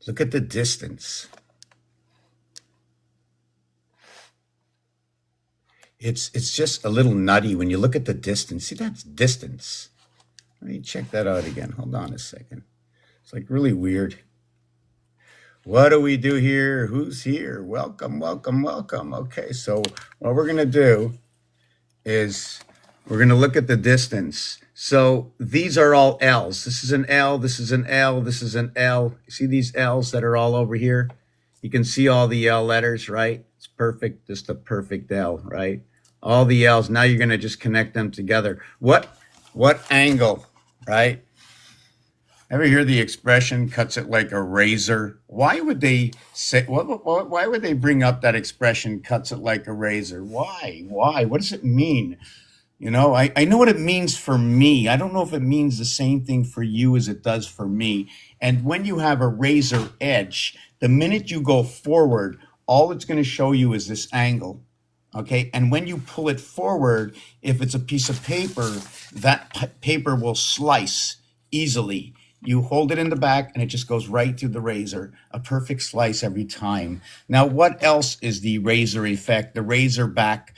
Look at the distance. It's just a little nutty when you look at the distance. See, that's distance. Let me check that out again. Hold on a second. It's like really weird. What do we do here? Who's here? Welcome, welcome, welcome. Okay, so what we're going to do is we're going to look at the distance. So these are all L's. This is an L, this is an L, this is an L. You see these L's that are all over here? You can see all the L letters, right? It's perfect, just a perfect L, right? All the L's. Now you're going to just connect them together. What angle, right? Ever hear the expression cuts it like a razor? Why would they say, why would they bring up that expression cuts it like a razor? Why? What does it mean? You know, I know what it means for me. I don't know if it means the same thing for you as it does for me. And when you have a razor edge, the minute you go forward, all it's going to show you is this angle. Okay. And when you pull it forward, if it's a piece of paper, that paper will slice easily. You hold it in the back and it just goes right through the razor, a perfect slice every time. Now, what else is the razor effect? The razor back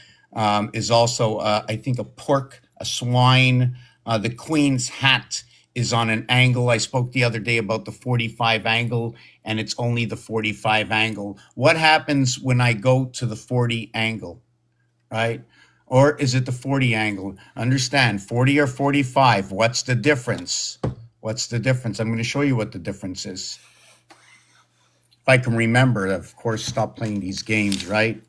is also, I think, a pork, a swine. The queen's hat is on an angle. I spoke the other day about the 45 angle, and it's only the 45 angle. What happens when I go to the 40 angle, right? Or is it the 40 angle? Understand, 40 or 45, what's the difference? What's the difference? I'm going to show you what the difference is. If I can remember, of course, stop playing these games, right?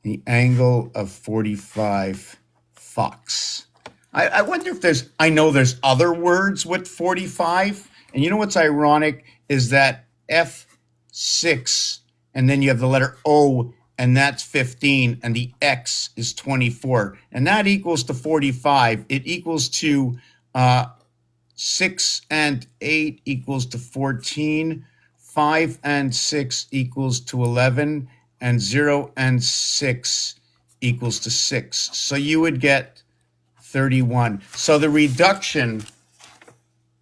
The angle of 45 Fox. I wonder if there's, I know there's other words with 45. And you know what's ironic is that F6, and then you have the letter O, and that's 15, and the X is 24. And that equals to 45. It equals to 6 and 8 equals to 14. 5 and 6 equals to 11. And 0 and 6 equals to 6. So you would get 31. So the reduction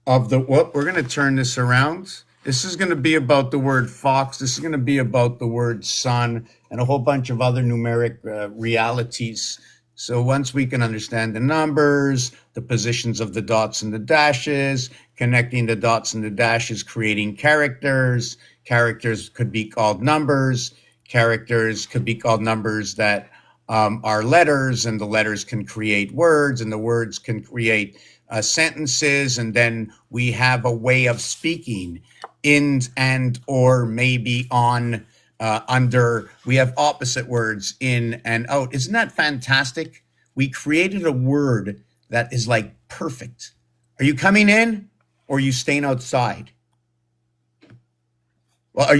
of the, well, we're going to turn this around. This is going to be about the word fox. This is going to be about the word sun and a whole bunch of other numeric realities. So once we can understand the numbers, the positions of the dots and the dashes, connecting the dots and the dashes, creating characters. Characters could be called numbers. Characters could be called numbers that are letters, and the letters can create words, and the words can create sentences, and then we have a way of speaking in and or maybe on, under. We have opposite words in and out. Isn't that fantastic? We created a word that is like perfect. Are you coming in or are you staying outside? Well, are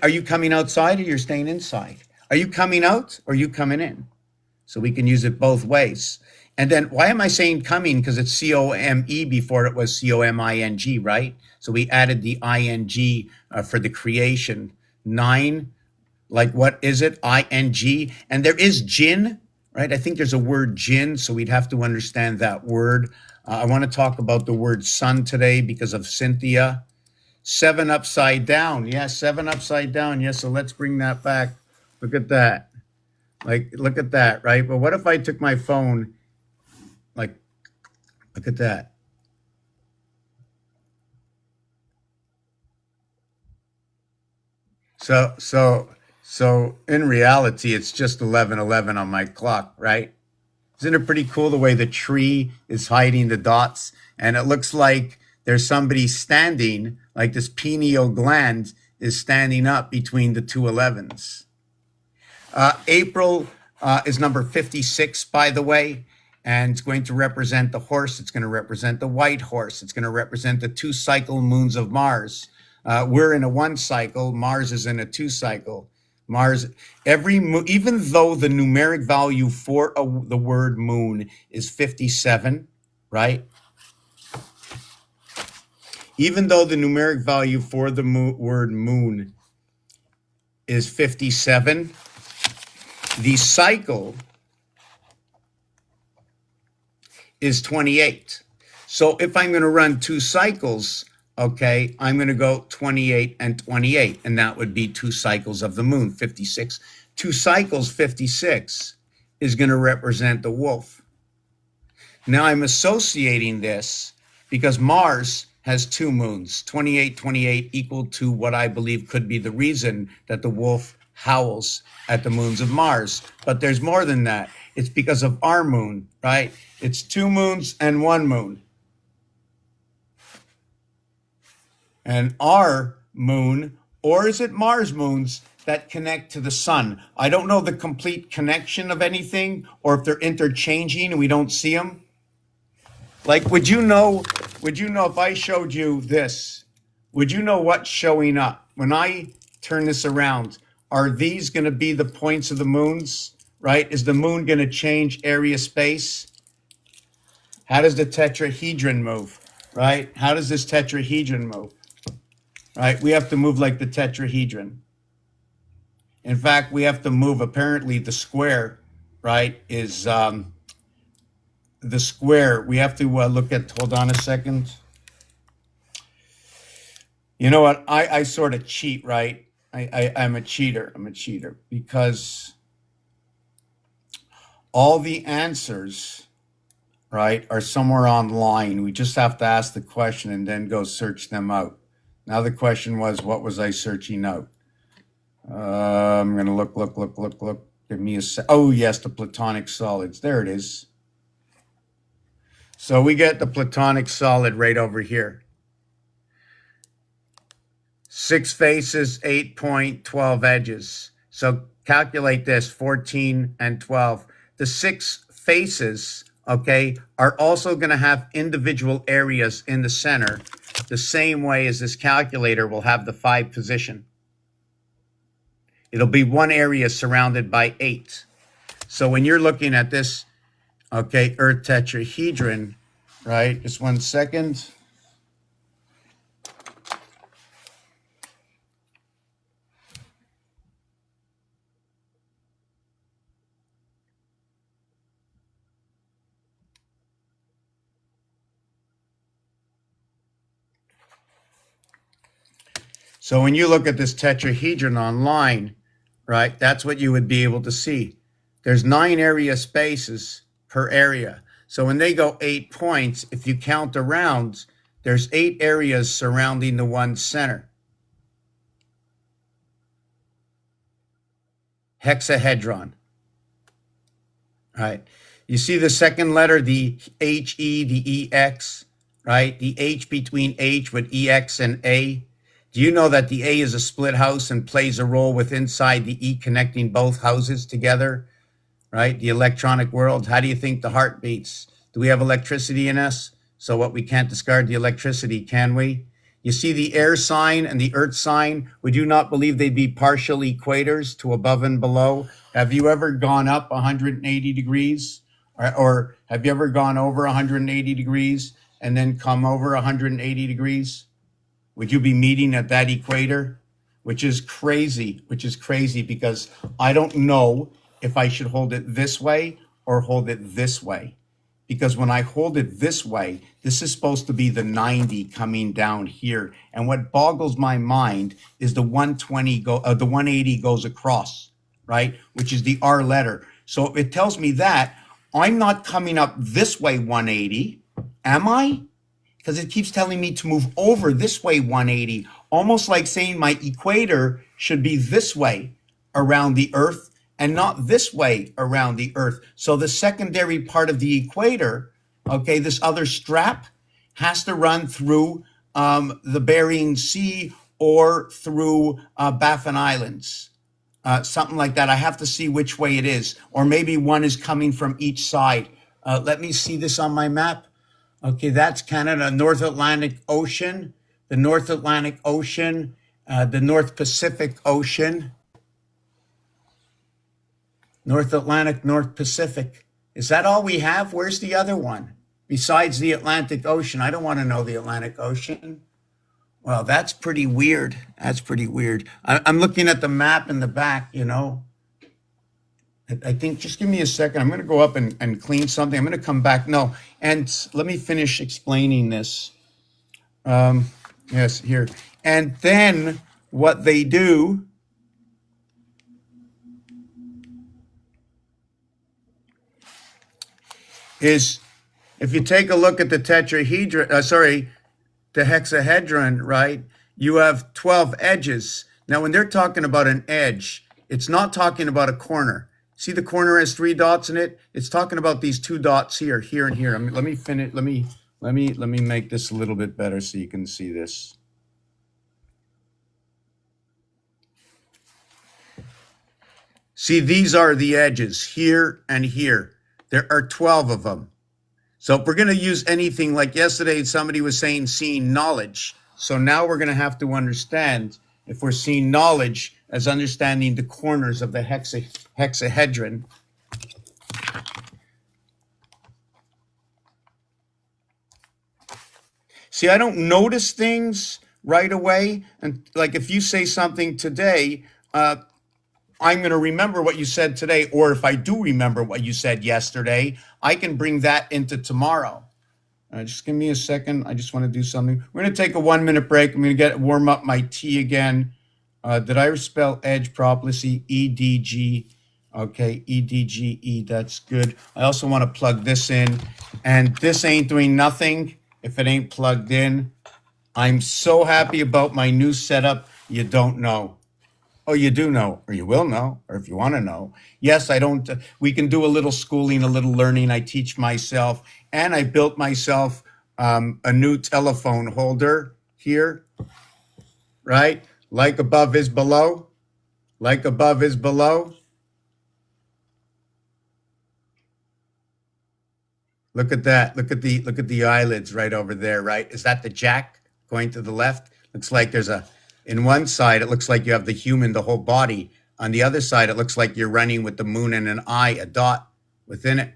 you coming outside or you're staying inside? Are you coming out or are you coming in? So we can use it both ways. And then why am I saying coming? Because it's C-O-M-E before it was C-O-M-I-N-G, right? So we added the I-N-G for the creation. 9, like what is it? I-N-G. And there is gin, right? I think there's a word gin, so we'd have to understand that word. I want to talk about the word sun today because of Cynthia. 7 upside down. Yes, 7 upside down. Yes, so let's bring that back. Look at that. Like, look at that, right? But what if I took my phone, like, look at that. So in reality, it's just 11:11 on my clock, right? Isn't it pretty cool the way the tree is hiding the dots? And it looks like there's somebody standing, like this pineal gland is standing up between the two 11s. April is number 56, by the way, and it's going to represent the horse. It's going to represent the white horse. It's going to represent the 2 cycle moons of Mars. We're in a 1 cycle. Mars is in a 2 cycle. Mars, even though the numeric value for the word moon is 57, right? Even though the numeric value for the word moon is 57, the cycle is 28. So if I'm going to run 2 cycles, okay, I'm going to go 28 and 28, and that would be 2 cycles of the moon, 56. 2 cycles, 56, is going to represent the wolf. Now I'm associating this because Mars has 2 moons, 28, 28, equal to what I believe could be the reason that the wolf howls at the moons of Mars. But there's more than that. It's because of our moon, right? It's 2 moons and 1 moon. And our moon, or is it Mars moons that connect to the sun? I don't know the complete connection of anything, or if they're interchanging and we don't see them. Like, would you know if I showed you this, would you know what's showing up? When I turn this around, are these going to be the points of the moons, right? Is the moon going to change area space? How does the tetrahedron move, right? How does this tetrahedron move, right? We have to move like the tetrahedron. In fact, we have to move, apparently the square, right, is the square. We have to look at, hold on a second. You know what? I sort of cheat, right? I'm a cheater. I'm a cheater because all the answers, right, are somewhere online. We just have to ask the question and then go search them out. Now the question was, what was I searching out? I'm going to look. Give me a sec. Oh, yes, the Platonic solids. There it is. So we get the Platonic solid right over here. 6 faces, 8 point, 12 edges. So calculate this, 14 and 12. The 6 faces, okay, are also going to have individual areas in the center, the same way as this calculator will have the 5 position. It'll be one area surrounded by 8. So when you're looking at this, okay, Earth tetrahedron, right? Just 1 second. So when you look at this tetrahedron online, right, that's what you would be able to see. There's 9 area spaces per area. So when they go 8 points, if you count around, there's 8 areas surrounding the one center. Hexahedron. Right. You see the second letter, the HE, the EX, right? The H between H with EX and A. Do you know that the A is a split house and plays a role with inside the E connecting both houses together, right? The electronic world. How do you think the heart beats? Do we have electricity in us? So what, we can't discard the electricity, can we? You see the air sign and the earth sign. Would you not believe they'd be partial equators to above and below? Have you ever gone up 180 degrees? Or have you ever gone over 180 degrees and then come over 180 degrees? Would you be meeting at that equator? Which is crazy because I don't know if I should hold it this way or hold it this way. Because when I hold it this way, this is supposed to be the 90 coming down here. And what boggles my mind is the 180 goes across, right? Which is the R letter. So it tells me that I'm not coming up this way 180, am I? Because it keeps telling me to move over this way 180, almost like saying my equator should be this way around the Earth and not this way around the Earth. So the secondary part of the equator, okay, this other strap, has to run through the Bering Sea or through Baffin Islands, something like that. I have to see which way it is, or maybe one is coming from each side. Let me see this on my map. Okay, that's Canada, North Atlantic Ocean, the North Atlantic Ocean, the North Pacific Ocean. North Atlantic, North Pacific. Is that all we have? Where's the other one? Besides the Atlantic Ocean. I don't want to know the Atlantic Ocean. Well, that's pretty weird. That's pretty weird. I'm looking at the map in the back, you know. I think, just give me a second. I'm going to go up and clean something. I'm going to come back. No, and let me finish explaining this. Yes, here. And then what they do is, if you take a look at the tetrahedron, the hexahedron, right? You have 12 edges. Now, when they're talking about an edge, it's not talking about a corner. See, the corner has 3 dots in it. It's talking about these 2 dots here, here, and here. I mean, let me finish. Let me make this a little bit better so you can see this. See, these are the edges here and here. There are 12 of them. So if we're going to use anything, like yesterday, somebody was saying seeing knowledge. So now we're going to have to understand, if we're seeing knowledge as understanding the corners of the hexahedron. See, I don't notice things right away. And like if you say something today, I'm going to remember what you said today. Or if I do remember what you said yesterday, I can bring that into tomorrow. Just give me a second. I just want to do something. We're going to take a 1-minute break. I'm going to warm up my tea again. Did I spell edge properly? See, EDG. Okay, EDGE. That's good. I also want to plug this in. And this ain't doing nothing if it ain't plugged in. I'm so happy about my new setup. You don't know. Oh, you do know, or you will know, or if you want to know. Yes, I don't. We can do a little schooling, a little learning. I teach myself, and I built myself a new telephone holder here, right? Like above is below. Like above is below. Look at that. Look at the eyelids right over there, right? Is that the jack going to the left? Looks like there's a, in one side, it looks like you have the human, the whole body. On the other side, it looks like you're running with the moon and an eye, a dot within it.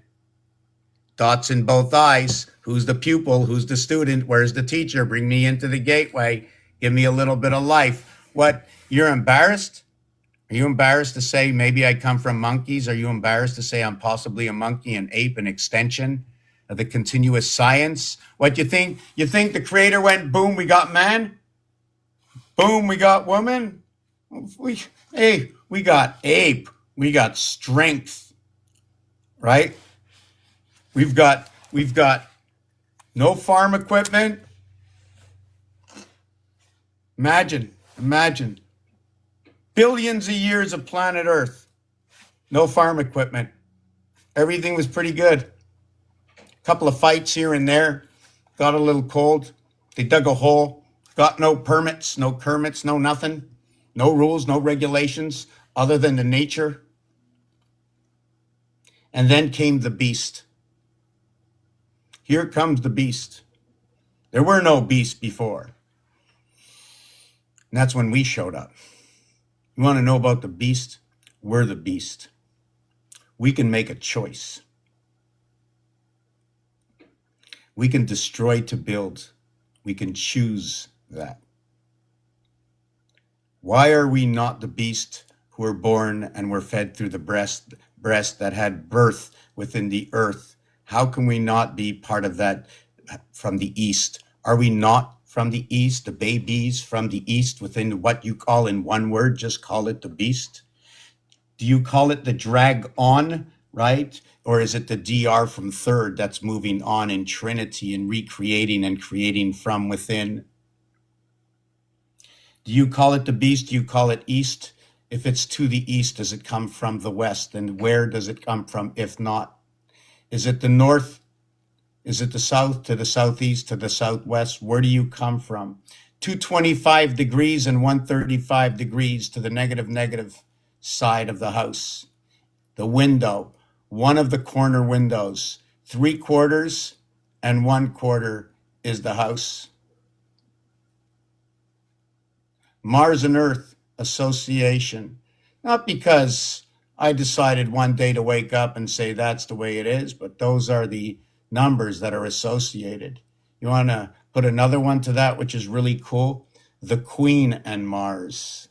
Dots in both eyes. Who's the pupil? Who's the student? Where's the teacher? Bring me into the gateway. Give me a little bit of life. What? You're embarrassed? Are you embarrassed to say maybe I come from monkeys? Are you embarrassed to say I'm possibly a monkey, an ape, an extension of the continuous science? What you think? You think the creator went, boom, we got man? Boom, we got woman? We got ape. We got strength, right? We've got no farm equipment. Imagine. Billions of years of planet Earth. No farm equipment. Everything was pretty good. A couple of fights here and there. Got a little cold. They dug a hole. Got no permits, no nothing. No rules, no regulations other than the nature. And then came the beast. Here comes the beast. There were no beasts before. And that's when we showed up. You want to know about the beast? We're the beast. We can make a choice. We can destroy to build. We can choose that. Why are we not the beast who were born and were fed through the breast that had birth within the earth? How can we not be part of that from the east? Are we not from the east, the babies from the east within what you call in one word, just call it the beast? Do you call it the drag on, right? Or is it the DR from third that's moving on in Trinity and recreating and creating from within? Do you call it the beast? Do you call it east? If it's to the east, does it come from the west? And where does it come from if not? Is it the north? Is it the south, to the southeast, to the southwest? Where do you come from? 225 degrees and 135 degrees to the negative side of the house. The window, one of the corner windows, 3/4 and 1/4 is the house. Mars and Earth association, not because I decided one day to wake up and say that's the way it is, but those are the numbers that are associated. You want to put another one to that, which is really cool? The Queen and Mars.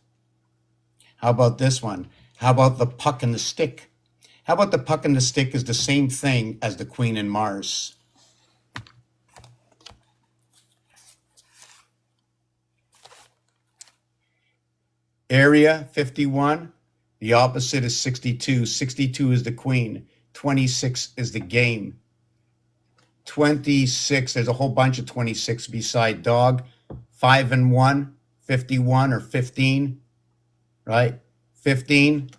How about this one? How about the puck and the stick? How about the puck and the stick is the same thing as the Queen and Mars? Area 51. The opposite is 62. 62 is the queen. 26 is the game. 26, there's a whole bunch of 26 beside dog. 5 and 1, 51 or 15, right? 15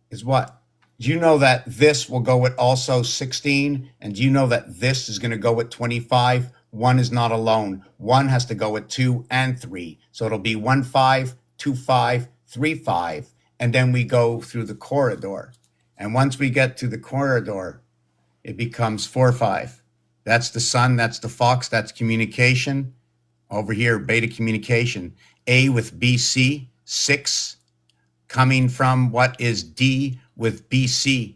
is what? Do you know that this will go with also 16? And do you know that this is going to go with 25? 1 is not alone. 1 has to go with 2 and 3. So it'll be 1, 5, 2, 5, 3, 5. And then we go through the corridor. And once we get to the corridor, it becomes 4, 5. That's the sun, that's the fox, that's communication. Over here, beta communication. A with BC, 6, coming from what is D with BC.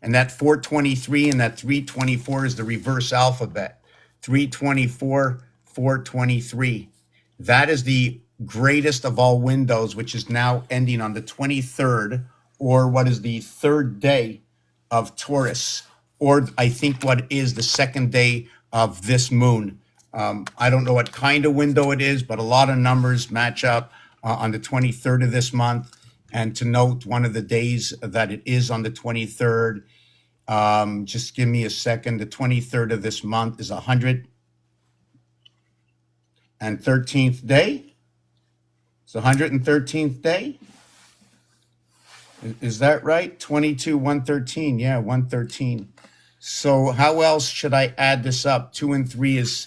And that 423 and that 324 is the reverse alphabet. 324, 423. That is the greatest of all windows, which is now ending on the 23rd, or what is the third day of Taurus, or I think what is the second day of this moon. I don't know what kind of window it is, but a lot of numbers match up on the 23rd of this month. And to note one of the days that it is on the 23rd, just give me a second. The 23rd of this month is 113th day. It's 113th day. Is that right? 22, 113. Yeah, 113. So how else should I add this up? 2 and 3 is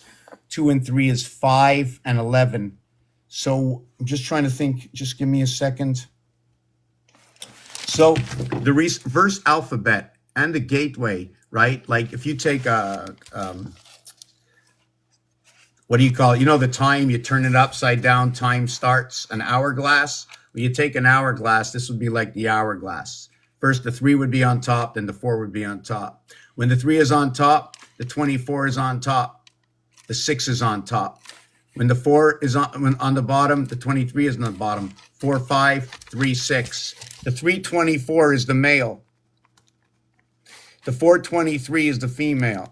5 and 11. So I'm just trying to think. Just give me a second. So the reverse alphabet and the gateway, right? Like if you take a, what do you call it? You know, the time, you turn it upside down, time starts, an hourglass. When you take an hourglass, this would be like the hourglass. First, the 3 would be on top, then the 4 would be on top. When the 3 is on top, the 24 is on top. The 6 is on top. When the 4 is on the bottom, the 23 is on the bottom. 4, 5, 3, 6. The 324 is the male. The 423 is the female.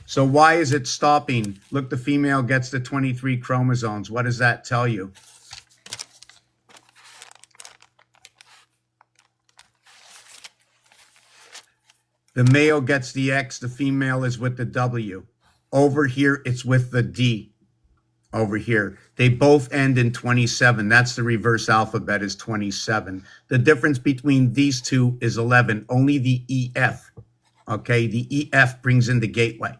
So why is it stopping? Look, the female gets the 23 chromosomes. What does that tell you? The male gets the X, the female is with the W. Over here, it's with the D. Over here, they both end in 27. That's the reverse alphabet, is 27. The difference between these two is 11. Only the EF, okay? The EF brings in the gateway.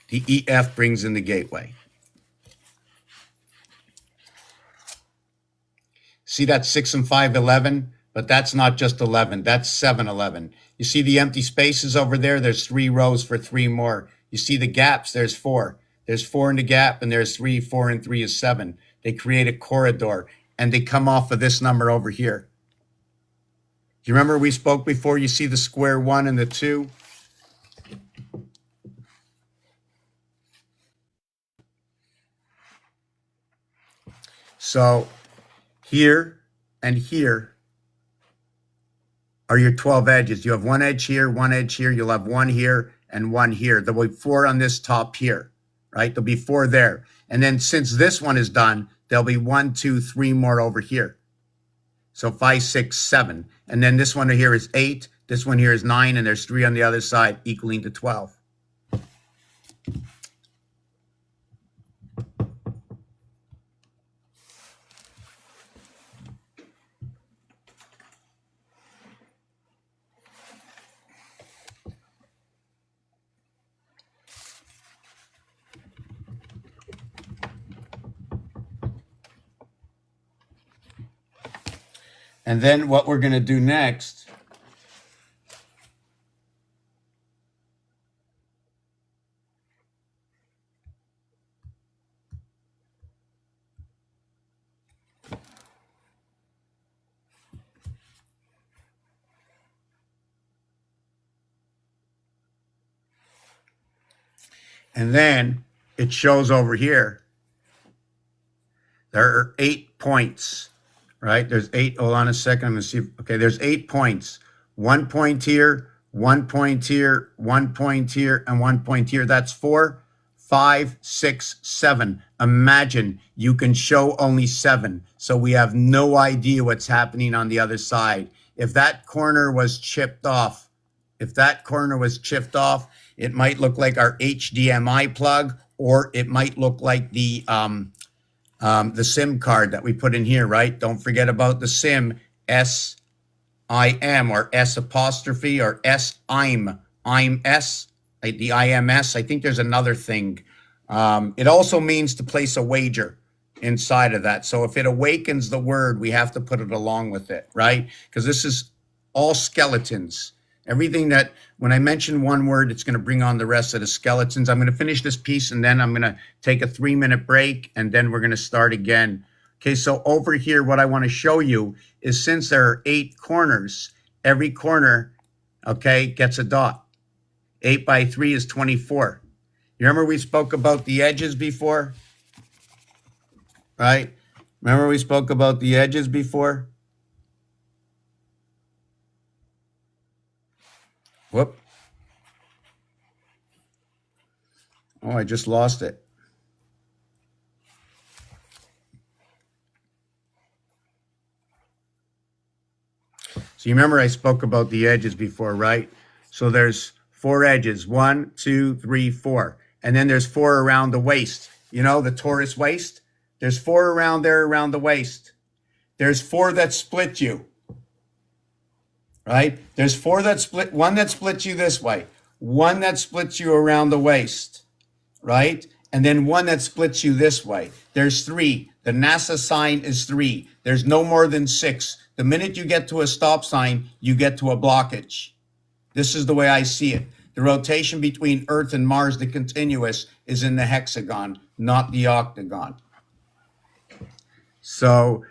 The EF brings in the gateway. See that 6 and 5, 11? But that's not just 11. That's 7, 11. You see the empty spaces over there? There's 3 rows for 3 more. You see the gaps? There's 4. There's 4 in the gap, and there's 3. 4 and 3 is 7. They create a corridor, and they come off of this number over here. Do you remember we spoke before? You see the square 1 and the 2? So here and here are your 12 edges. You have 1 edge here, 1 edge here. You'll have 1 here and 1 here. There'll be 4 on this top here, right? There'll be 4 there. And then since this one is done, there'll be 1, 2, 3 more over here. So 5, 6, 7. And then this one here is 8. This one here is 9. And there's 3 on the other side, equaling to 12. And then what we're going to do next and then it shows over here there are 8 points. Right? There's 8. Hold on a second. I'm going to see. Okay, there's 8 points. 1 point here, 1 point here, 1 point here, and 1 point here. That's 4. 5, 6, 7. Imagine you can show only 7. So we have no idea what's happening on the other side. If that corner was chipped off, it might look like our HDMI plug, or it might look like the SIM card that we put in here, right? Don't forget about the SIM, S-I-M, or S apostrophe, or S-IM, IM-S, like the IMS. I think there's another thing. It also means to place a wager inside of that. So if it awakens the word, we have to put it along with it, right? Because this is all skeletons. Everything that, when I mention one word, it's going to bring on the rest of the skeletons. I'm going to finish this piece, and then I'm going to take a 3-minute break, and then we're going to start again. Okay, so over here, what I want to show you is, since there are 8 corners, every corner, okay, gets a dot. 8 by 3 is 24. You remember we spoke about the edges before? Right? Remember we spoke about the edges before? Whoop. Oh, I just lost it. So you remember I spoke about the edges before, right? So there's 4 edges, 1, 2, 3, 4. And then there's 4 around the waist. You know, the torus waist? There's 4 around there around the waist. There's 4 that split you. Right? There's 4 that split, 1 that splits you this way, 1 that splits you around the waist, right? And then 1 that splits you this way. There's 3. The NASA sign is 3. There's no more than 6. The minute you get to a stop sign, you get to a blockage. This is the way I see it. The rotation between Earth and Mars, the continuous, is in the hexagon, not the octagon. So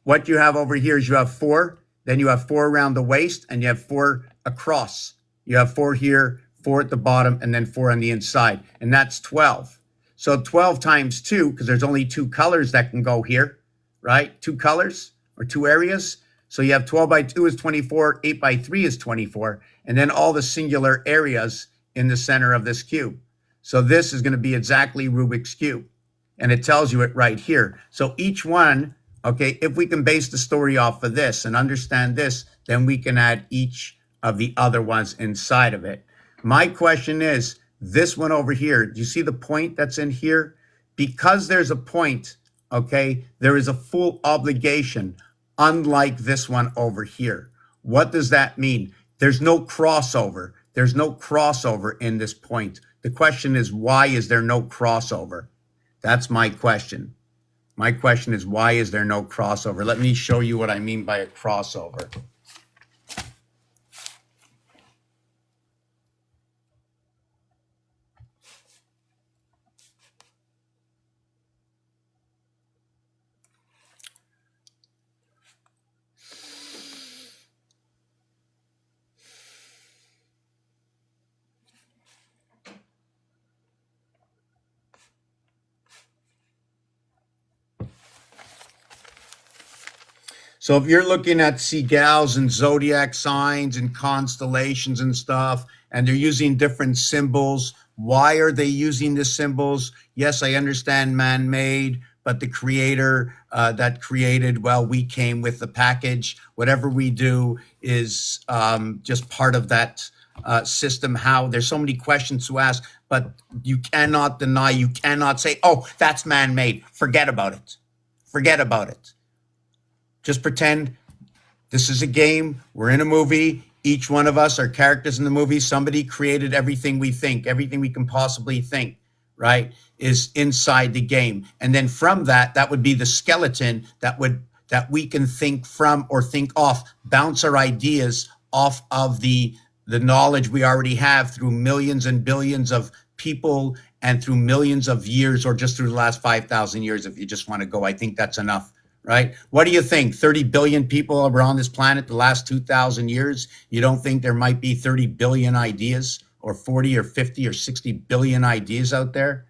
what you have over here is you have 4. Then you have 4 around the waist, and you have 4 across. You have 4 here, 4 at the bottom, and then 4 on the inside. And that's 12. So 12 times 2, because there's only 2 colors that can go here, right? 2 colors or 2 areas. So you have 12 by 2 is 24, 8 by 3 is 24, and then all the singular areas in the center of this cube. So this is going to be exactly Rubik's Cube. And it tells you it right here. So each one, okay, if we can base the story off of this and understand this, then we can add each of the other ones inside of it. My question is, this one over here, do you see the point that's in here? Because there's a point, okay, there is a full obligation, unlike this one over here. What does that mean? There's no crossover. There's no crossover in this point. The question is, why is there no crossover? That's my question. My question is, why is there no crossover? Let me show you what I mean by a crossover. So if you're looking at Seagals and zodiac signs and constellations and stuff, and they're using different symbols, why are they using the symbols? Yes, I understand man-made, but the creator that created, well, we came with the package. Whatever we do is just part of that system. How there's so many questions to ask, but you cannot deny, you cannot say, oh, that's man-made. Forget about it. Forget about it. Just pretend this is a game. We're in a movie. Each one of us are characters in the movie. Somebody created everything we think, everything we can possibly think, right, is inside the game. And then from that, that would be the skeleton that we can think from or think off, bounce our ideas off of the knowledge we already have through millions and billions of people and through millions of years, or just through the last 5,000 years. If you just want to go, I think that's enough. Right? What do you think? 30 billion people are on this planet the last 2,000 years. You don't think there might be 30 billion ideas, or 40 or 50 or 60 billion ideas out there?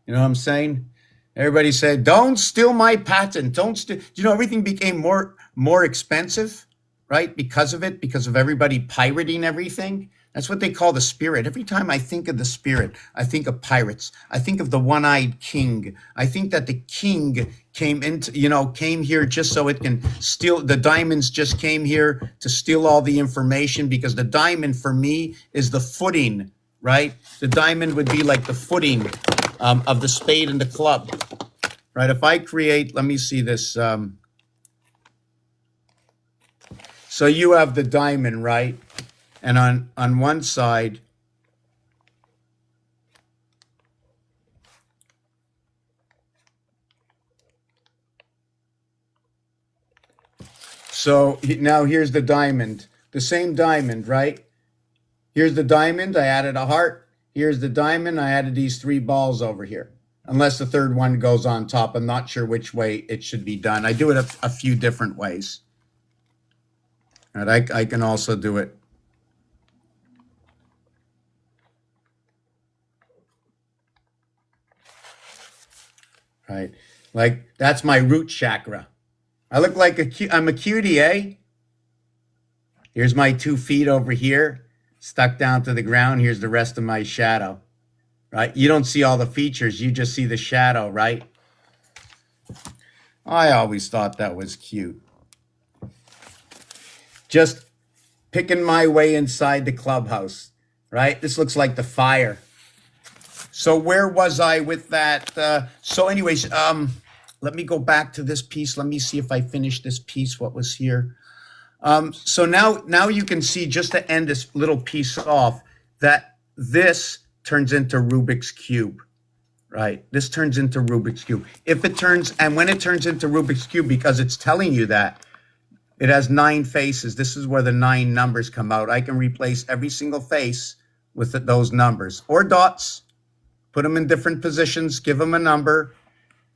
You know what I'm saying? Everybody said, don't steal my patent. Don't steal. You know, everything became more expensive, right? Because of it, because of everybody pirating everything. That's what they call the spirit. Every time I think of the spirit, I think of pirates. I think of the one-eyed king. I think that the king came here just so it can steal. The diamonds just came here to steal all the information, because the diamond for me is the footing, right? The diamond would be like the footing of the spade and the club, right? If I create, let me see this. So you have the diamond, right? And on one side, so now here's the diamond, the same diamond, right? Here's the diamond, I added a heart. Here's the diamond, I added these 3 balls over here. Unless the third one goes on top, I'm not sure which way it should be done. I do it a few different ways. And I can also do it. Right, like that's my root chakra. I look like I'm a cutie, eh? Here's my 2 feet over here, stuck down to the ground. Here's the rest of my shadow, right? You don't see all the features, you just see the shadow, right? I always thought that was cute. Just picking my way inside the clubhouse, right? This looks like the fire. So where was I with that? So anyways, let me go back to this piece. Let me see if I finished this piece, what was here. So now you can see, just to end this little piece off, that this turns into Rubik's Cube, right? This turns into Rubik's Cube. When it turns into Rubik's Cube, because it's telling you that, it has 9 faces. This is where the 9 numbers come out. I can replace every single face with those numbers, or dots. Put them in different positions, give them a number.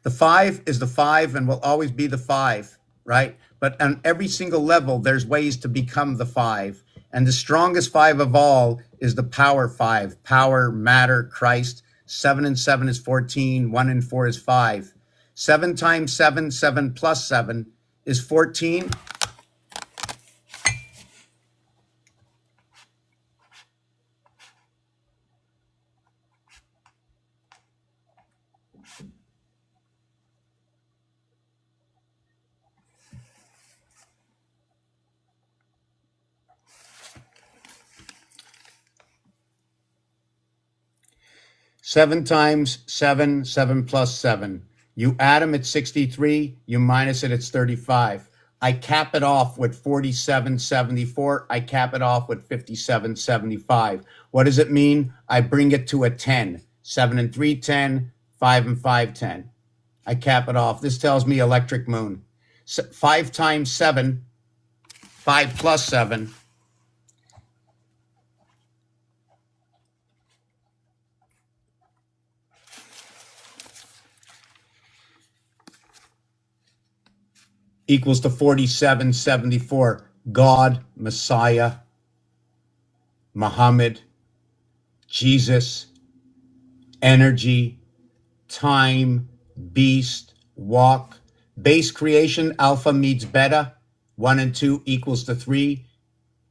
The 5 is the 5 and will always be the 5, right? But on every single level, there's ways to become the 5. And the strongest 5 of all is the power 5. Power, matter, Christ. 7 and 7 is 14. 1 and 4 is 5. 7 times 7, 7 plus 7 is 14. Seven times 7, 7 plus 7. You add them at 63, you minus it, it's 35. I cap it off with 47.74. I cap it off with 57.75. What does it mean? I bring it to a 10. 7 and 3, 10. 5 and 5, 10. I cap it off. This tells me electric moon. 5 times 7, 5 plus 7. Equals to 47.74. God, Messiah, Muhammad, Jesus, energy, time, beast, walk. Base creation, alpha meets beta. 1 and 2 equals to 3.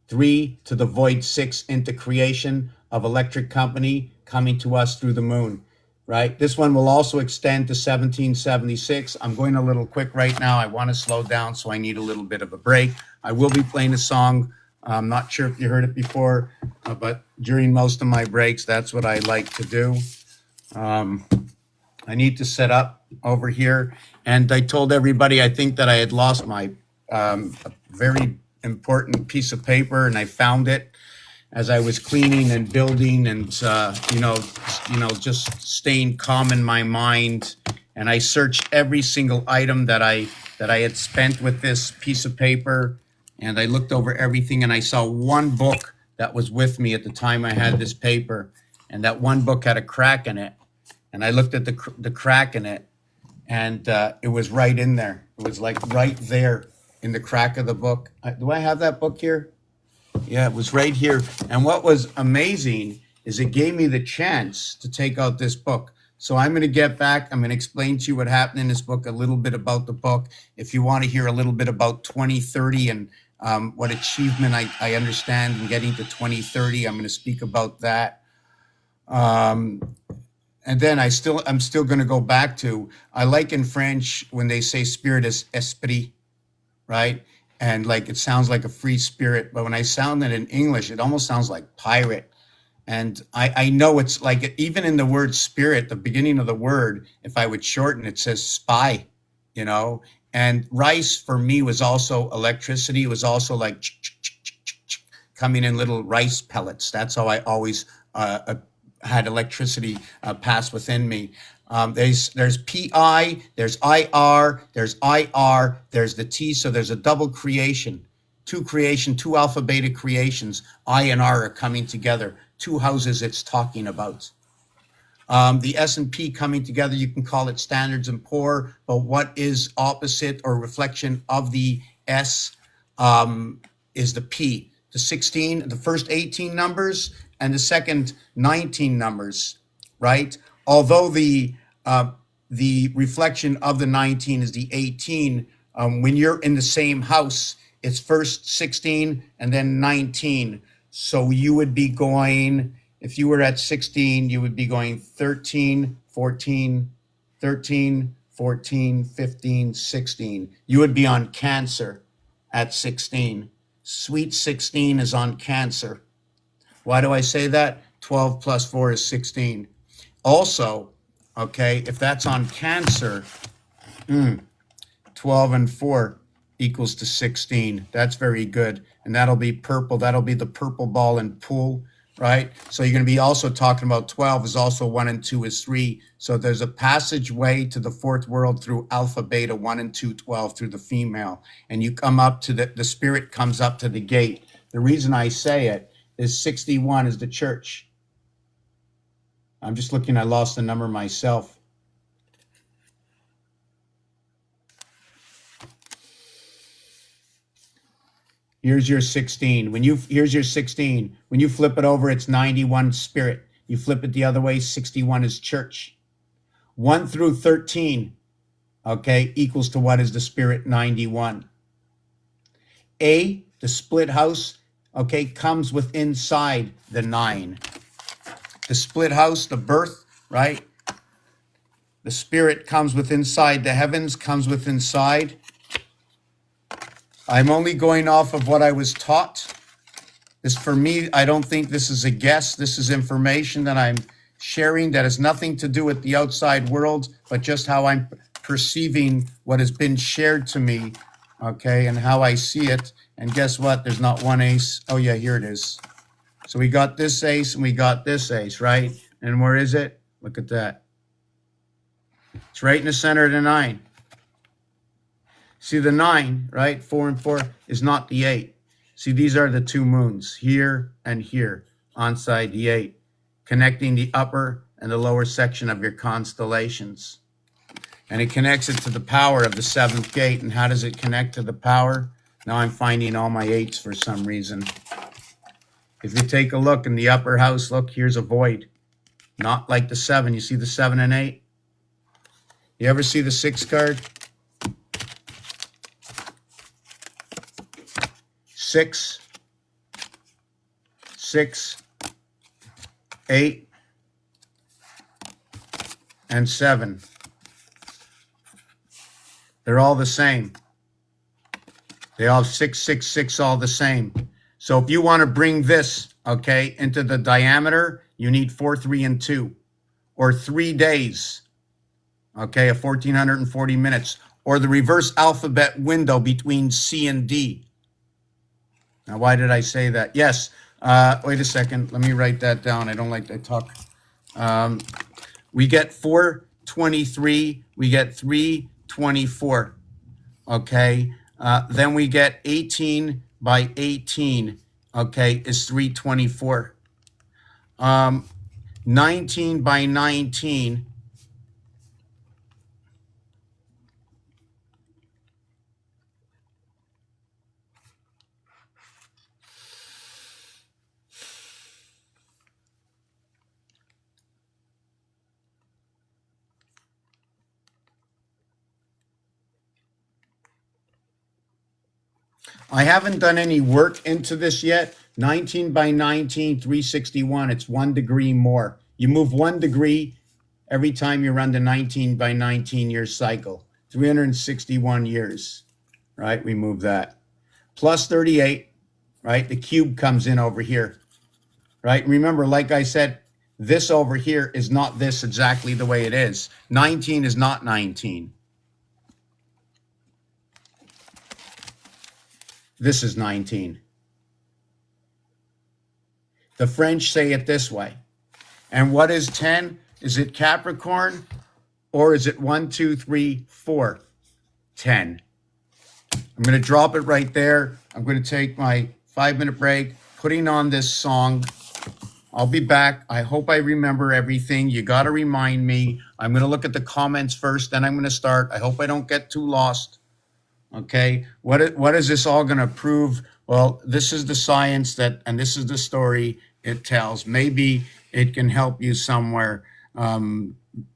3 to the void 6 into creation of electric company coming to us through the moon. Right? This one will also extend to 1776. I'm going a little quick right now. I want to slow down, so I need a little bit of a break. I will be playing a song. I'm not sure if you heard it before, but during most of my breaks, that's what I like to do. I need to set up over here. And I told everybody, I think that I had lost my very important piece of paper, and I found it as I was cleaning and building and, just staying calm in my mind. And I searched every single item that I had spent with this piece of paper. And I looked over everything, and I saw one book that was with me at the time I had this paper. And that one book had a crack in it. And I looked at the crack in it, and it was right in there. It was like right there in the crack of the book. Do I have that book here? Yeah, it was right here. And what was amazing is it gave me the chance to take out this book. So I'm going to get back. I'm going to explain to you what happened in this book, a little bit about the book. If you want to hear a little bit about 2030 What achievement I understand in getting to 2030. I'm going to speak about that. And then I'm still going to go back to, I like in French when they say spirit is esprit, right? And like, it sounds like a free spirit, but when I sound it in English, it almost sounds like pirate. And I know it's like, even in the word spirit, the beginning of the word, if I would shorten, it says spy, you know? And rice for me was also electricity. It was also like coming in little rice pellets. That's how I always had electricity pass within me. There's PI, there's IR, there's IR, there's the T, so there's a double creation. Two alpha beta creations. I and R are coming together. Two houses it's talking about. The S&P coming together, you can call it Standards and Poor, but what is opposite or reflection of the S is the P. The 16, the first 18 numbers and the second 19 numbers, right? Although the reflection of the 19 is the 18, when you're in the same house, it's first 16 and then 19. So you would be going, if you were at 16, you would be going 13, 14, 13, 14, 15, 16. You would be on Cancer at 16. Sweet 16 is on Cancer. Why do I say that? 12 plus 4 is 16. Also, okay, if that's on Cancer, 12 and 4 equals to 16. That's very good. And that'll be purple. That'll be the purple ball and pool, right? So you're going to be also talking about 12 is also 1 and 2 is 3. So there's a passageway to the fourth world through alpha, beta, 1 and 2, 12 through the female. And you come up to the spirit comes up to the gate. The reason I say it is 61 is the church. I'm just looking, I lost the number myself. Here's your 16. Here's your 16. When you flip it over, it's 91 spirit. You flip it the other way, 61 is church. 1 through 13, okay, equals to what is the spirit? 91. A, the split house, okay, comes with inside the 9. The split house, the birth, right? The spirit comes with inside. The heavens comes with inside. I'm only going off of what I was taught. This, for me, I don't think this is a guess. This is information that I'm sharing that has nothing to do with the outside world, but just how I'm perceiving what has been shared to me, okay, and how I see it. And guess what? There's not one ace. Oh, yeah, here it is. So we got this ace and we got this ace, right? And where is it? Look at that. It's right in the center of the 9. See the 9, right? 4 and 4 is not the 8. See, these are the two moons, here and here, onside the 8, connecting the upper and the lower section of your constellations. And it connects it to the power of the 7th gate. And how does it connect to the power? Now I'm finding all my 8s for some reason. If you take a look in the upper house, look, here's a void. Not like the 7. You see the 7 and 8? You ever see the 6 card? 6, 6, 8, and 7. They're all the same. They all 6, 6, 6, all the same. So if you want to bring this, okay, into the diameter, you need 4, 3, and 2, or 3 days, okay, of 1,440 minutes, or the reverse alphabet window between C and D. Now, why did I say that? Yes. Wait a second. Let me write that down. I don't like to talk. We get 423. We get 324. Okay. Then we get 18 by 18. Okay, is 324. 19 by 19. I haven't done any work into this yet. 19 by 19, 361. It's 1 degree more. You move 1 degree every time you run the 19 by 19 year cycle. 361 years, right? We move that. Plus 38, right? The cube comes in over here, right? Remember, like I said, this over here is not this exactly the way it is. 19 is not 19. This is 19. The French say it this way. And what is 10? Is it Capricorn or is it 1, 2, 3, 4? 10. I'm going to drop it right there. I'm going to take my 5-minute break, putting on this song. I'll be back. I hope I remember everything. You got to remind me. I'm going to look at the comments first, then I'm going to start. I hope I don't get too lost. Okay. What is this all going to prove? Well, this is the science that, and this is the story it tells. Maybe it can help you somewhere.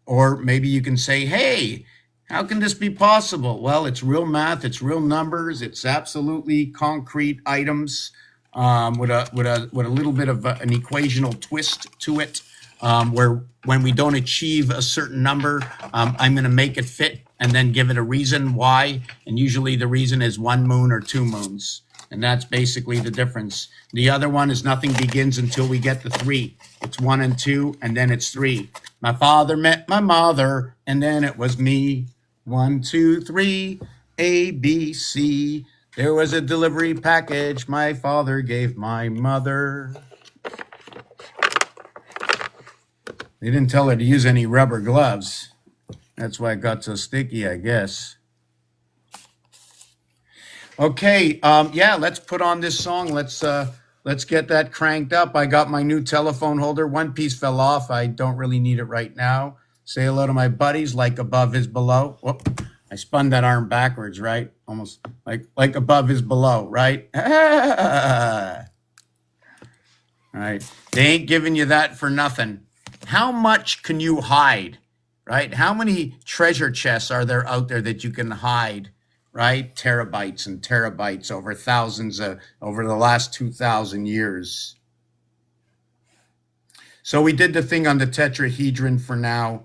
Or maybe you can say, hey, how can this be possible? Well, it's real math. It's real numbers. It's absolutely concrete items with a little bit of an equational twist to it, where when we don't achieve a certain number, I'm going to make it fit and then give it a reason why. And usually the reason is 1 moon or 2 moons. And that's basically the difference. The other one is nothing begins until we get to 3. It's 1 and 2, and then it's 3. My father met my mother, and then it was me. 1, 2, 3, A, B, C. There was a delivery package my father gave my mother. They didn't tell her to use any rubber gloves. That's why it got so sticky, I guess. Okay, yeah, let's put on this song. Let's get that cranked up. I got my new telephone holder. One piece fell off. I don't really need it right now. Say hello to my buddies. Like above is below. Whoop, I spun that arm backwards, right? Almost like above is below, right? All right. They ain't giving you that for nothing. How much can you hide, right? How many treasure chests are there out there that you can hide, right? Terabytes and terabytes over thousands over the last 2,000 years. So we did the thing on the tetrahedron for now.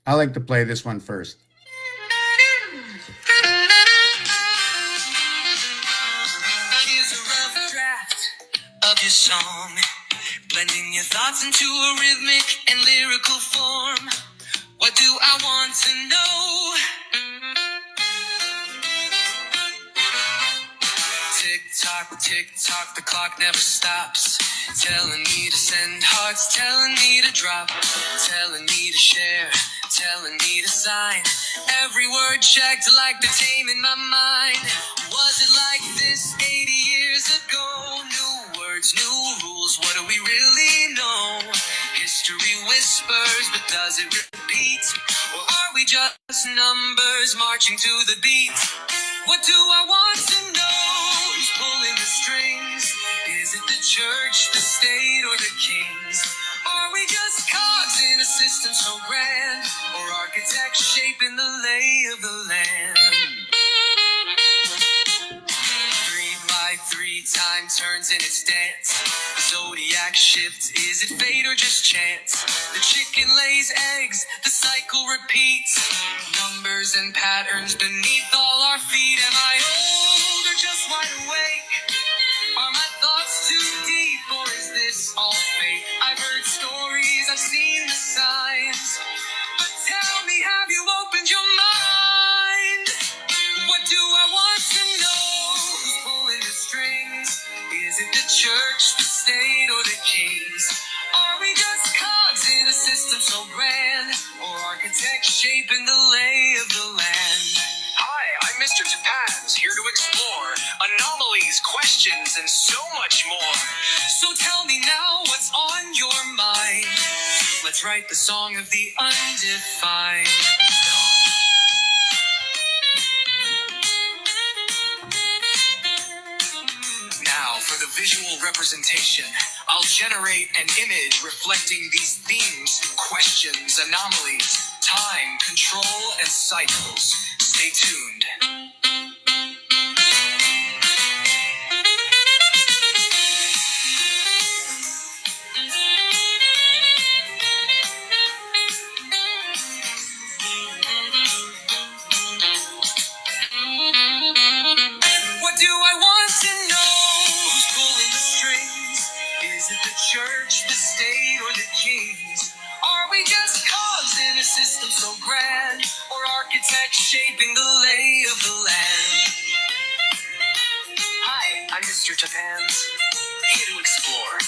I like to play this one first. Here's a rough draft of your song, blending your thoughts into a rhythmic and lyrical form. What do I want to know? Tick tock, the clock never stops. Telling me to send hearts, telling me to drop, telling me to share, telling me to sign. Every word checked like the tame in my mind. Was it like this 80 years ago? New words, new rules, what do we really know? History whispers, but does it repeat? Or are we just numbers marching to the beat? What do I want to know? Who's pulling the strings? Is it the church, the state, or the kings? Are we just cogs in a system so grand? Or architects shaping the lay of the land? 3 time turns in its dance. Zodiac shifts, is it fate or just chance? The chicken lays eggs, the cycle repeats. Numbers and patterns beneath all our feet. Am I old or just wide awake? Are my thoughts too deep or is this all fake? I've heard stories, I've seen the signs, but tell me, have you opened your mind? What do I want to know? Who's pulling the strings? Is it the church, the state, or the kings? Are we just cogs in a system so grand? Or architects shaping the lay of the land? Hi, I'm Mr. Topaz, here to explore anomalies, questions, and so much more. So tell me now what's on your mind. Let's write the song of the undefined. Now for the visual representation I'll generate an image reflecting these themes, questions, anomalies, time, control, and cycles. Stay tuned. What do I want to know? Who's pulling the strings? Is it the church, the state, or the kings? Are we just cogs in a system so grand? Or architects shaping the lay of the land? Hi, I'm Mr. Japans, here to explore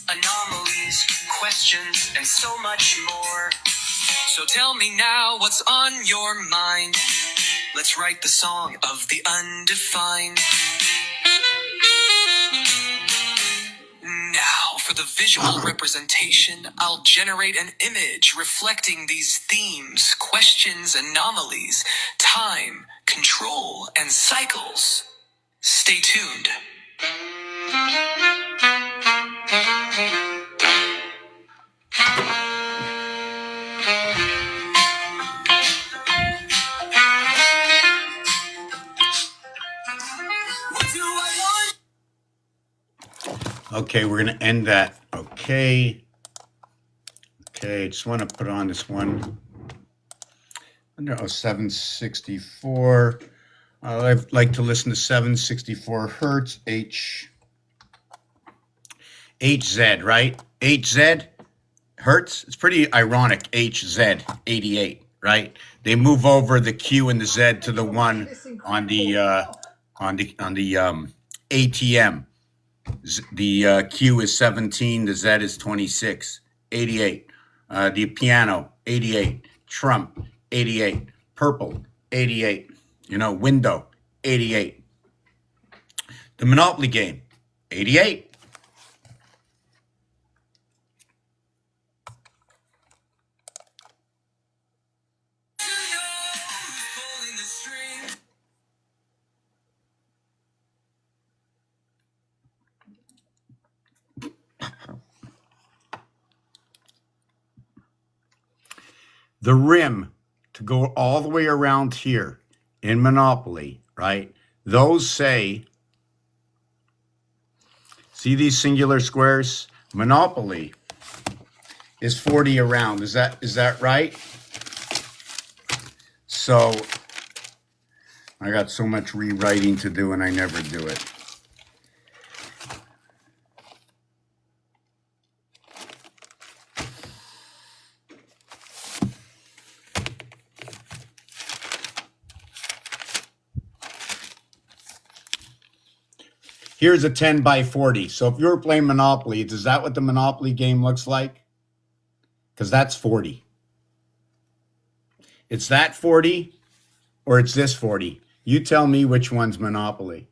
anomalies, questions, and so much more. So tell me now what's on your mind. Let's write the song of the undefined. Now, for the visual representation, I'll generate an image reflecting these themes, questions, anomalies, time, control, and cycles. Stay tuned. What do I want? Okay, we're going to end that. Okay, just want to put on this one. Under 764. I like to listen to 764 hertz, HZ, right? HZ, hertz. It's pretty ironic, HZ, 88, right? They move over the Q and the Z to the 1 on the ATM. The Q is 17, the Z is 26, 88. The piano, 88. Trump, 88. Purple, 88. Window, 88. The Monopoly game, 88. Pulling the string. The rim to go all the way around here in Monopoly, right? Those say, see these singular squares? Monopoly is 40 around. Is that right? So I got so much rewriting to do and I never do it. Here's a 10 by 40. So if you were playing Monopoly, is that what the Monopoly game looks like? Because that's 40. It's that 40 or it's this 40. You tell me which one's Monopoly.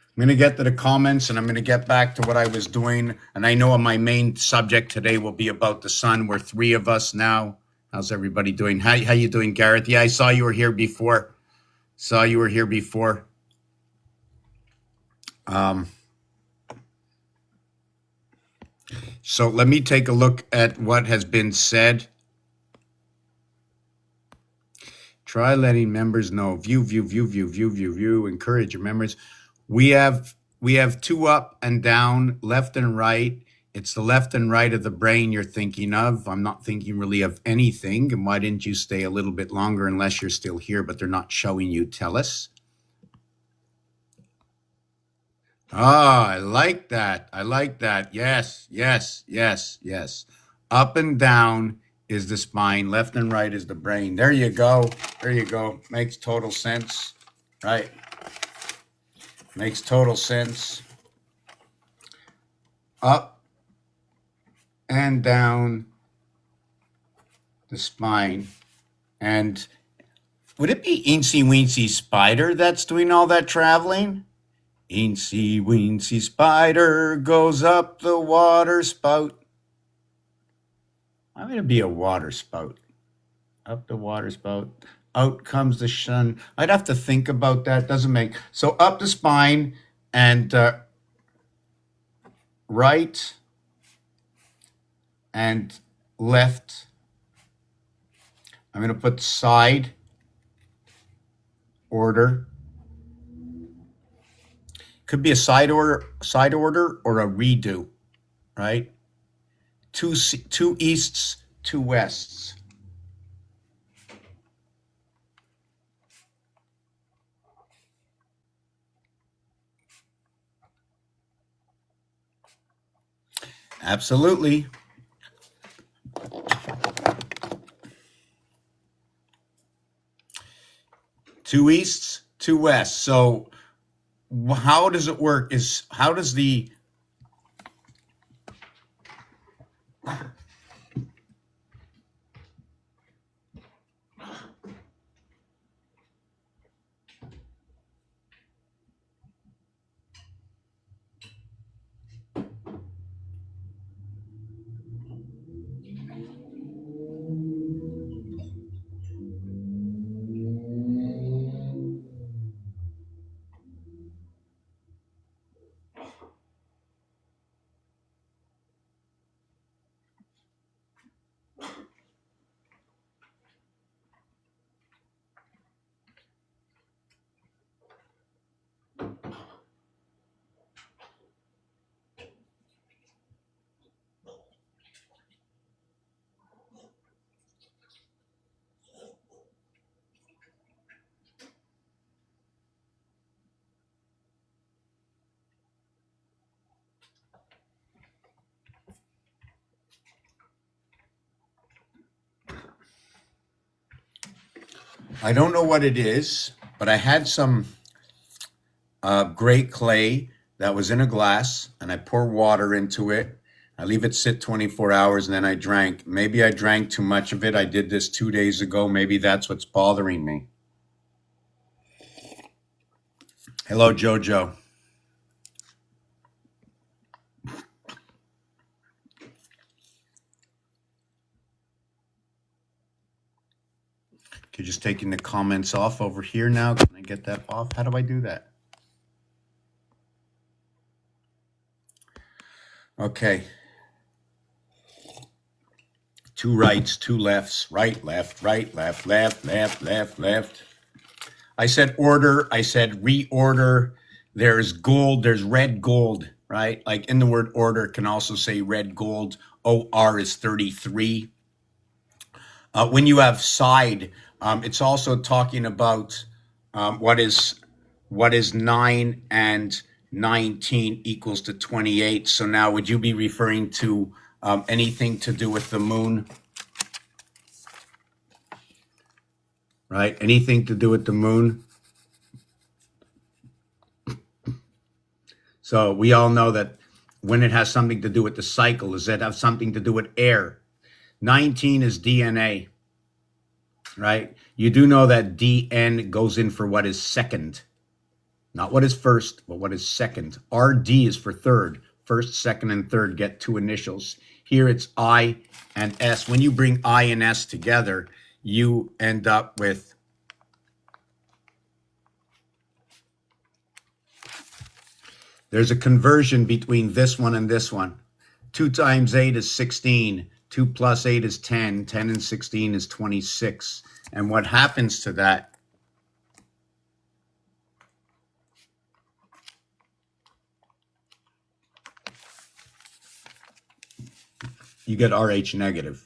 I'm going to get to the comments and I'm going to get back to what I was doing. And I know my main subject today will be about the sun. We're 3 of us now. How's everybody doing? How you doing, Gareth? Yeah, I saw you were here before. So let me take a look at what has been said. Try letting members know. View. Encourage your members. We have 2 up and down, left and right. It's the left and right of the brain you're thinking of. I'm not thinking really of anything. And why didn't you stay a little bit longer unless you're still here, but they're not showing you? Tell us. I like that. Yes. Up and down is the spine. Left and right is the brain. There you go. Makes total sense, right? Makes total sense. Up and down the spine. And would it be Eensy Weensy Spider that's doing all that traveling? Eensy Weensy Spider goes up the water spout. I'm going to be a water spout. Up the water spout. Out comes the sun. I'd have to think about that. Doesn't make... So up the spine and right and left. I'm going to put side order. Could be a side order or a redo, right? Two easts, two wests. Absolutely. Two easts, two wests. So how does it work? How does the I don't know what it is, but I had some great clay that was in a glass, and I pour water into it. I leave it sit 24 hours, and then I drank. Maybe I drank too much of it. I did this 2 days ago. Maybe that's what's bothering me. Hello, Jojo. You're just taking the comments off over here now. Can I get that off? How do I do that? Okay. Two rights, two lefts, right, left, left, left. I said order. I said reorder. There's gold. There's red gold, right? Like in the word order can also say red gold. OR is 33. When you have side, it's also talking about what is 9 and 19 equals to 28. So now would you be referring to anything to do with the moon? Right? Anything to do with the moon? So we all know that when it has something to do with the cycle, does that have something to do with air? 19 is DNA, right? You do know that DN goes in for what is second. Not what is first, but what is second. RD is for third. First, second, and third get two initials. Here it's I and S. When you bring I and S together, you end up with there's a conversion between this one and this one. 2 times 8 is 16. 2 plus 8 is 10. 10 and 16 is 26. And what happens to that? You get RH negative.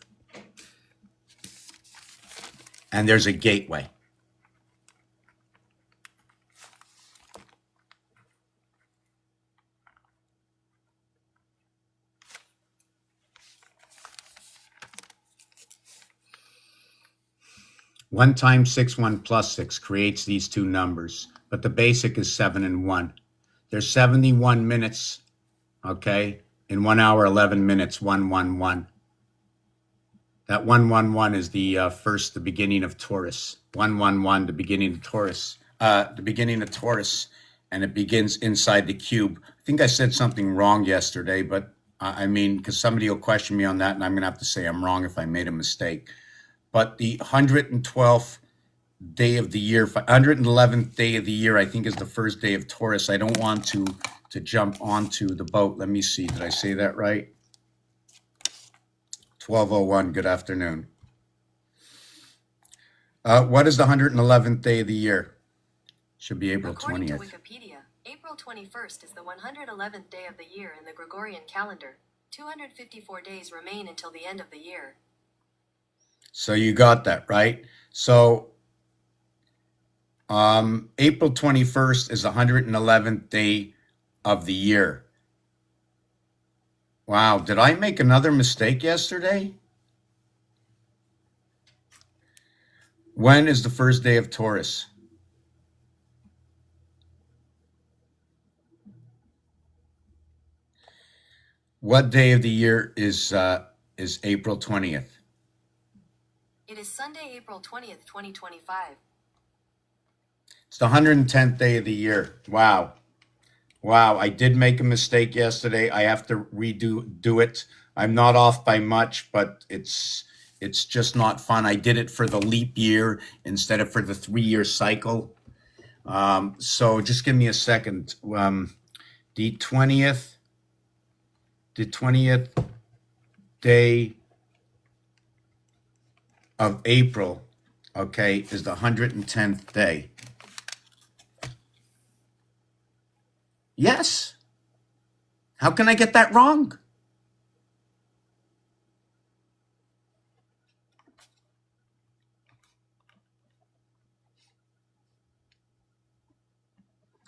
And there's a gateway. One times 6, 1 plus 6 creates these two numbers, but the basic is 7 and 1. There's 71 minutes, okay? In 1 hour, 11 minutes, 111. That 111 is the beginning of Taurus. 111, the beginning of Taurus. And it begins inside the cube. I think I said something wrong yesterday, but I mean, because somebody will question me on that, and I'm going to have to say I'm wrong if I made a mistake. But the 112th day of the year, 111th day of the year, I think is the first day of Taurus. I don't want to jump onto the boat. Let me see. Did I say that right? 12:01. Good afternoon. What is the 111th day of the year? Should be April 20th. According to Wikipedia, April 21st is the 111th day of the year in the Gregorian calendar. 254 days remain until the end of the year. So you got that, right? So April 21st is the 111th day of the year. Wow, did I make another mistake yesterday? When is the first day of Taurus? What day of the year is April 20th? It is Sunday, April 20th, 2025. It's the 110th day of the year. Wow. Wow, I did make a mistake yesterday. I have to do it. I'm not off by much, but it's just not fun. I did it for the leap year instead of for the 3-year cycle. So just give me a second. The 20th day of April, okay, is the 110th day. Yes. How can I get that wrong?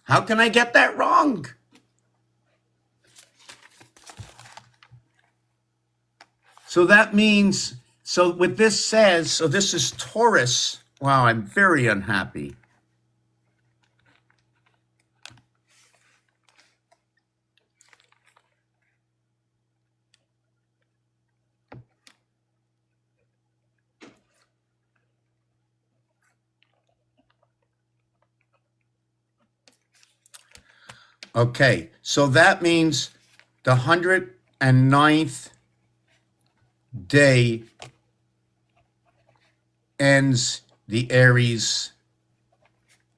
How can I get that wrong? So that means, so what this says, so this is Taurus. Wow, I'm very unhappy. Okay, so that means the 109th day ends the Aries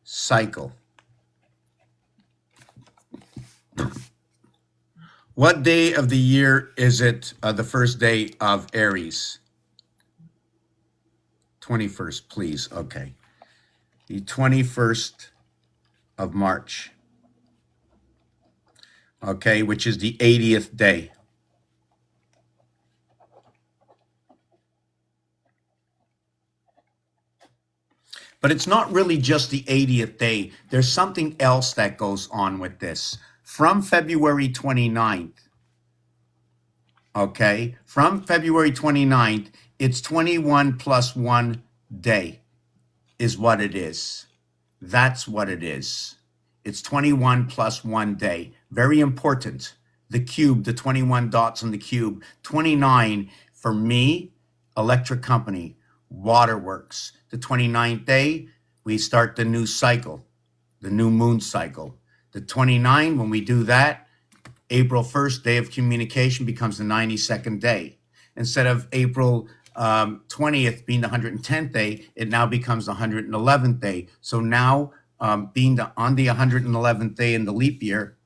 cycle. What day of the year is it, the first day of Aries? 21st, please. Okay. The 21st of March. Okay, which is the 80th day. But it's not really just the 80th day. There's something else that goes on with this. From February 29th, okay, from February 29th, it's 21 plus 1 day is what it is. That's what it is. It's 21 plus 1 day. Very important. The cube, the 21 dots on the cube. 29 for me, electric company, waterworks. The 29th day, we start the new cycle, the new moon cycle. The 29, when we do that, April 1st, day of communication, becomes the 92nd day. Instead of April 20th being the 110th day, it now becomes the 111th day. So now, being on the 111th day in the leap year,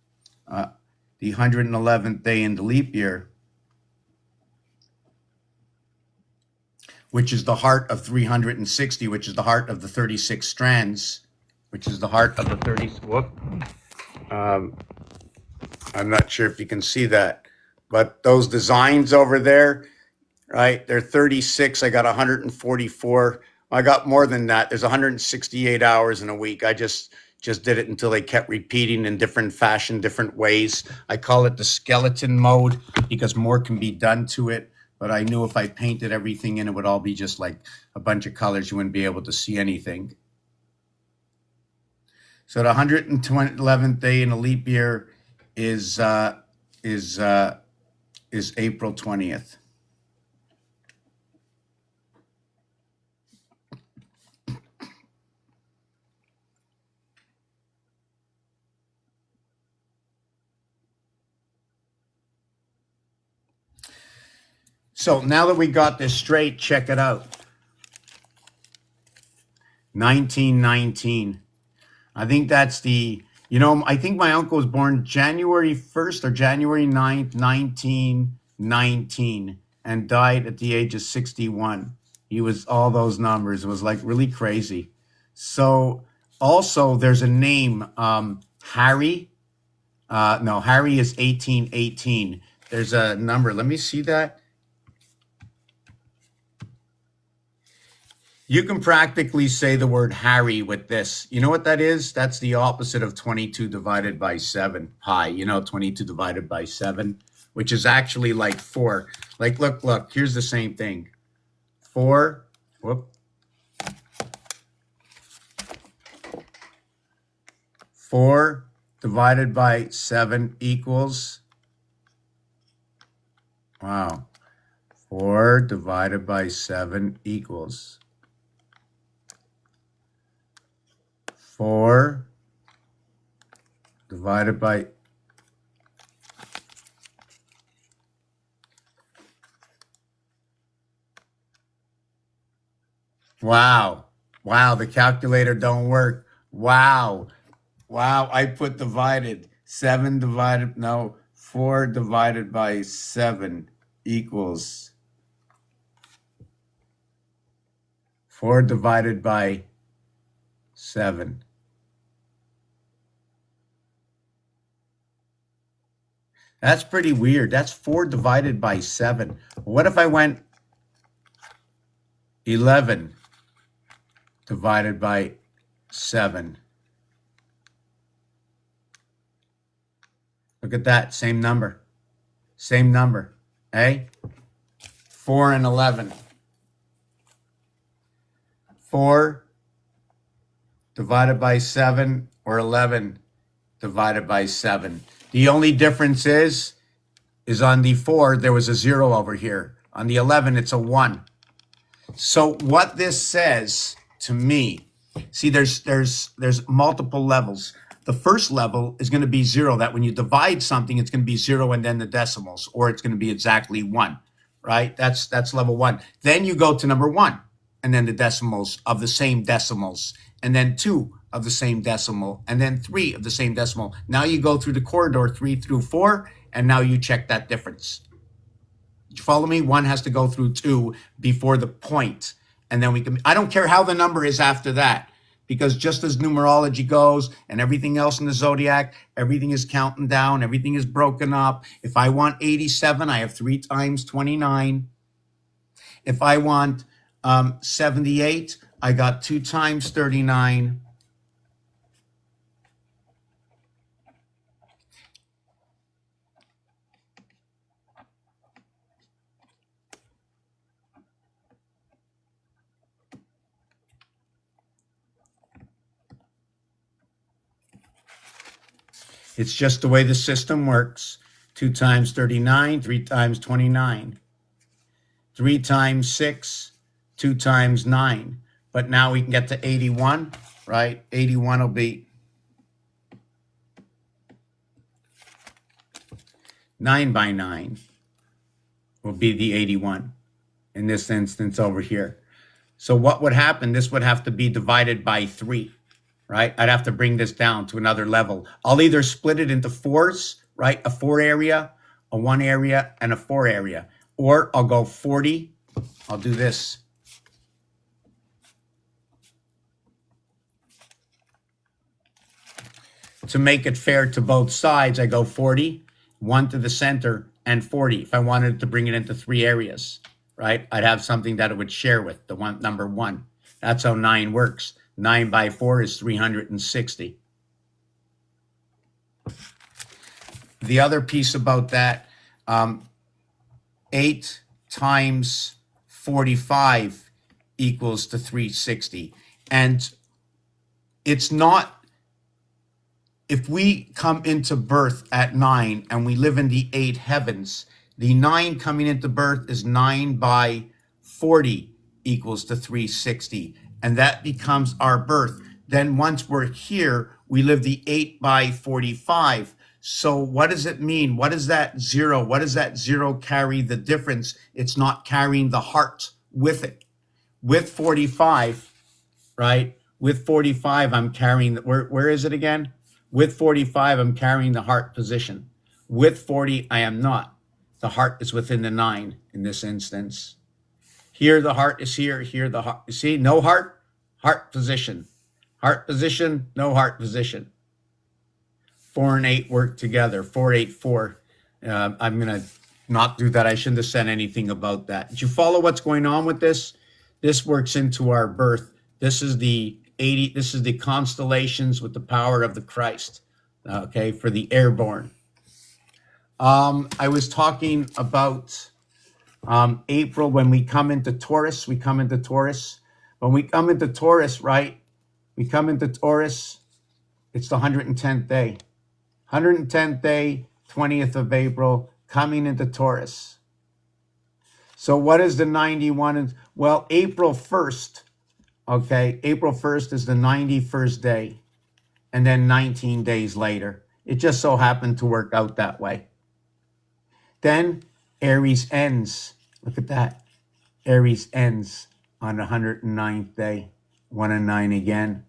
the 111th day in the leap year, which is the heart of 360, which is the heart of the 36 strands, which is the heart of the 30. I'm not sure if you can see that, but those designs over there, right? They're 36. I got 144. I got more than that. There's 168 hours in a week. I just did it until they kept repeating in different fashion, different ways. I call it the skeleton mode because more can be done to it. But I knew if I painted everything in, it would all be just like a bunch of colors. You wouldn't be able to see anything. So the 111th day in a leap year is April 20th. So now that we got this straight, check it out. 1919. I think that's the, I think my uncle was born January 1st or January 9th, 1919, and died at the age of 61. He was all those numbers. It was like really crazy. So also there's a name, Harry. No, Harry is 1818. There's a number. Let me see that. You can practically say the word Harry with this. You know what that is? That's the opposite of 22 divided by 7 pi. 22 divided by 7, which is actually like 4. Like, look, here's the same thing. 4, 4 divided by 7 equals, wow, 4 divided by 7 equals 4 divided by, wow, the calculator don't work. Wow, I put divided. 4 divided by 7 equals 4 divided by 7. That's pretty weird. That's 4 divided by 7. What if I went 11 divided by 7? Look at that. Same number. Eh? 4 and 11. 4 divided by 7 or 11 divided by 7. The only difference is on the 4, there was a 0 over here. On the 11, it's a 1. So what this says to me, see, there's multiple levels. The first level is going to be 0, that when you divide something, it's going to be 0 and then the decimals, or it's going to be exactly 1, right? That's level 1. Then you go to number 1, and then the decimals of the same decimals, and then 2 of the same decimal, and then 3 of the same decimal. Now you go through the corridor 3 through 4, and now you check that difference. Did you follow me? 1 has to go through 2 before the point, and then we can, I don't care how the number is after that, because just as numerology goes and everything else in the zodiac, everything is counting down, everything is broken up. If I want 87, I have 3 times 29. If I want 78, I got 2 times 39. It's just the way the system works. 2 times 39, 3 times 29. 3 times 6, 2 times 9. But now we can get to 81, right? 81 will be 9 by 9 will be the 81 in this instance over here. So what would happen? This would have to be divided by 3. Right? I'd have to bring this down to another level. I'll either split it into 4s, right? A 4 area, a 1 area, and a 4 area. Or I'll go 40. I'll do this. To make it fair to both sides, I go 40, 1 to the center, and 40. If I wanted to bring it into 3 areas, right? I'd have something that it would share with, the one, number 1. That's how 9 works. 9 by 4 is 360. The other piece about that, 8 times 45 equals to 360. And it's not, if we come into birth at 9 and we live in the 8 heavens, the 9 coming into birth is 9 by 40 equals to 360. And that becomes our birth. Then once we're here, we live the 8 by 45. So what does it mean? What is that 0? What does that 0 carry the difference? It's not carrying the heart with it. With 45, right? With 45, I'm carrying, where is it again? With 45, I'm carrying the heart position. With 40, I am not. The heart is within the 9 in this instance. Here, the heart is here. Here, the heart. You see, no heart, heart position. Heart position, no heart position. 4 and 8 work together. 4, 8, 4. I'm going to not do that. I shouldn't have said anything about that. Did you follow what's going on with this? This works into our birth. This is the 80. This is the constellations with the power of the Christ. Okay, for the airborne. I was talking about April when we come into Taurus. We come into Taurus. When we come into Taurus, right? We come into Taurus. It's the 110th day. 110th day, 20th of April, coming into Taurus. So what is the 91? Well, April 1st, okay, April 1st is the 91st day, and then 19 days later. It just so happened to work out that way. Then Aries ends. Look at that. Aries ends on the 109th day. 1 and 9 again,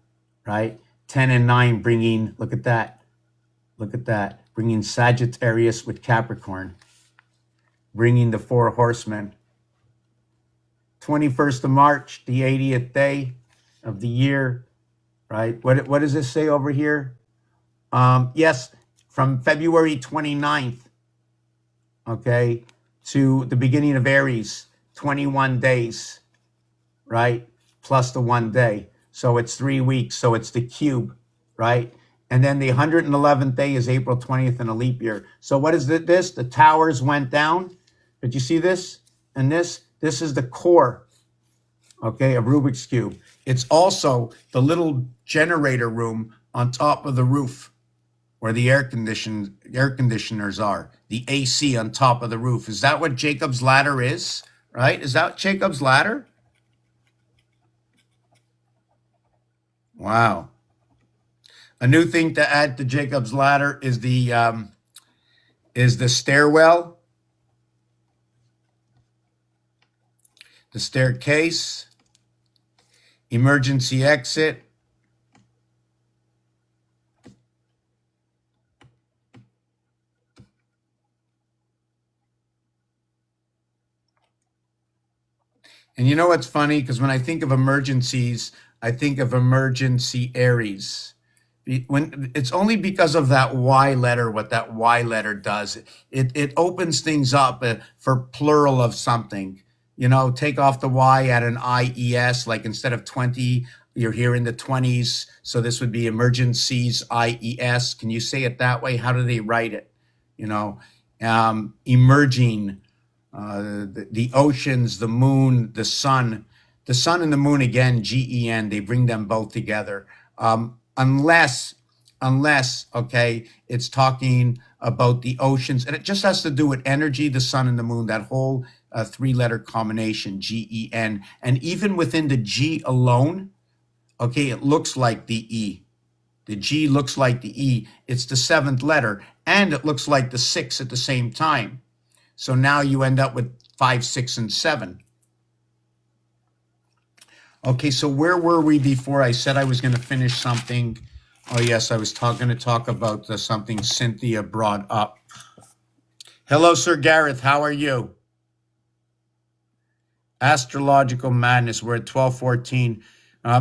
right? 10 and 9 bringing, look at that. Look at that. Bringing Sagittarius with Capricorn. Bringing the 4 horsemen. 21st of March, the 80th day of the year, right? What does this say over here? Yes, from February 29th, okay, to the beginning of Aries, 21 days, right? Plus the 1 day. So it's 3 weeks. So it's the cube, right? And then the 111th day is April 20th in a leap year. So what is this? The towers went down. Did you see this? And this is the core, okay, of Rubik's Cube. It's also the little generator room on top of the roof where the air conditioners are, the AC on top of the roof. Is that what Jacob's ladder is, right? Is that Jacob's ladder? Wow. A new thing to add to Jacob's ladder is the stairwell, the staircase, emergency exit, and you know what's funny? Because when I think of emergencies, I think of emergency Aries. When it's only because of that Y letter, what that Y letter does, it opens things up for plural of something. You know, take off the Y at an IES, like instead of 20, you're here in the 20s. So this would be emergencies, IES. Can you say it that way? How do they write it? You know, emerging, the oceans, the moon, the sun and the moon again, GEN, they bring them both together. Unless, okay, it's talking about the oceans, and it just has to do with energy, the sun and the moon, that whole 3-letter combination, GEN. And even within the G alone, okay, it looks like the E. The G looks like the E. It's the 7th letter, and it looks like the 6 at the same time. So now you end up with 5, 6, and 7. Okay, so where were we before? I said I was going to finish something. Oh, yes, I was going to talk about something Cynthia brought up. Hello, Sir Gareth. How are you? Astrological Madness. We're at 12:14.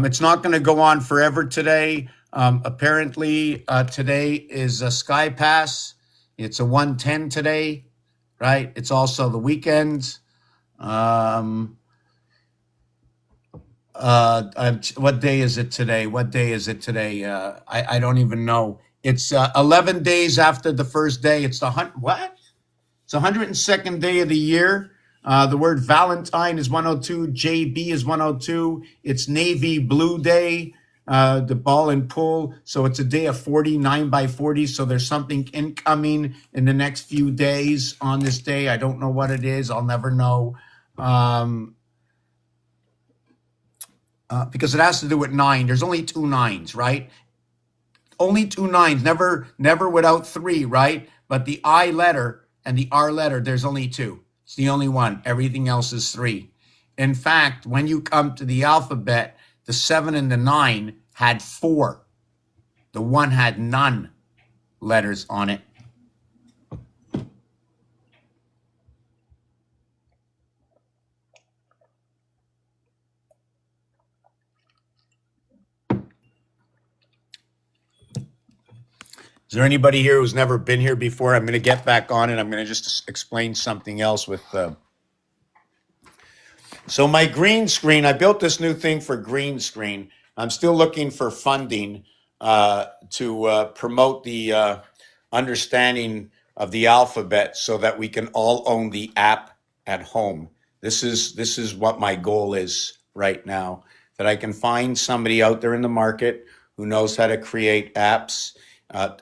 It's not going to go on forever today. Apparently, today is a Sky Pass. It's a 110 today, right? It's also the weekend. What day is it today? What day is it today? I don't even know. It's 11 days after the first day. It's what? It's the 102nd day of the year. The word Valentine is 102. JB is 102. It's Navy Blue Day, the ball and pull. So it's a day of 40, 9 by 40. So there's something incoming in the next few days on this day. I don't know what it is. I'll never know. Because it has to do with 9. There's only 2 9s, right? Only 2 9s, never without 3, right? But the I letter and the R letter, there's only 2. It's the only one. Everything else is 3. In fact, when you come to the alphabet, the 7 and the 9, had 4. The one had none letters on it. Is there anybody here who's never been here before? I'm going to get back on and I'm going to just explain something else with... So my green screen, I built this new thing for green screen. I'm still looking for funding to promote the understanding of the alphabet so that we can all own the app at home. This is what my goal is right now, that I can find somebody out there in the market who knows how to create apps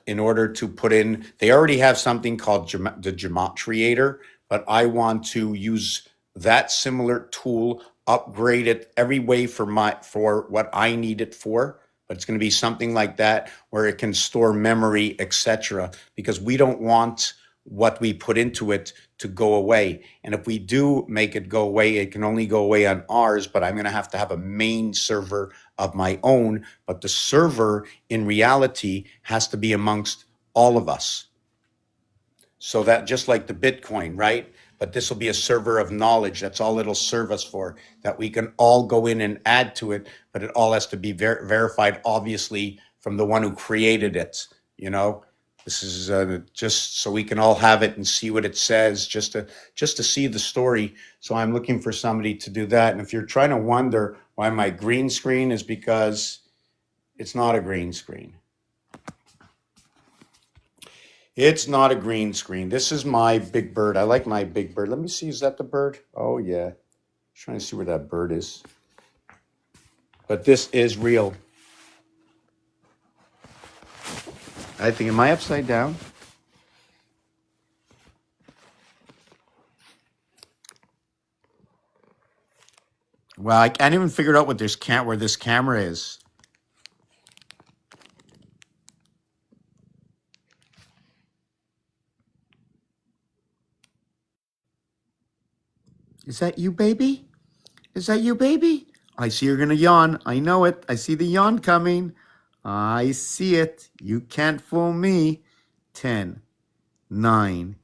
in order to put in, they already have something called the Gematria, but I want to use that similar tool, upgrade it every way for what I need it for. But it's going to be something like that where it can store memory, etc. Because we don't want what we put into it to go away. And if we do make it go away, it can only go away on ours, but I'm going to have a main server of my own. But the server in reality has to be amongst all of us. So that just like the Bitcoin, right? But this will be a server of knowledge. That's all it'll serve us for, that we can all go in and add to it, but it all has to be verified, obviously, from the one who created it, you know? This is just so we can all have it and see what it says, just to see the story. So I'm looking for somebody to do that. And if you're trying to wonder why my green screen is because it's not a green screen. It's not a green screen. This is my big bird. I like my big bird. Let me see. Is that the bird? Oh, yeah. I'm trying to see where that bird is. But this is real. I think, am I upside down? Well, I can't even figure out what where this camera is. Is that you, baby? Is that you, baby? I see you're going to yawn. I know it. I see the yawn coming. I see it. You can't fool me. 10, 9,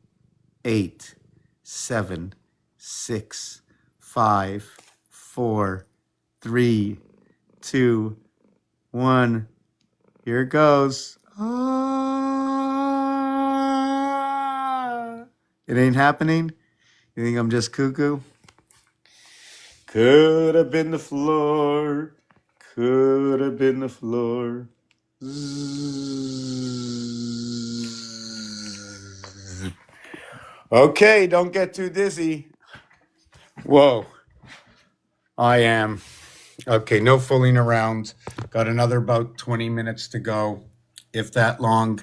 8, 7, 6, 5, 4, 3, 2, 1. Here it goes. Ah. It ain't happening? You think I'm just cuckoo? Could have been the floor. Could have been the floor. Zzz. Okay, don't get too dizzy. Whoa. I am. Okay, no fooling around. Got another about 20 minutes to go, if that long.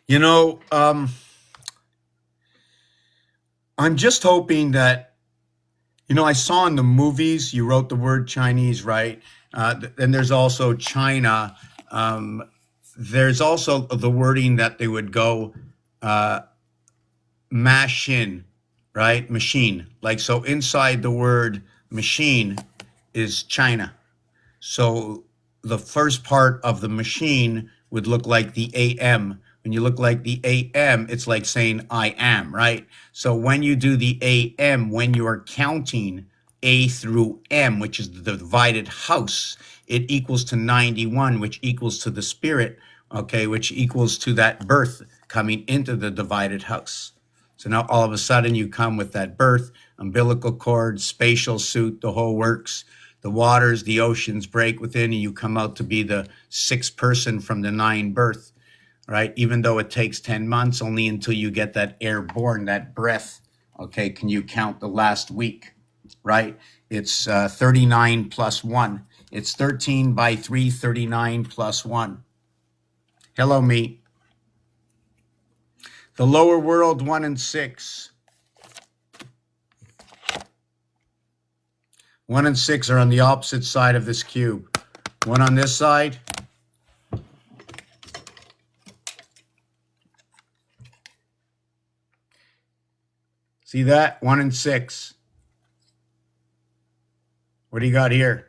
You know, I'm just hoping that, you know, I saw in the movies, you wrote the word Chinese, right? And there's also China. There's also the wording that they would go machine, right? Machine. Like, so inside the word machine is China. So the first part of the machine would look like the AM. When you look like the AM, it's like saying I am, right? So when you do the AM, when you are counting A through M, which is the divided house, it equals to 91, which equals to the spirit, okay, which equals to that birth coming into the divided house. So now all of a sudden you come with that birth, umbilical cord, spatial suit, the whole works. The waters, the oceans break within, and you come out to be the 6th person from the 9 birth. Right? Even though it takes 10 months, only until you get that airborne, that breath, okay, can you count the last week, right? It's 39 plus 1. It's 13 by 3, 39 plus 1. Hello, me. The lower world, 1 and 6. 1 and 6 are on the opposite side of this cube. 1 on this side. See that? 1 and 6. What do you got here?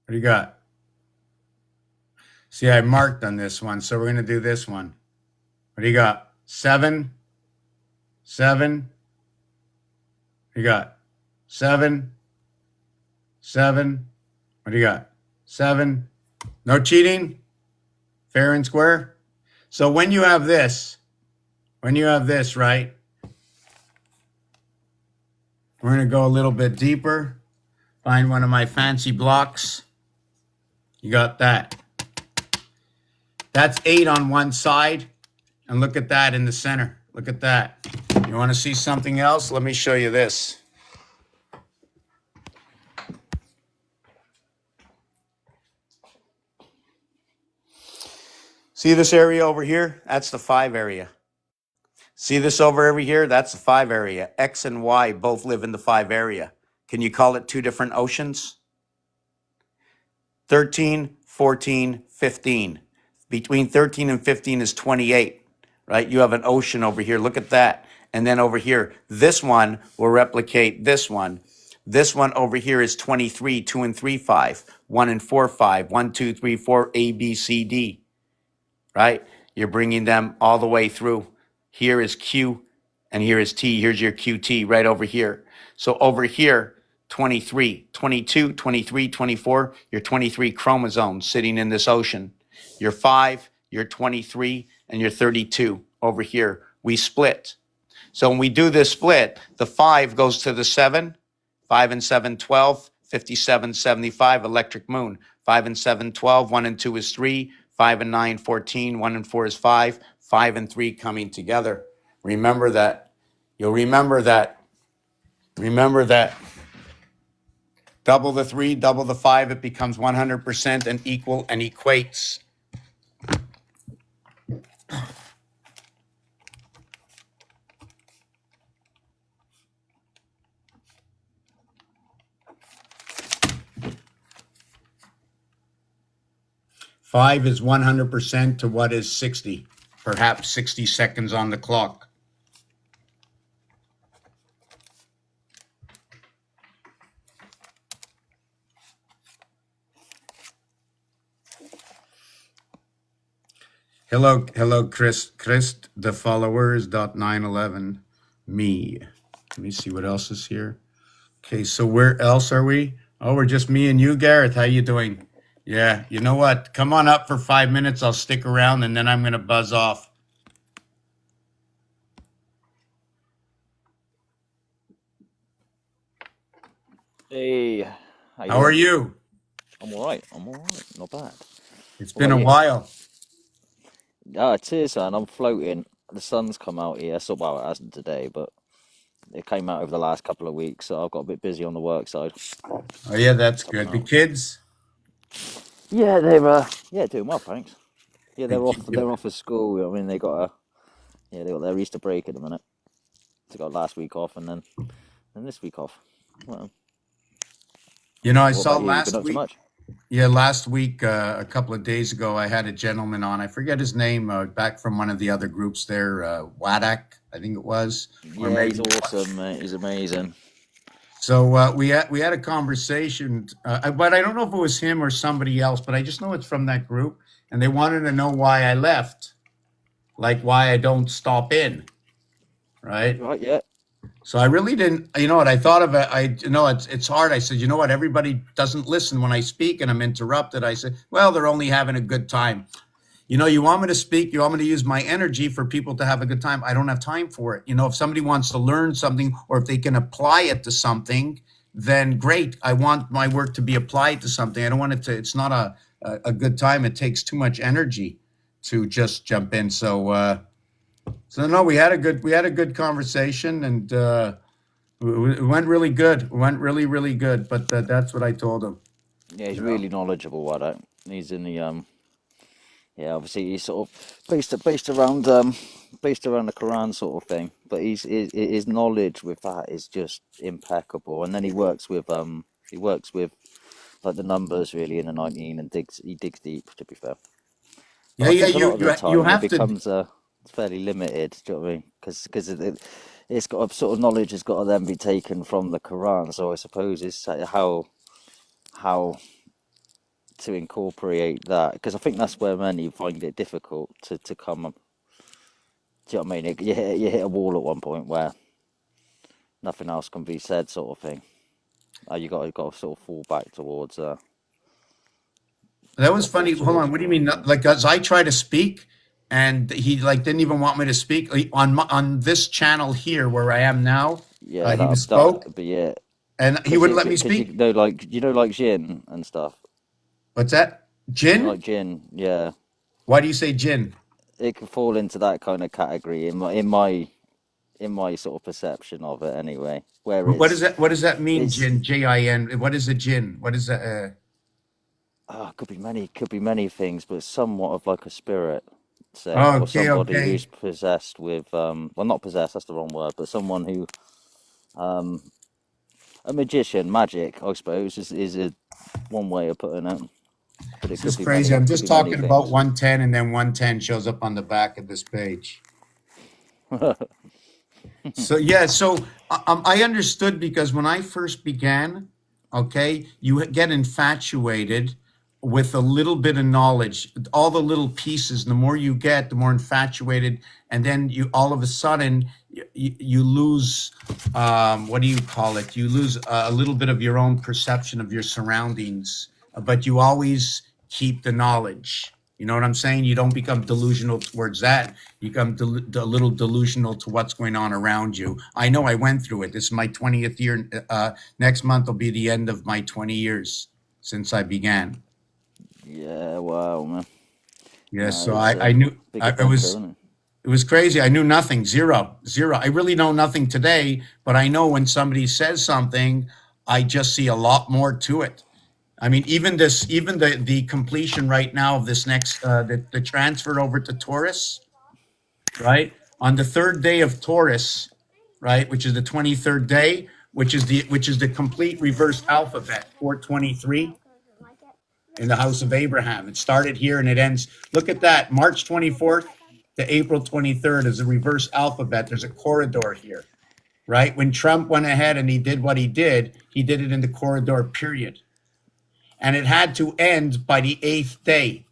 What do you got? See, I marked on this one, so we're going to do this one. What do you got? 7, 7. What do you got? 7, 7. What do you got? 7. No cheating? Fair and square? So when you have this, right, we're going to go a little bit deeper. Find one of my fancy blocks. You got that. That's 8 on one side. And look at that in the center. Look at that. You want to see something else? Let me show you this. See this area over here? That's the 5 area. See this over here? That's the 5 area. X and Y both live in the 5 area. Can you call it 2 different oceans? 13, 14, 15. Between 13 and 15 is 28, right? You have an ocean over here. Look at that. And then over here, this one will replicate this one. This one over here is 23, 2 and 3, 5, 1 and 4, 5, 1, 2, 3, 4, A, B, C, D, right? You're bringing them all the way through. Here is Q and here is T. Here's your QT right over here. So over here, 23, 22, 23, 24, your 23 chromosomes sitting in this ocean. You're 5, you're 23, and you're 32 over here. We split. So when we do this split, the 5 goes to the 7, 5 and 7, 12, 57, 75, electric moon. 5 and 7, 12, 1 and 2 is 3, 5 and 9, 14, 1 and 4 is 5, 5 and 3 coming together. Remember that. You'll remember that. Remember that. Double the 3, double the 5, it becomes 100% and equal and equates. Five is 100% to what is 60, perhaps 60 seconds on the clock. Hello, Chris, the followers, .911, me. Let me see what else is here. Okay, so where else are we? Oh, we're just me and you, Gareth. How you doing? Yeah, you know what? Come on up for 5 minutes. I'll stick around and then I'm going to buzz off. Hey, How are you? I'm all right. Not bad. It's What been about a you? while. It is, and I'm floating. The sun's come out here. So, well, it hasn't today, but it came out over the last couple of weeks. So I've got a bit busy on the work side. Oh, yeah, that's Coming good. The out. kids? Yeah, they're doing well, thanks. Yeah, They they're off. keep They're you. off of school. I mean, they got their Easter break at the minute. They got last week off, and then this week off. Well, You know, I what saw about you? You been last up to week. much? Yeah, last week, a couple of days ago, I had a gentleman on. I forget his name, back from one of the other groups there, Wadak, I think it was, or Yeah, he's maybe. awesome, mate. He's amazing. So we had a conversation, but I don't know if it was him or somebody else, but I just know it's from that group, and they wanted to know why I left, like why I don't stop in, right? Right? Yeah. So I really didn't, you know what, I thought of it, it's hard. I said, you know what, everybody doesn't listen when I speak and I'm interrupted. I said, well, they're only having a good time. You know, you want me to speak, you want me to use my energy for people to have a good time. I don't have time for it. You know, if somebody wants to learn something or if they can apply it to something, then great. I want my work to be applied to something. I don't want it to, it's not a good time. It takes too much energy to just jump in. So no, we had a good conversation, and it went really good. It went really, really good. But that's what I told him. Yeah, he's You know, really knowledgeable. I don't. He's in the Yeah, obviously he's sort of based around the Quran sort of thing. But his knowledge with that is just impeccable. And then he works with like the numbers really in the 19, and he digs deep. To be fair, but Yeah, I yeah. think a lot You of you the you time it have to. becomes fairly limited. Do you know what I mean? Because it's got a sort of knowledge has got to then be taken from the Quran. So I suppose it's how to incorporate that, because I think that's where many find it difficult to come up. Do you know what I mean? You hit a wall at one point where nothing else can be said, sort of thing. You got to sort of fall back towards That was got to fall funny. Hold towards on. the What do you mean? Quran. Yeah. Like, as I try to speak, and he like didn't even want me to speak on this channel here where I am now. Yeah, He was spoke, that'd be it. and he Cause wouldn't you, let me cause speak. you know, like Jin and stuff. What's that? You know, Jin? like Jin. Yeah, Why do you say Jin? it could fall into that kind of category in my sort of perception of it, anyway. Where What does that? What does that mean? it's Jin? Jin? What is a Jin? What is that? could be many things, but somewhat of like a spirit, say, or Okay, somebody okay. who's possessed with well, not possessed, that's the wrong word, but someone who a magician, magic, I suppose, is a one way of putting it. But it This is crazy. I'm could just be many talking about things. 110, and then 110 shows up on the back of this page. So yeah, so I understood, because when I first began, okay, you get infatuated with a little bit of knowledge, all the little pieces. The more you get, the more infatuated, and then you all of a sudden you lose, what do you call it? You lose a little bit of your own perception of your surroundings, but you always keep the knowledge. You know what I'm saying? You don't become delusional towards that. You become a little delusional to what's going on around you. I know I went through it. This is my 20th year. Next month will be the end of my 20 years since I began. Yeah, wow, man. Yes, No, so it's I a knew big it adventure, was isn't it? it was crazy. I knew nothing, zero, zero. I really know nothing today, but I know when somebody says something, I just see a lot more to it. I mean, even the completion right now of this next the transfer over to Taurus, right? On the third day of Taurus, right, which is the 23rd day, which is the complete reverse alphabet, 423 in the house of Abraham. It started here and it ends. Look at that, March 24th to April 23rd is a reverse alphabet. There's a corridor here, right? When Trump went ahead and he did what he did it in the corridor period. And it had to end by the 8th day.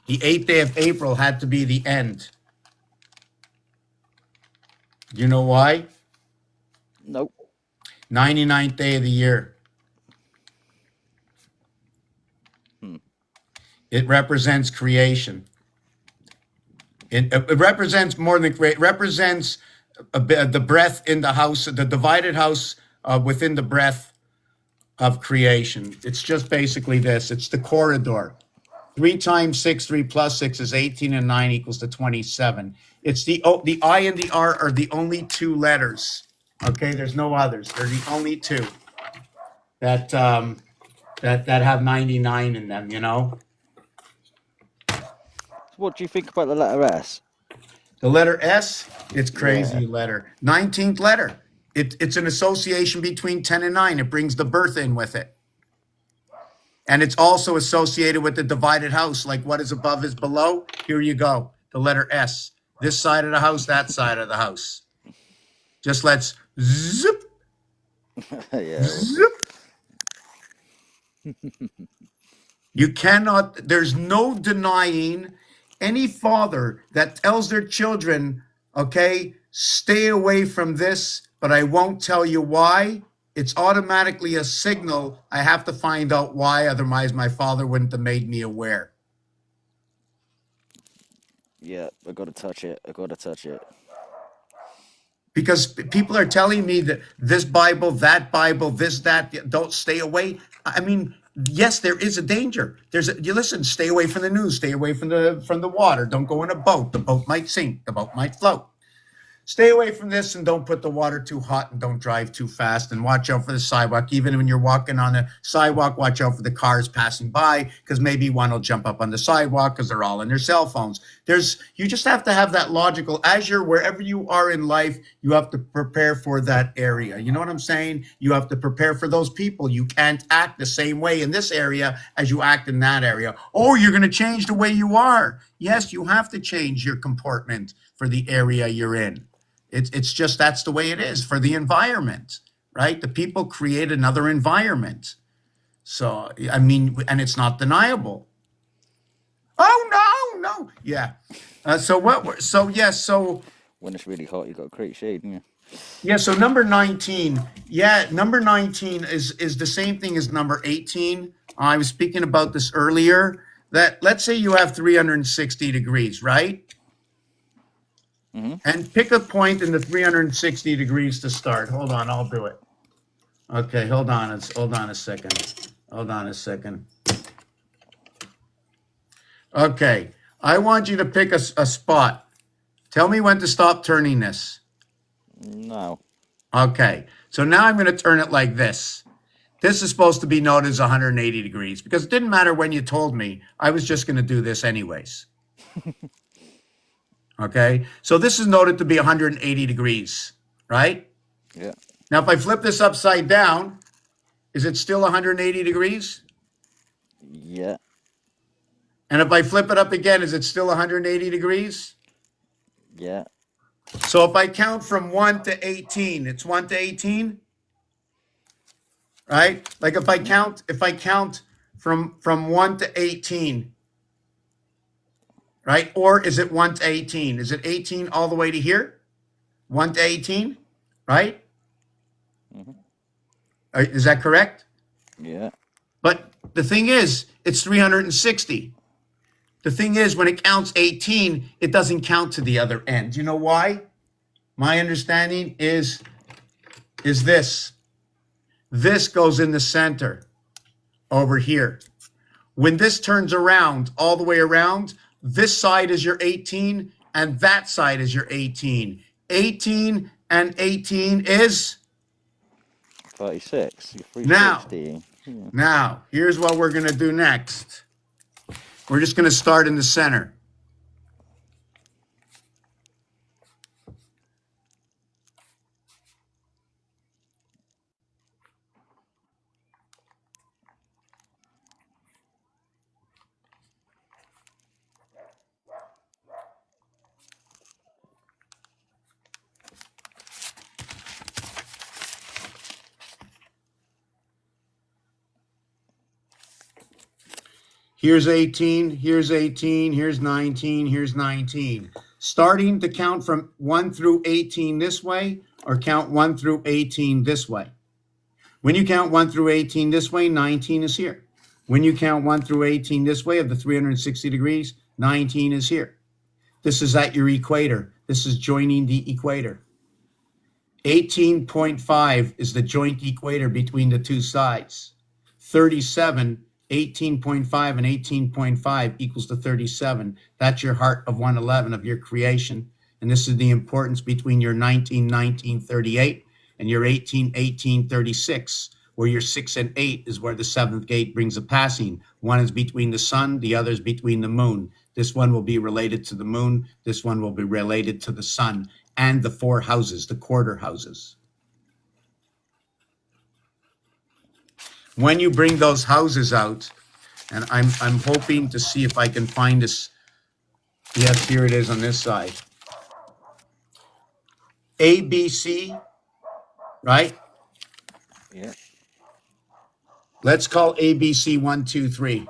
The 8th day of April had to be the end. Do you know why? Nope. 99th day of the year. Hmm. It represents creation. It represents more than create. It represents the breath in the house, the divided house within the breath of creation. It's just basically this. It's the corridor. 3 times 6, 3 plus 6 is 18, and 9 equals to 27. It's the I and the R are the only two letters. Okay, there's no others. They're the only two that that have 99 in them. You know, So what do you think about the letter S? the letter S. It's Yeah. crazy letter. 19th letter. It's an association between 10 and 9. It brings the birth in with it. And it's also associated with the divided house. Like what is above is below. Here you go. The letter S. This side of the house, that side of the house. Just let's zip, Yeah, awesome. zip. You cannot, there's no denying any father that tells their children, okay, stay away from this, but I won't tell you why. It's automatically a signal. I have to find out why, otherwise my father wouldn't have made me aware. Yeah, I gotta touch it. I gotta touch it. Because people are telling me that this Bible, that Bible, this, that, don't stay away. I mean, yes, there is a danger. You listen, stay away from the news, stay away from the water. Don't go in a boat. The boat might sink, the boat might float. Stay away from this and don't put the water too hot and don't drive too fast and watch out for the sidewalk. Even when you're walking on the sidewalk, watch out for the cars passing by because maybe one will jump up on the sidewalk because they're all in their cell phones. You just have to have that logical, as you're wherever you are in life, you have to prepare for that area. You know what I'm saying? You have to prepare for those people. You can't act the same way in this area as you act in that area. Oh, you're going to change the way you are. Yes, you have to change your comportment for the area you're in. It's just that's the way it is for the environment, right? The people create another environment. So, I mean, and it's not deniable. Oh, no. Yeah. So When it's really hot, you've got to create shade, haven't you? yeah, so number 19. Yeah, number 19 is the same thing as number 18. I was speaking about this earlier, that let's say you have 360 degrees, right? And pick a point in the 360 degrees to start. Hold on, I'll do it. Okay, hold on a second. Hold on a second. Okay, I want you to pick a spot. Tell me when to stop turning this. No. Okay, so now I'm going to turn it like this. This is supposed to be known as 180 degrees because it didn't matter when you told me. I was just going to do this anyways. Okay, so this is noted to be 180 degrees, right? Yeah. Now, if I flip this upside down, is it still 180 degrees? Yeah. And if I flip it up again, is it still 180 degrees? Yeah. So if I count from 1 to 18, it's 1 to 18, right? Like if I count from 1 to 18, right? Or is it 1 to 18? Is it 18 all the way to here? 1 to 18, right? Is that correct? Yeah. But the thing is, it's 360. The thing is, when it counts 18, it doesn't count to the other end. You know why? My understanding is this. This goes in the center over here. When this turns around, all the way around, this side is your 18 and that side is your 18. 18 and 18 is? 36. You're 360. Now, here's what we're going to do next. We're just going to start in the center. Here's 18, here's 18, here's 19, here's 19. Starting to count from 1 through 18 this way, or count 1 through 18 this way. When you count 1 through 18 this way, 19 is here. When you count 1 through 18 this way of the 360 degrees, 19 is here. This is at your equator. This is joining the equator. 18.5 is the joint equator between the two sides. 37, 18.5 and 18.5 equals to 37. That's your heart of 111 of your creation. And this is the importance between your 19:19:38 and your 18:18:36, where your 6 and 8 is where the seventh gate brings a passing. One is between the sun, the other is between the moon. This one will be related to the moon. This one will be related to the sun and the four houses, the quarter houses. When you bring those houses out, and I'm hoping to see if I can find this. Yes, here it is on this side. ABC, right? Yeah. Let's call ABC 1, 2, 3.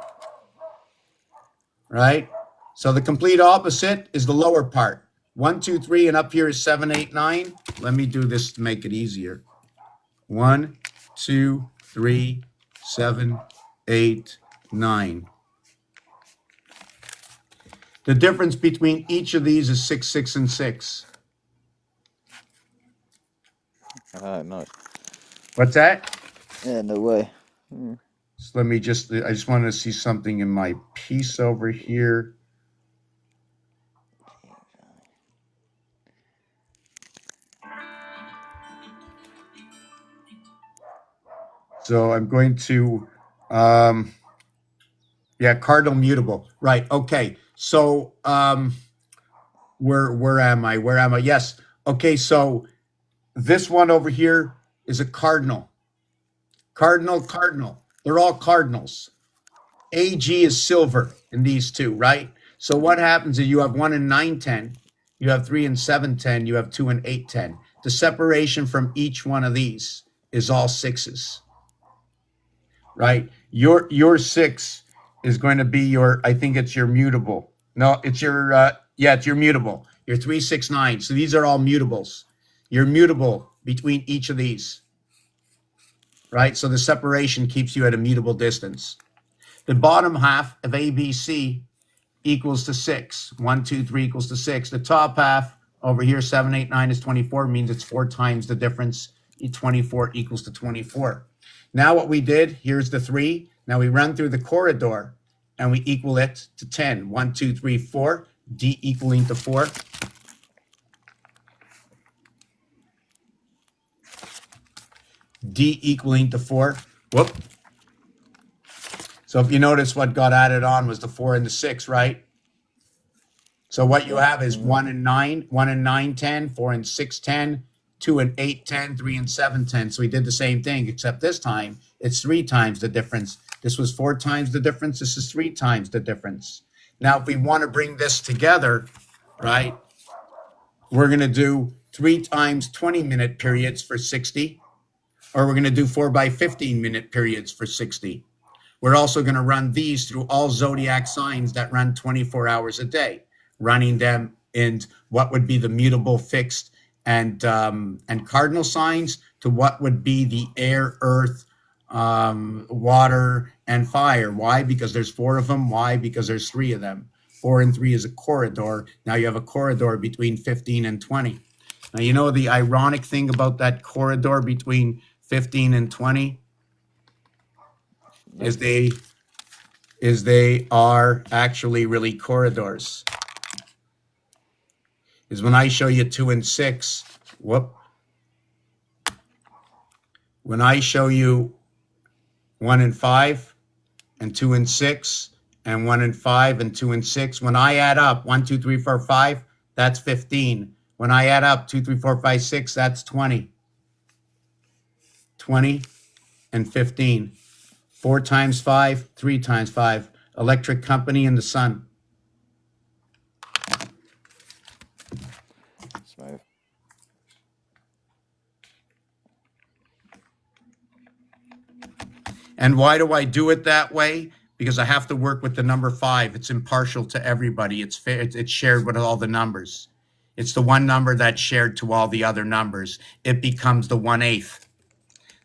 Right? So the complete opposite is the lower part. 1, 2, 3, and up here is 7, 8, 9. Let me do this to make it easier. 1, 2, 3, 7, 8, 9. The difference between each of these is 6, 6, and 6. Oh, nice. What's that? Yeah, no way. So I just wanted to see something in my piece over here. So I'm going to, yeah, cardinal mutable. Right. Okay. So where am I? Where am I? Yes. Okay. So this one over here is a cardinal. Cardinal, cardinal. They're all cardinals. AG is silver in these two, right? So what happens is you have 1 and 9, 10. You have 3 and 7, 10. You have 2 and 8, 10. The separation from each one of these is all sixes, right? Your 6 is going to be your, I think it's your mutable. No, it's your, yeah, it's your mutable. Your 3, 6, 9. So these are all mutables. You're mutable between each of these, right? So the separation keeps you at a mutable distance. The bottom half of ABC equals to 6. 1, 2, 3 equals to 6. The top half over here, 7, 8, 9 is 24, means it's 4 times the difference. 24 equals to 24. Now what we did, here's the 3. Now we run through the corridor and we equal it to 10. 1, 2, 3, 4. D equaling to 4. D equaling to 4. Whoop. So if you notice what got added on was the 4 and the 6, right? So what you have is 1 and 9, 1 and 9, 10, 4 and 6, 10, 2 and 8, 10, 3 and 7, 10. So we did the same thing, except this time it's 3 times the difference. This was 4 times the difference. This is 3 times the difference. Now, if we want to bring this together, right, we're going to do 3 times 20-minute periods for 60, or we're going to do 4 by 15-minute periods for 60. We're also going to run these through all zodiac signs that run 24 hours a day, running them in what would be the mutable, fixed, and cardinal signs to what would be the air, earth, water, and fire. Why? Because there's 4 of them. Why? Because there's 3 of them. 4 and 3 is a corridor. Now you have a corridor between 15 and 20. Now, you know the ironic thing about that corridor between 15 and 20 is they are actually really corridors. Is when I show you 2 and 6, whoop. When I show you 1 and 5 and 2 and 6 and 1 and 5 and 2 and 6, when I add up 1, 2, 3, 4, 5, that's 15. When I add up 2, 3, 4, 5, 6, that's 20. 20 and 15. 4 times 5, 3 times 5. Electric company and the sun. Smooth. And why do I do it that way? Because I have to work with the number 5. It's impartial to everybody. It's fair. It's shared with all the numbers. It's the one number that's shared to all the other numbers. It becomes the 1/8.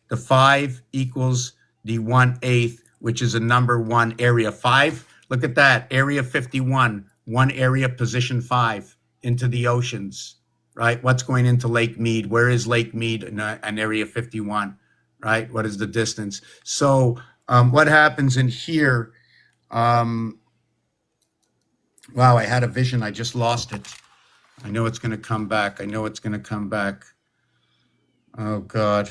The 5 equals the 1/8, which is a number 1 area. 5, look at that, area 51, 1 area, position 5, into the oceans, right? What's going into Lake Mead? Where is Lake Mead in area 51, right? What is the distance? So what happens in here? Wow, I had a vision. I just lost it. I know it's going to come back. I know it's going to come back. Oh, God.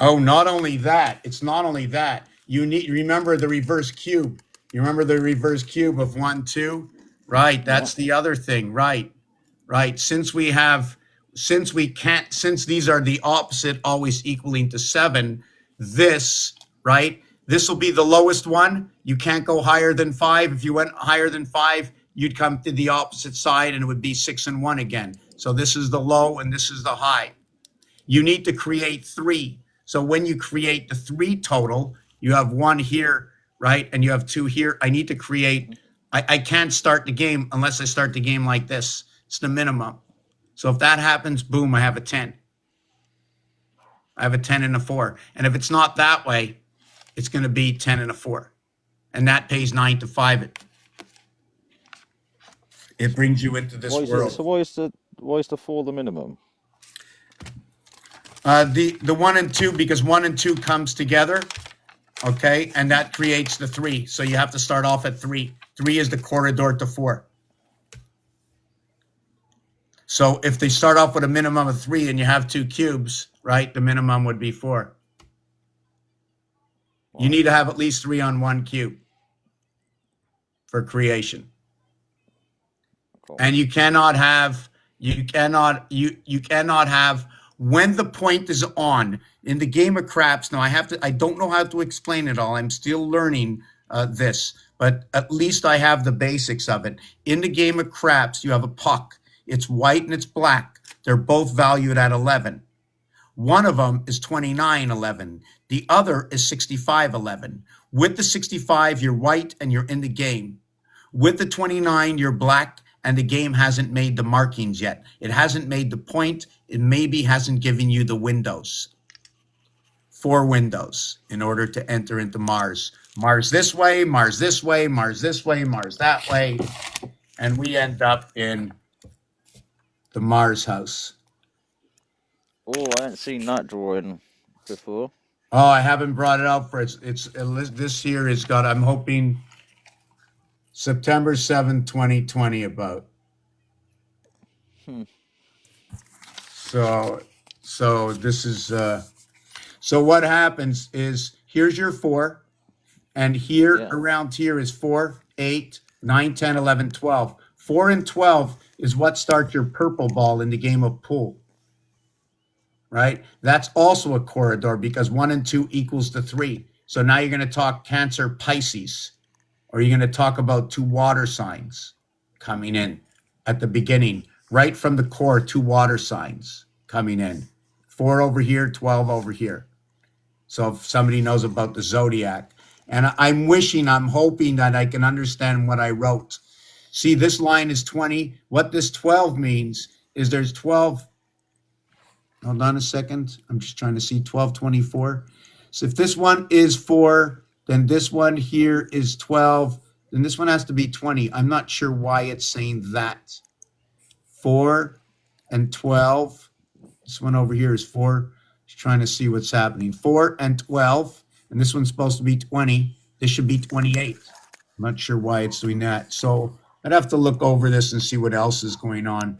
Oh, not only that. It's not only that. You need, remember the reverse cube. You remember the reverse cube of 1, 2? Right. That's the other thing. Right. Right. Since these are the opposite, always equaling to 7, this, right? This will be the lowest one. You can't go higher than 5. If you went higher than 5, you'd come to the opposite side and it would be 6 and 1 again. So this is the low and this is the high. You need to create 3. So when you create the 3 total, you have 1 here, right? And you have 2 here. I need to create, I can't start the game unless I start the game like this. It's the minimum. So if that happens, boom, I have a 10. I have a 10 and a 4. And if it's not that way, it's going to be 10 and a 4. And that pays 9 to 5 it. It brings you into this world. So why is the 4 the minimum? The 1 and 2, because 1 and 2 comes together, okay, and that creates the 3. So you have to start off at 3. 3 is the corridor to 4. So if they start off with a minimum of 3 and you have 2 cubes, right, the minimum would be 4. You need to have at least 3 on 1 cube for creation. Cool. And you cannot have when the point is on in the game of craps. Now I don't know how to explain it all. I'm still learning this, but at least I have the basics of it. In the game of craps, you have a puck. It's white and it's black. They're both valued at 11. One of them is 29.11. The other is 65.11. With the 65, you're white and you're in the game. With the 29, you're black and the game hasn't made the markings yet. It hasn't made the point. It maybe hasn't given you the windows. 4 windows in order to enter into Mars. Mars this way, Mars this way, Mars this way, Mars that way. And we end up in the Mars house. Oh, I haven't seen that drawing before. Oh, I haven't brought it out for it's this year is got, I'm hoping September 7th, 2020 about. So this is so what happens is here's your 4 and here Yeah. around here is 4, 8, 9, 10, 11, 12. 4 and 12 is what starts your purple ball in the game of pool. Right? That's also a corridor because 1 and 2 equals to 3. So now you're going to talk Cancer, Pisces, or you're going to talk about 2 water signs coming in at the beginning, right from the core, 2 water signs coming in. 4 over here, 12 over here. So if somebody knows about the zodiac, and I'm hoping that I can understand what I wrote. See, this line is 20. What this 12 means is there's 12. Hold on a second. I'm just trying to see 12, 24. So if this one is 4, then this one here is 12. Then this one has to be 20. I'm not sure why it's saying that. 4 and 12. This one over here is 4. Just trying to see what's happening. 4 and 12. And this one's supposed to be 20. This should be 28. I'm not sure why it's doing that. So I'd have to look over this and see what else is going on.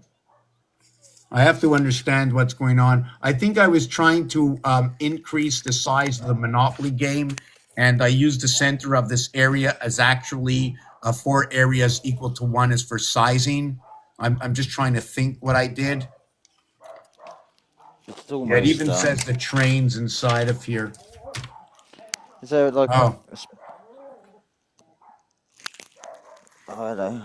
I have to understand what's going on. I think I was trying to increase the size of the Monopoly game, and I used the center of this area as actually 4 areas equal to 1 is for sizing. I'm just trying to think what I did. It's Yeah, almost, it even says the trains inside of here. is there like Oh. I don't know.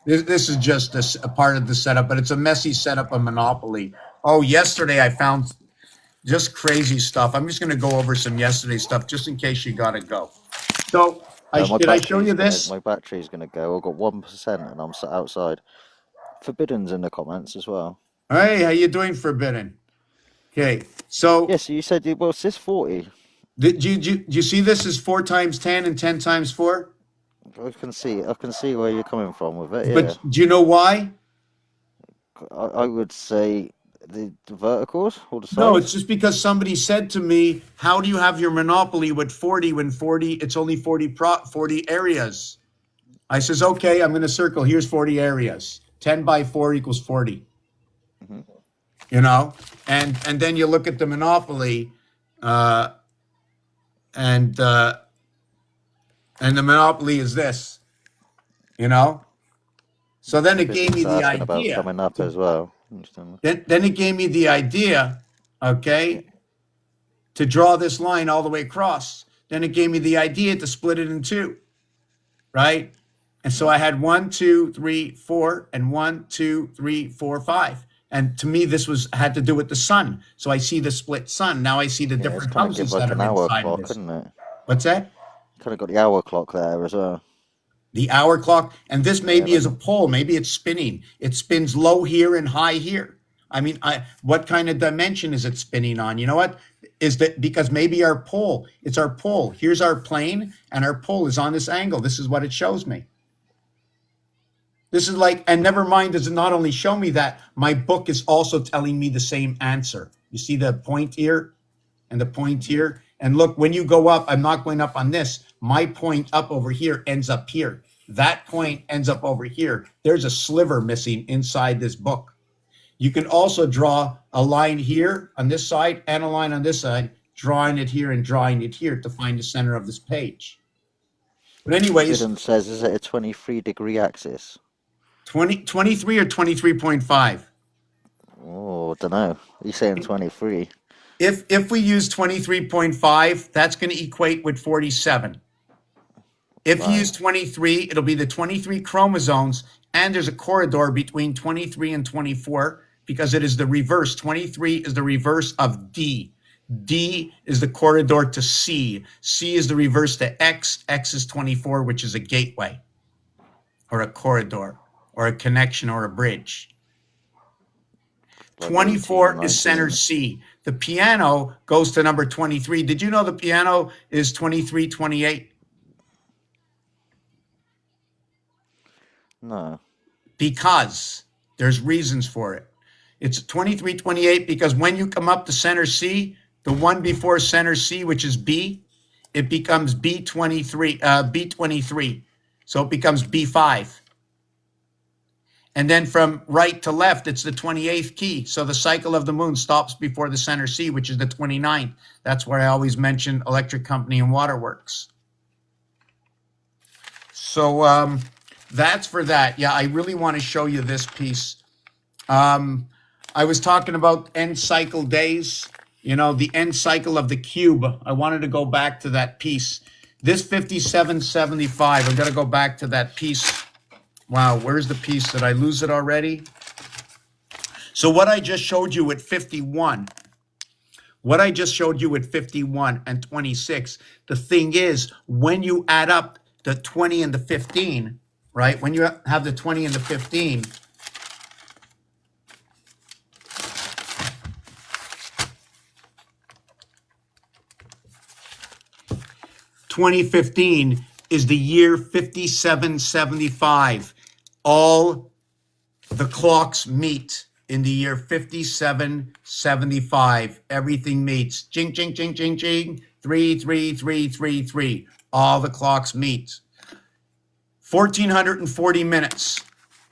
This is just a part of the setup, but it's a messy setup of Monopoly. Oh, yesterday I found just crazy stuff. I'm just going to go over some yesterday stuff just in case you got to go. So did I show you this? My battery's gonna go. I've got 1% and I'm sat outside. Forbidden's in the comments as well. Hey, how you doing, Forbidden? Okay, so Yes, you said it was this 40. did you see this is 4 times 10 and 10 times 4? I can see where you're coming from with it. Yeah, But do you know why? I would say the verticals or the sides. No, it's just because somebody said to me, "How do you have your Monopoly with 40 when 40 it's only 40 areas?" I says, "Okay, I'm going to circle. Here's 40 areas. 10 by 4 equals 40." You know, and then you look at the Monopoly, and the Monopoly is this. You know, so then it gave me the asking about idea. coming up as well. Interesting. Then it gave me the idea, okay, to draw this line all the way across. Then it gave me the idea to split it in 2, right? And so I had 1, 2, 3, 4, and 1, 2, 3, 4, 5. And to me, this had to do with the sun. So I see the split sun. Now I see the Yeah, it's different kind of houses give like that an are hour inside of clock, this. isn't it? What's that? Kind of got the hour clock there as well. The hour clock, and this maybe is a pole. Maybe it's spinning. It spins low here and high here. I mean, what kind of dimension is it spinning on? You know what? Is that because maybe our pole? It's our pole. Here's our plane, and our pole is on this angle. This is what it shows me. This is like, and never mind, does it not only show me that, my book is also telling me the same answer. You see the point here and the point here? And look, when you go up, I'm not going up on this. My point up over here ends up here. That point ends up over here. There's a sliver missing inside this book. You can also draw a line here on this side and a line on this side, drawing it here and drawing it here to find the center of this page. But anyways, Dylan says, is it a 23-degree axis? 23 or 23.5. Oh, I don't know. He's saying 23. If we use 23.5, that's going to equate with 47. If you use 23, it'll be the 23 chromosomes, and there's a corridor between 23 and 24 because it is the reverse. 23 is the reverse of D. D is the corridor to C. C is the reverse to X. X is 24, which is a gateway or a corridor or a connection or a bridge. Like 24 18, is center 19. C. The piano goes to number 23. Did you know the piano is 23, 28? No. Because there's reasons for it. It's 23, 28 because when you come up to center C, the one before center C, which is B, it becomes B23. So it becomes B5. And then from right to left, it's the 28th key. So the cycle of the moon stops before the center C, which is the 29th. That's where I always mention electric company and waterworks. So that's for that. Yeah, I really want to show you this piece. I was talking about end cycle days, the end cycle of the cube. I wanted to go back to that piece. This 5775, I'm going to go back to that piece. Wow, where's the piece? Did I lose it already? So what I just showed you at 51, and 26, the thing is, when you add up the 20 and the 15, right? When you have the 20 and the 15, (2015) is the year 5775. All the clocks meet in the year 5775. Everything meets. Ching, ching, ching, ching, ching. 3, 3, 3, 3, 3. All the clocks meet. 1,440 minutes,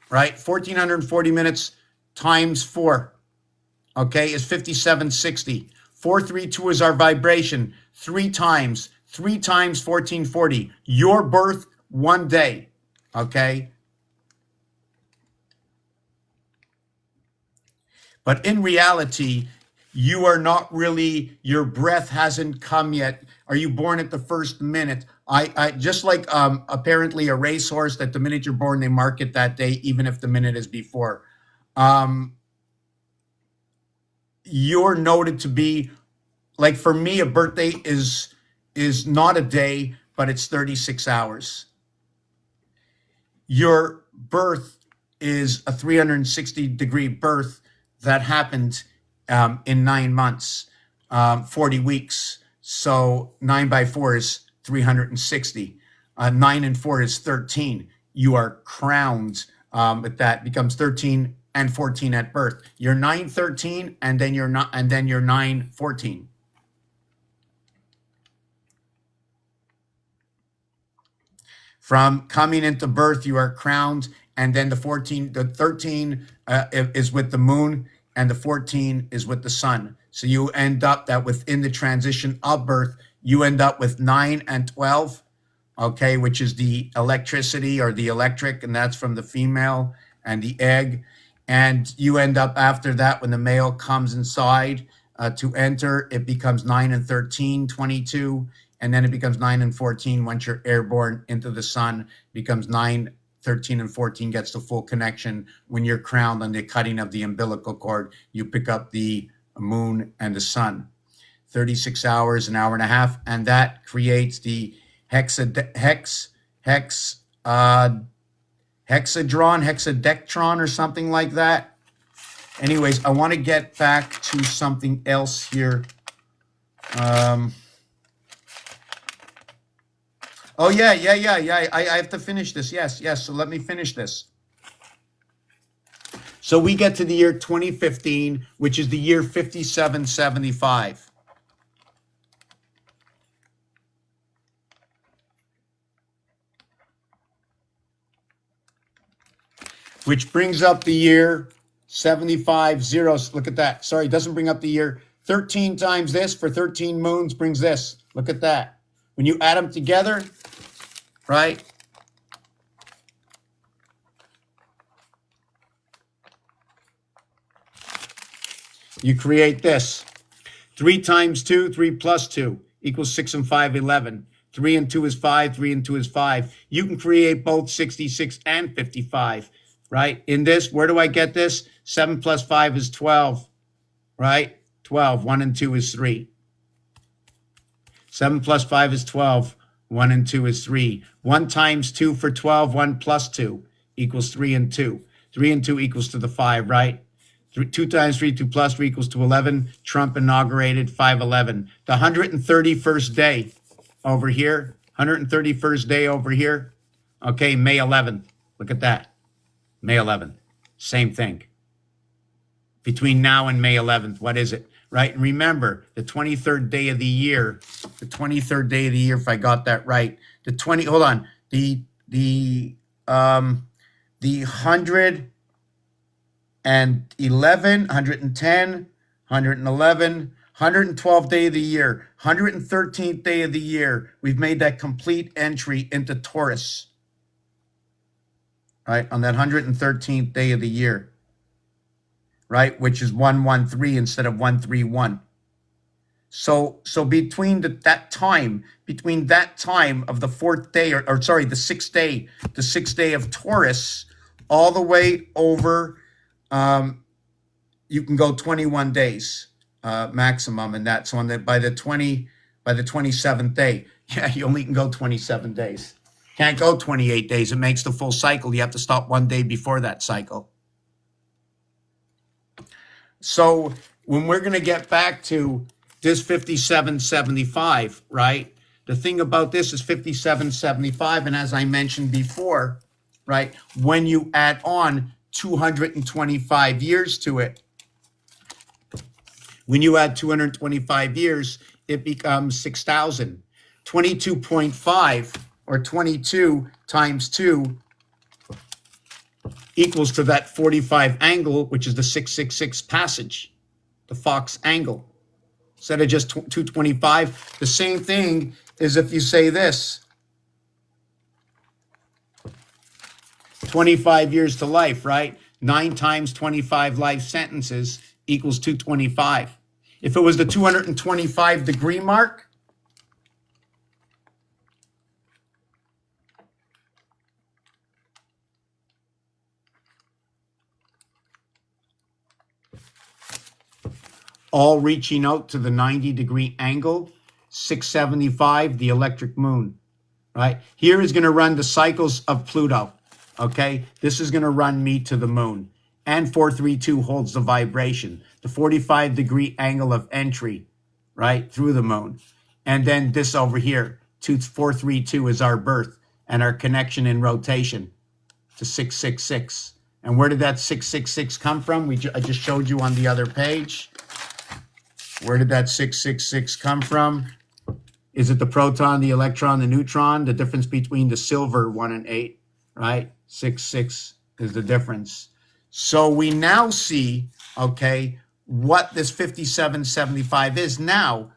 right? 1,440 minutes times 4, okay, is 5760. 432 is our vibration. 3 times 1440. Your birth, 1 day, okay? But in reality, you are not really, your breath hasn't come yet. Are you born at the first minute? I just like apparently a racehorse that the minute you're born, they mark it that day, even if the minute is before. You're noted to be, like for me, a birthday is not a day, but it's 36 hours. Your birth is a 360-degree birth that happened in 9 months, 40 weeks. So 9 by 4 is 360. 9 and 4 is 13. You are crowned at that. Becomes 13 and 14 at birth. You're 913, and then you're not, and then you're 914. From coming into birth, you are crowned, and then the 13 is with the moon, and the 14 is with the sun. So you end up that within the transition of birth, you end up with 9 and 12, okay, which is the electricity or the electric, and that's from the female and the egg. And you end up after that, when the male comes inside to enter, it becomes 9 and 13, 22. And then it becomes 9 and 14 once you're airborne into the sun, becomes 9, 13, and 14 gets the full connection. When you're crowned on the cutting of the umbilical cord, you pick up the moon and the sun. 36 hours, an hour and a half, and that creates the hexadectron or something like that. Anyways, I want to get back to something else here. Oh, yeah. I have to finish this. Yes. So let me finish this. So we get to the year 2015, which is the year 5775. Which brings up the year 75 zeros. Look at that. Sorry, it doesn't bring up the year. 13 times this for 13 moons brings this. Look at that. When you add them together, right? You create this. 3 times 2, 3 plus 2 equals 6 and 5, 11. 3 and 2 is 5, 3 and 2 is 5. You can create both 66 and 55, right? In this, where do I get this? 7 plus 5 is 12, right? 12, 1 and 2 is 3. 7 plus 5 is 12, 1 and 2 is 3. 1 times 2 for 12, 1 plus 2 equals 3 and 2. 3 and 2 equals to the 5, right? 2 times 3, 2 plus 3 equals to 11. Trump inaugurated 5/11. The 131st day over here, 131st day over here. Okay, May 11th. Look at that. May 11th. Same thing. Between now and May 11th, what is it? Right? And remember, the 23rd day of the year, if I got that right, hold on, the 111, 110, 111, 112th day of the year, 113th day of the year, we've made that complete entry into Taurus, right? On that 113th day of the year, right? Which is 113 instead of 131. So between that time of the fourth day, the sixth day of Taurus, all the way over, you can go 21 days maximum in that. So by the 27th day, yeah, you only can go 27 days. Can't go 28 days. It makes the full cycle. You have to stop 1 day before that cycle. So when we're going to get back to this 5775, right? The thing about this is 5775, and as I mentioned before, right, when you add on 225 years to it, when you add 225 years, it becomes 6,000. 22.5 or 22 times 2 equals to that 45 angle, which is the 666 passage, the Fox angle. Instead of just 225, the same thing is if you say this, 25 years to life, right? 9 times 25 life sentences equals 225. If it was the 225 degree mark, all reaching out to the 90-degree angle, 675, the electric moon, right? Here is going to run the cycles of Pluto, okay? This is going to run me to the moon. And 432 holds the vibration, the 45-degree angle of entry, right, through the moon. And then this over here, 432 is our birth and our connection in rotation to 666. And where did that 666 come from? I just showed you on the other page. Where did that 666 come from? Is it the proton, the electron, the neutron? The difference between the silver 1 and 8, right? 6 is the difference. So we now see, okay, what this 5775 is now.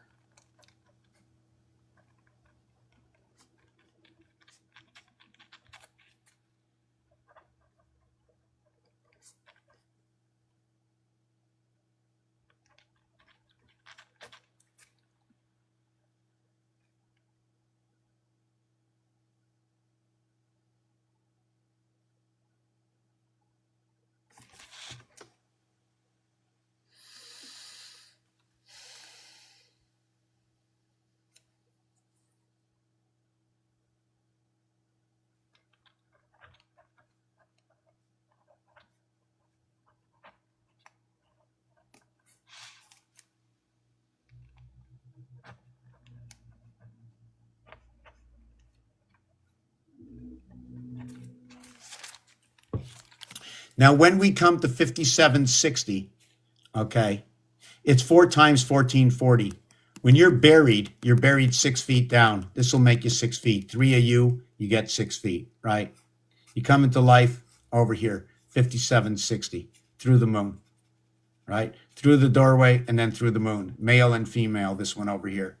Now, when we come to 5760, okay, it's 4 times 1440. When you're buried 6 feet down. This will make you 6 feet. 3 of you get 6 feet, right? You come into life over here, 5760. through the moon, right? Through the doorway and then through the moon, male and female, this one over here.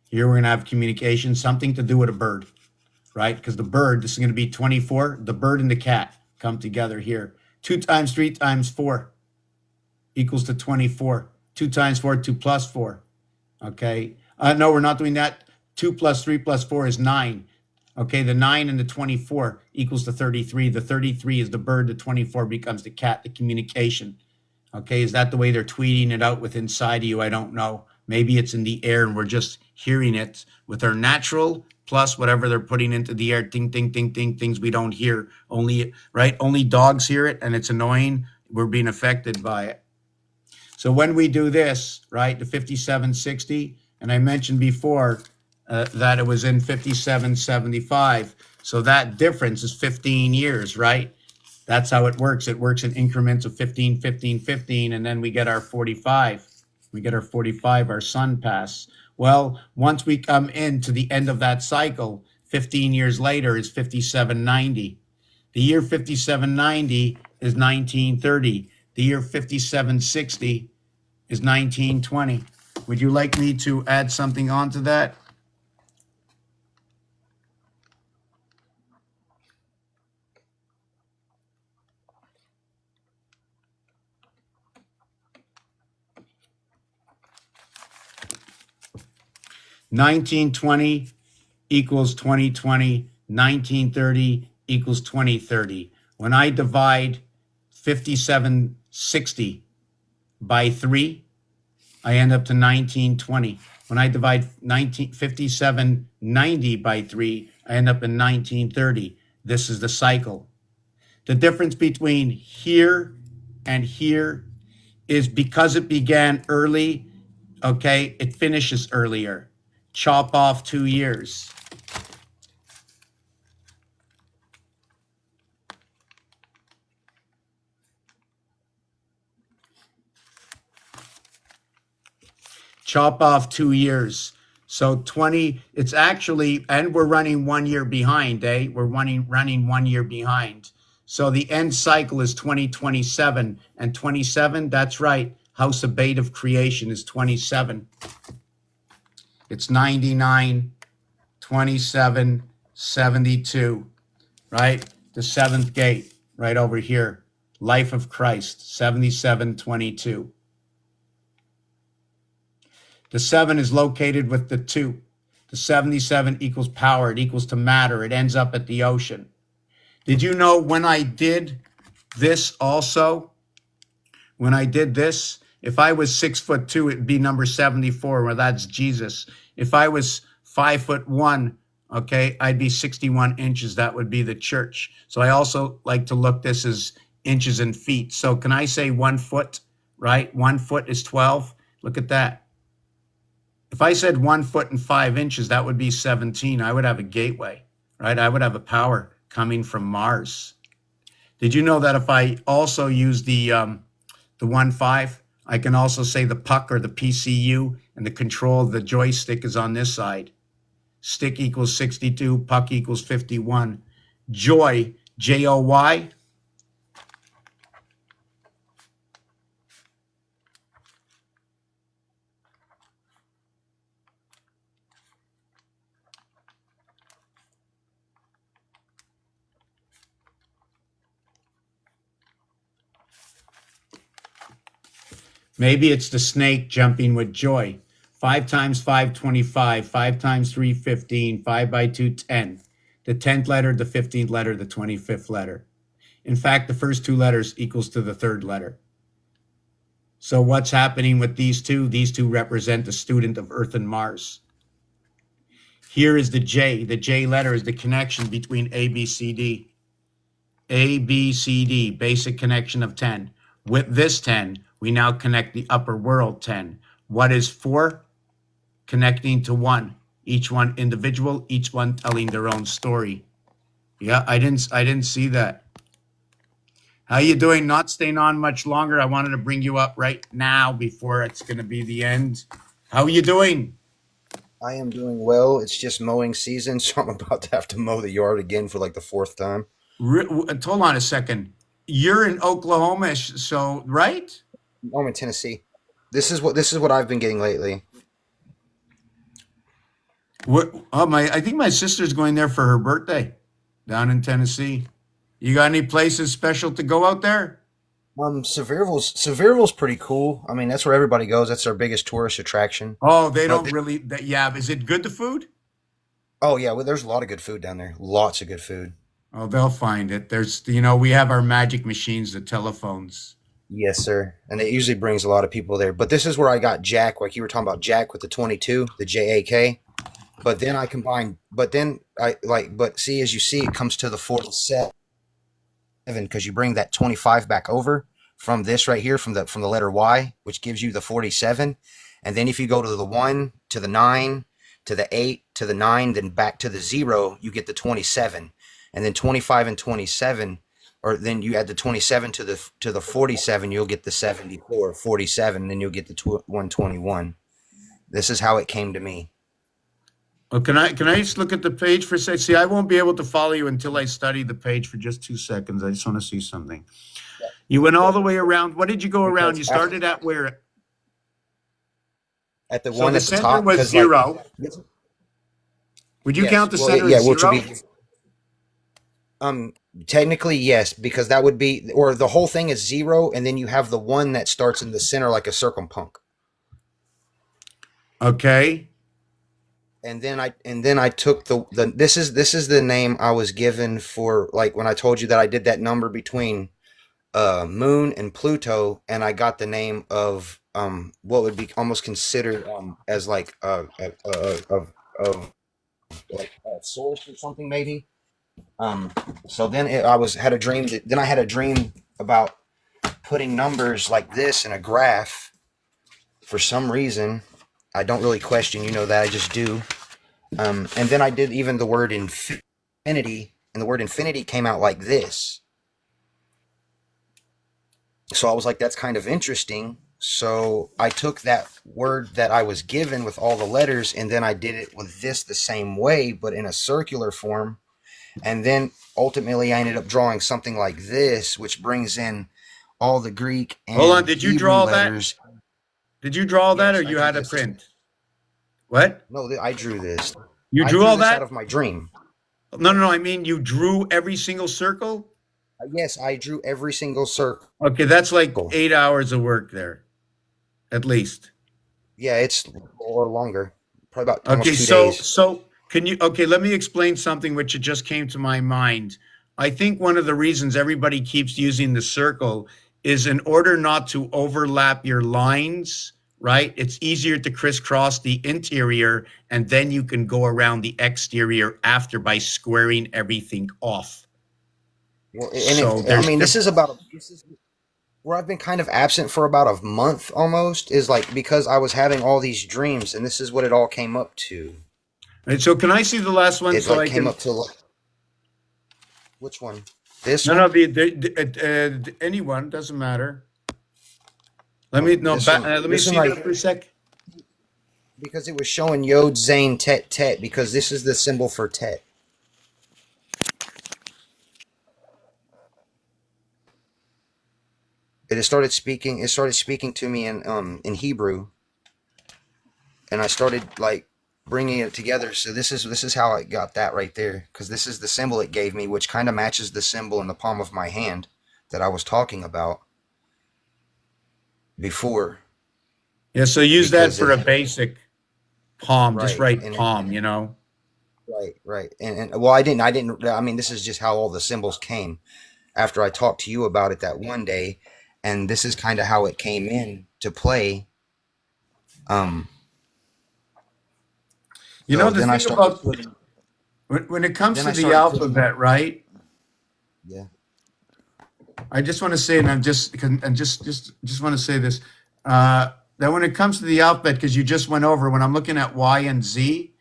Here we're going to have communication, something to do with a bird, right? Because the bird, this is going to be 24. The bird and the cat come together here. 2 times 3 times 4 equals to 24. 2 times 4, 2 plus 4. Okay. No, we're not doing that. 2 plus 3 plus 4 is 9. Okay. The 9 and the 24 equals to 33. The 33 is the bird. The 24 becomes the cat, the communication. Okay. Is that the way they're tweeting it out with inside of you? I don't know. Maybe it's in the air and we're just hearing it with our natural plus whatever they're putting into the air. Ding, ding, ding, ding, things we don't hear. Only, right? Only dogs hear it and it's annoying. We're being affected by it. So when we do this, right, the 5760, and I mentioned before that it was in 5775. So that difference is 15 years, right? That's how it works. It works in increments of 15, 15, 15, and then we get our 45. We get our 45, our sun pass. Well, once we come into the end of that cycle, 15 years later is 5790. The year 5790 is 1930. The year 5760 is 1920. Would you like me to add something onto that? $1920 equals 2020. 1930 equals 2030. When I divide 5760 by 3, I end up to 1920. When I divide 5790 by 3, I end up in 1930. This is the cycle. The difference between here and here is because it began early, okay, it finishes earlier. Chop off 2 years. Chop off 2 years. So 20, it's actually, and we're running 1 year behind, eh? We're running 1 year behind. So the end cycle is 2027, and 27, that's right. House of Bait of creation is 27. It's 99, 27, 72, right? The seventh gate right over here. Life of Christ, 77, 22. The 7 is located with the 2. The 77 equals power. It equals to matter. It ends up at the ocean. Did you know when I did this also? When I did this, if I was 6'2", it'd be number 74, well, that's Jesus. If I was 5'1", okay, I'd be 61 inches. That would be the church. So I also like to look this as inches and feet. So can I say 1 foot, right? 1 foot is 12. Look at that. If I said 1 foot and 5 inches, that would be 17. I would have a gateway, right? I would have a power coming from Mars. Did you know that if I also use the 1.5, I can also say the puck or the PCU, and the control of the joystick is on this side. Stick equals 62, puck equals 51. Joy, J-O-Y. Maybe it's the snake jumping with joy. 5 times 5, 25. 5 times 3, 15. 5 by 2, 10. The 10th letter, the 15th letter, the 25th letter. In fact, the first 2 letters equals to the 3rd letter. So what's happening with these two? These two represent the student of Earth and Mars. Here is the J. The J letter is the connection between A, B, C, D. A, B, C, D, basic connection of 10. With this 10, we now connect the upper world 10. What is 4? Connecting to 1. Each one individual, each one telling their own story. Yeah, I didn't see that. How you doing? Not staying on much longer. I wanted to bring you up right now before it's going to be the end. How are you doing? I am doing well. It's just mowing season, so I'm about to have to mow the yard again for like the 4th time. Hold on a second. you're in Oklahoma, so right? I'm in Tennessee. This is what I've been getting lately. What? Oh my! I think my sister's going there for her birthday, down in Tennessee. You got any places special to go out there? Sevierville's pretty cool. I mean, that's where everybody goes. That's their biggest tourist attraction. Oh, they But don't really. Yeah, is it good the food? oh yeah, well, there's a lot of good food down there. Lots of good food. Oh, they'll find it. We have our magic machines, the telephones. Yes, sir. And it usually brings a lot of people there. But this is where I got Jack, like you were talking about Jack with the 22, the JAK. But then I combined. But then I like. But see, as you see, it comes to the 47 because you bring that 25 back over from this right here from the letter Y, which gives you the 47. And then if you go to the 1 to the 9 to the 8 to the 9, then back to the 0, you get the 27. And then 25 and 27, or then you add the 27 to the 47, you'll get the 74, 47, then you'll get the 121. This is how it came to me. Oh, can I just look at the page for a sec? See, I won't be able to follow you until I study the page for just 2 seconds. I just want to see something. You went all the way around. What did you go around? Because You started at where? at the So one the at the center top, was because zero. Would you yes, count the well, center yeah, as which would zero? be technically yes, because that would be, or the whole thing is 0, and then you have the one that starts in the center like a circumpunk. Okay. And then I took the this is the name I was given for, like, when I told you that I did that number between Moon and Pluto, and I got the name of what would be almost considered as like of like a source or something maybe. So then had a dream. Then I had a dream about putting numbers like this in a graph. For some reason, I don't really question. You know that I just do. And then I did even the word infinity, and the word infinity came out like this. So I was like, that's kind of interesting. So I took that word that I was given with all the letters, and then I did it with this the same way, but in a circular form. And then ultimately I ended up drawing something like this, which brings in all the Greek and Hold on. Did you Hebrew draw that? letters. Did you draw that, or Yes, I you drew had a this. print? What? No, I drew this. You I drew drew all this out that? of my dream. No, no, no. I mean, you drew every single circle? Yes, I drew every single circle. Okay, that's like 8 hours of work there, at least. Yeah, it's or longer. Probably about Okay, almost 2 so days. okay, let me explain something which it just came to my mind. I think one of the reasons everybody keeps using the circle is in order not to overlap your lines, right? It's easier to crisscross the interior, and then you can go around the exterior after by squaring everything off. Well, So I there's mean, this is where I've been kind of absent for about a month almost, is like because I was having all these dreams, and this is what it all came up to. and so can I see the last one It so like I came can? up to which one? This No, no, one? anyone doesn't matter. Let me no, This one. let me This one see right that for a sec. because it was showing Yod Zayn Tet Tet, because this is the symbol for Tet. It started speaking. It started speaking to me in Hebrew, and I started like bringing it together. So this is how I got that right there, because this is the symbol it gave me, which kind of matches the symbol in the palm of my hand that I was talking about before. Yeah, so use that Because for a basic palm. Just right, write palm, you know. right, and well, I didn't. I mean, this is just how all the symbols came after I talked to you about it that one day, and this is kind of how it came in to play. Um, You so know the then I thing started about putting. when it comes Then to I the started putting. alphabet, right? Yeah. I just want to say, and just want to say this, that when it comes to the alphabet, because you just went over, when I'm looking at Y and Z,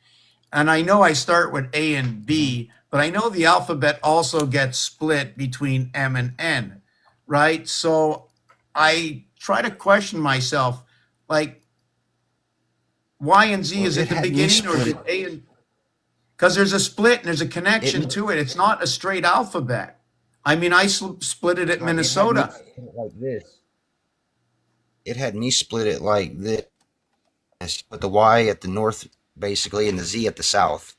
and I know I start with A and B, but I know the alphabet also gets split between M and N, right? So I try to question myself, like Y and Z, Well, is it it the had me beginning or is it split. A and? Because there's a split and there's a connection It to it. It's not a straight alphabet. I mean, I split it at It had me Minnesota. split it like this. It had me split it like this. Put the Y at the north, basically, and the Z at the south.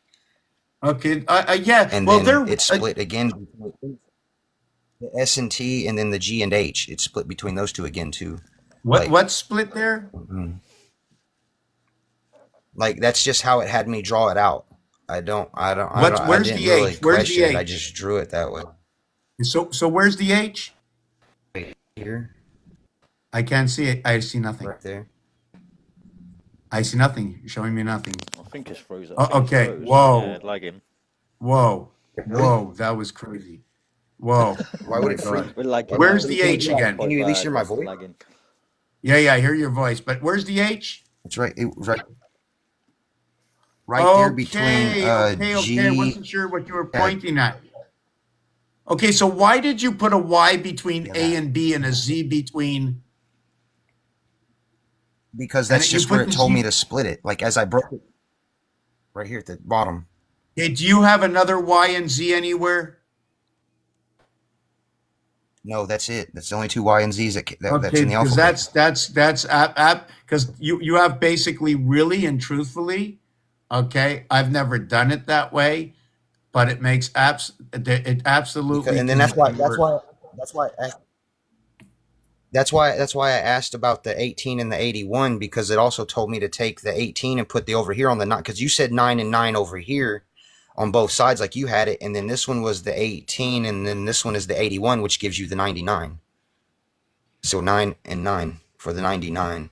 Okay, yeah. And Well, then it's split again between the S and T, and then the G and H. It's split between those two again too. what's split there? Like that's just how it had me draw it out. I Where's didn't the really H? Where's question the it. I H? just drew it that way. So where's the H? Right here, I can't see it. I see nothing. right there. I see nothing. You're showing me nothing. I think it's frozen. Oh, okay. Whoa. Yeah, lagging. Whoa. Whoa. That was crazy. Whoa. Why would it freeze? We're lagging. Where's the H again? Can you at least hear my It's voice? lagging. Yeah, I hear your voice, but where's the H? It's right there between okay. I G. wasn't sure what you were pointing at. Okay, so why did you put a Y between A and B and a Z between? Because And that's you just put where it the told Z- me to split it. Like as I broke it, right here at the bottom. Okay, do you have another Y and Z anywhere? No, that's it. That's the only two Y and Z's that's Okay, in the because alphabet. that's because you have basically really and truthfully, okay. I've never done it that way, but it makes it absolutely. And then that's why I asked about the 18 and the 81, because it also told me to take the 18 and put the over here on the 9, because you said 9 and 9 over here on both sides like you had it, and then this one was the 18, and then this one is the 81, which gives you the 99. So 9 and 9 for the 99.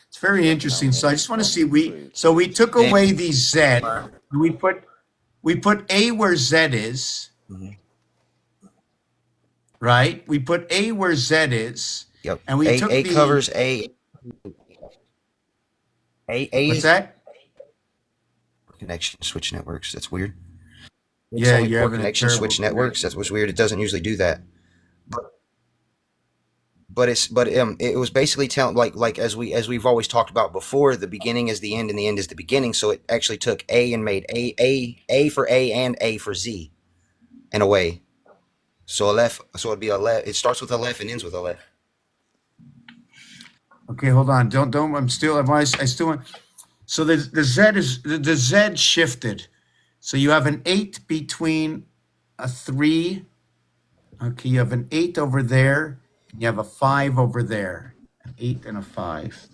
It's very interesting. So I just want to see we took away the Z. We put A where Z is. Mhm. Right? We put A where Z is. Yep. And we A, took A the covers A. A what's is that? connection switch networks. That's weird. Yeah, only you're four having a connection terrible switch networks. That's what's weird. It doesn't usually do that. It was basically telling like as we've always talked about before, the beginning is the end and the end is the beginning. So it actually took A and made A for A and A for Z in a way. So it'd be a left. It starts with a left and ends with a left. Okay, hold on. Don't. I still want. So the Z shifted. So you have an 8 between a 3. Okay, you have an 8 over there. And you have a 5 over there. An 8 and a 5.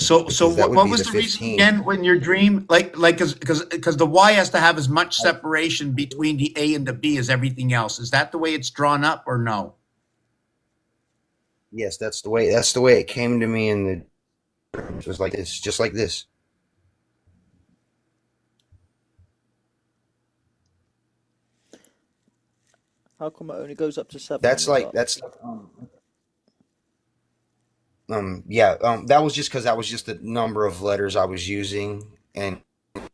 So Because that would what be was the the reason 15. again when your dream because the Y has to have as much separation between the A and the B as everything else. Is that the way it's drawn up or no? Yes, that's the way it came to me in the. It was like this, just like this. How come it only goes up to 7? That's on the like top? that's yeah, that was just because that was just the number of letters I was using, and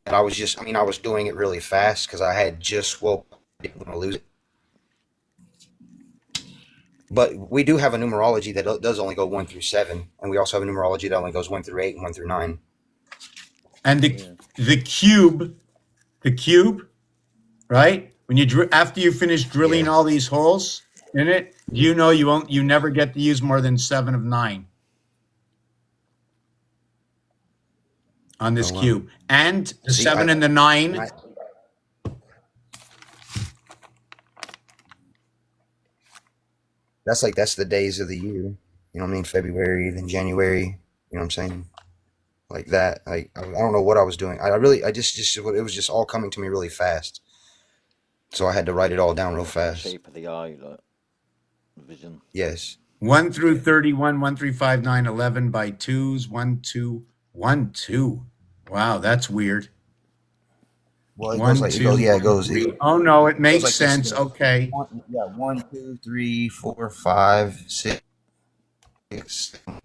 I was just, I was doing it really fast because I had just woke up, I didn't want to lose it. But we do have a numerology that does only go 1 through 7, and we also have a numerology that only goes 1 through 8 and 1 through 9. And the cube, right? When you after you finish drilling Yeah. all these holes in it, you never get to use more than 7 of 9 on this Oh, wow. cube. And the See, 7 and the 9. I- that's the days of the year. You know what I mean? February, then January. You know what I'm saying? Like that. I don't know what I was doing. I just it was just all coming to me really fast. So I had to write it all down real fast. Shape of the eye, like vision. Yes. 1 through 31, 1, 3, 5, 9, 11 by 2s, 1, 2, 1, 2. Wow, that's weird. Well, it 1, goes like 2, it goes. 3. Oh no, it makes like this. sense. Okay. 1, 2, 3, 4, 5, 6, 7,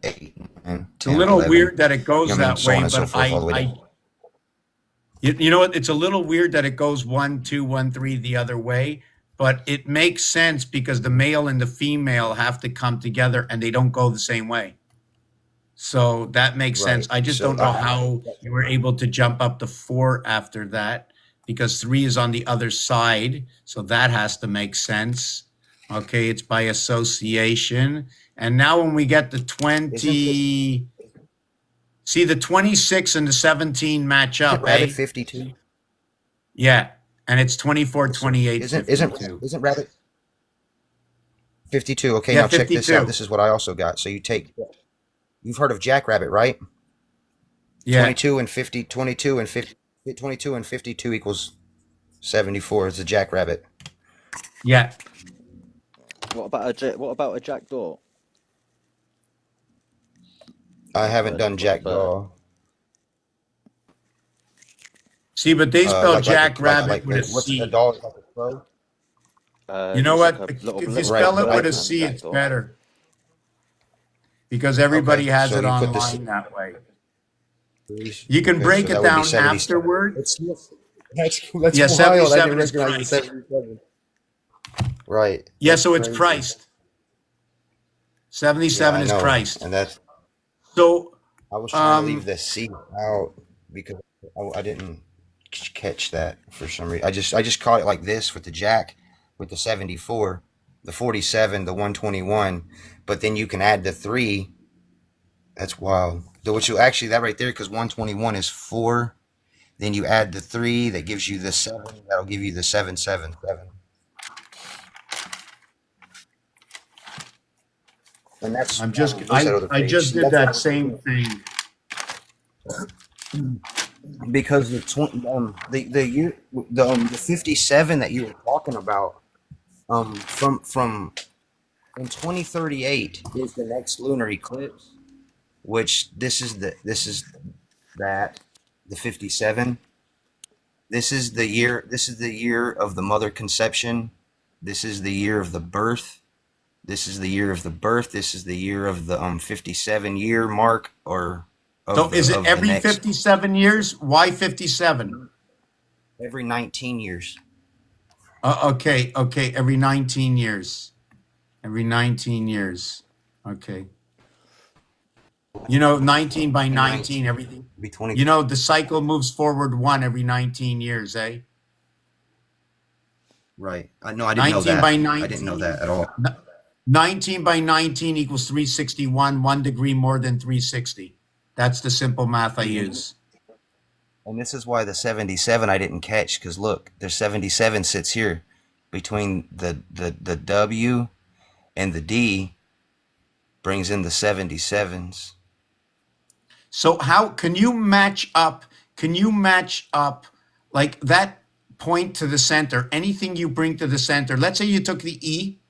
8, 9, It's a 10, little 11. weird that it goes You know what I mean? that So on way, and so but forth all the way down. you know what? It's a little weird that it goes 1, 2, 1, 3 the other way, but it makes sense because the male and the female have to come together and they don't go the same way. So that makes sense. Right. I just So don't know how you were able to jump up to 4 after that, because 3 is on the other side. So that has to make sense. Okay, it's by association. And now when we get the 20, see the 26 and the 17 match isn't up, Rabbit eh? 52? Yeah. And it's 24, 28, Isn't 52. Rabbit 52? Okay, Yeah, now check this 52. out. This is what I also got. So you've heard of Jackrabbit, right? Yeah. 22 and 50, 22 and 50, 22 and 52 equals 74. It's a Jackrabbit. Yeah. What about a jackdaw? I haven't done Jackdaw. See, but they spell Jackrabbit like with a what's C. a dog like a crow? You know It's what? like a little If you blip spell it right, with a right. C, it's Jackdaw. better. Because everybody Okay, has so it you put the online that way. You can Okay, break so it that would be down 77. afterward. That's Yeah, wild. I 77 didn't is recognize the priced. 77. Right. Yeah, That's so it's crazy. priced. Yeah, 77 I is know. priced. And that's So, I was trying to leave um, the C out because I didn't catch that for some reason. I just caught it like this with the Jack, with the 74, the 47, the 121, but then you can add the 3. That's wild. Which will actually that right there, because 121 is 4. Then you add the 3, that gives you the 7. That'll give you the 777. And that's I'm just, look at other I page. just See, did that's that same thing. because the year the 57 that you were talking about from in 2038 is the next lunar eclipse, which this is that the 57. This is the year of the mother conception. This is the year of the birth. This is the year of the birth. This is the year of the 57 year mark, or So is it of the every next 57 years? Why 57? every 19 years. Okay, every 19 years. Every 19 years. Okay. 19 by 19, everything. Be 20. The cycle moves forward 1 every 19 years, eh? Right. I know. I didn't know 19 that. by I didn't know that at all. 19 by 19 equals 361, 1 degree more than 360. That's the simple math I use. And this is why the 77 I didn't catch, because look, the 77 sits here between the W and the D, brings in the 77s. So how can you match up? Can you match up like that point to the center? Anything you bring to the center. Let's say you took the E,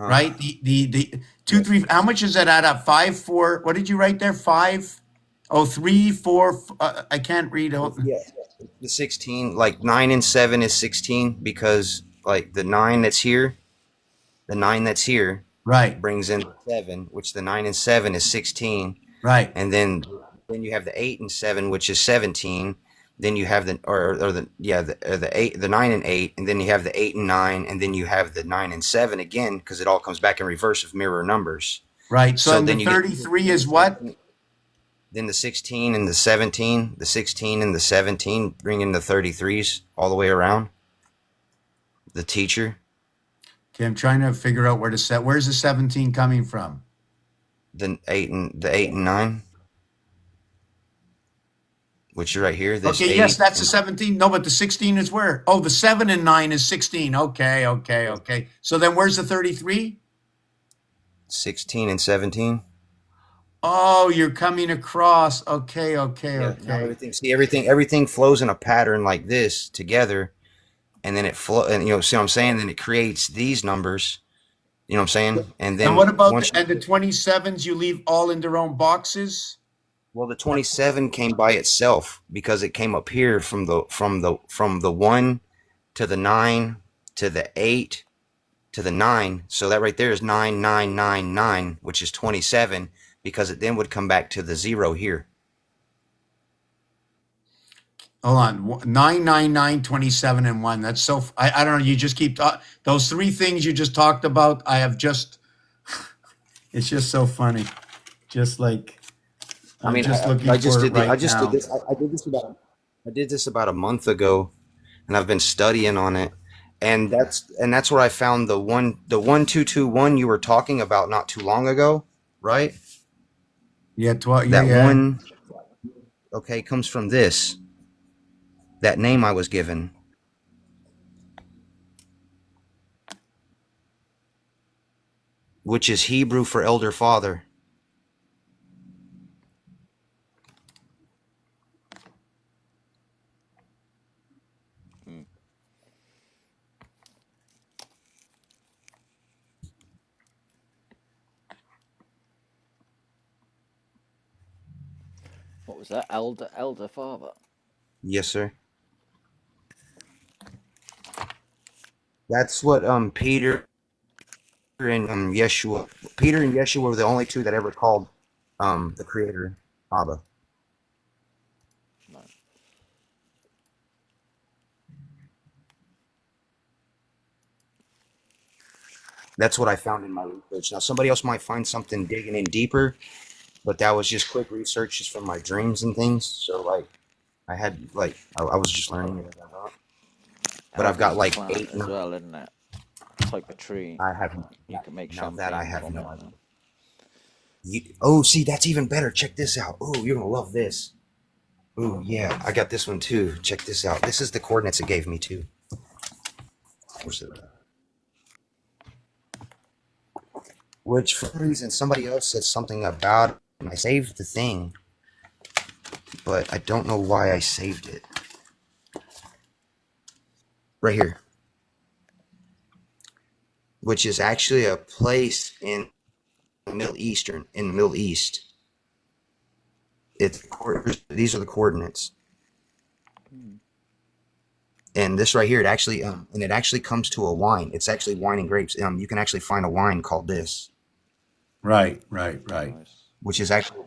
right? The 2, 3. How much does that add up? 5, 4. What did you write there? 5. Oh, 3, 4. I can't read. Yeah. The 16, like 9 and 7 is 16, because like the 9 that's here, Right, brings in 7, which the 9 and 7 is 16. right. And then you have the 8 and 7, which is 17. Then you have the 8, the 9 and 8, and then you have the 8 and 9, and then you have the 9 and 7 again, because it all comes back in reverse of mirror numbers. Right. So, then the you get 33 is what? Then the 16 and the 17, the 16 and the 17 bring in the 33s all the way around. The teacher, Okay, I'm trying to figure out where to set. Where's the 17 coming from? the 8 and 9, which are right here. This Okay, 8 yes, that's the and 17. No, but the 16 is where? Oh, the 7 and 9 is 16. Okay. So then where's the 33? 16 and 17. Oh, you're coming across. Okay. Yeah, now everything flows in a pattern like this together, and then it and see what I'm saying? Then it creates these numbers. You know what I'm saying? And then And what about once the 27s? You leave all in their own boxes? well, the 27 came by itself because it came up here from the 1 to the 9 to the 8 to the 9. So that right there is 9999, which is 27, because it then would come back to the 0 here. Hold on. 9, 9, 9, 27, and 1. That's so, I don't know. You just keep, those 3 things you just talked about. It's just so funny. Just like I I'm mean, just looking I just for it did the, I right just did now. this. I did this about a month ago, and I've been studying on it. And that's where I found the 1221 you were talking about not too long ago, right? Yeah, 12. Yeah, That yeah. one, okay, comes from this, that name I was given, which is Hebrew for elder father. Hmm. What was that? Elder father. Yes, sir. That's what and Yeshua. Peter and Yeshua were the only two that ever called the Creator Abba. No. That's what I found in my research. Now, somebody else might find something digging in deeper, but that was just quick research just from my dreams and things. So, like, I was just learning it as I thought. But I've got Elder's a like plant eight. as well, isn't it? Type of tree. I have You can make now that I champagne have from no it. idea. Oh, see, that's even better. Check this out. Oh, you're gonna love this. Oh, yeah, I got this one too. Check this out. This is the coordinates it gave me too. Where's it? Which, for some reason, somebody else said something about it, and I saved the thing, but I don't know why I saved it. Right here, which is actually a place in the Middle East. These are the coordinates, and this right here, it actually comes to a wine. It's actually wine and grapes. You can actually find a wine called this, Right. Nice. which is actually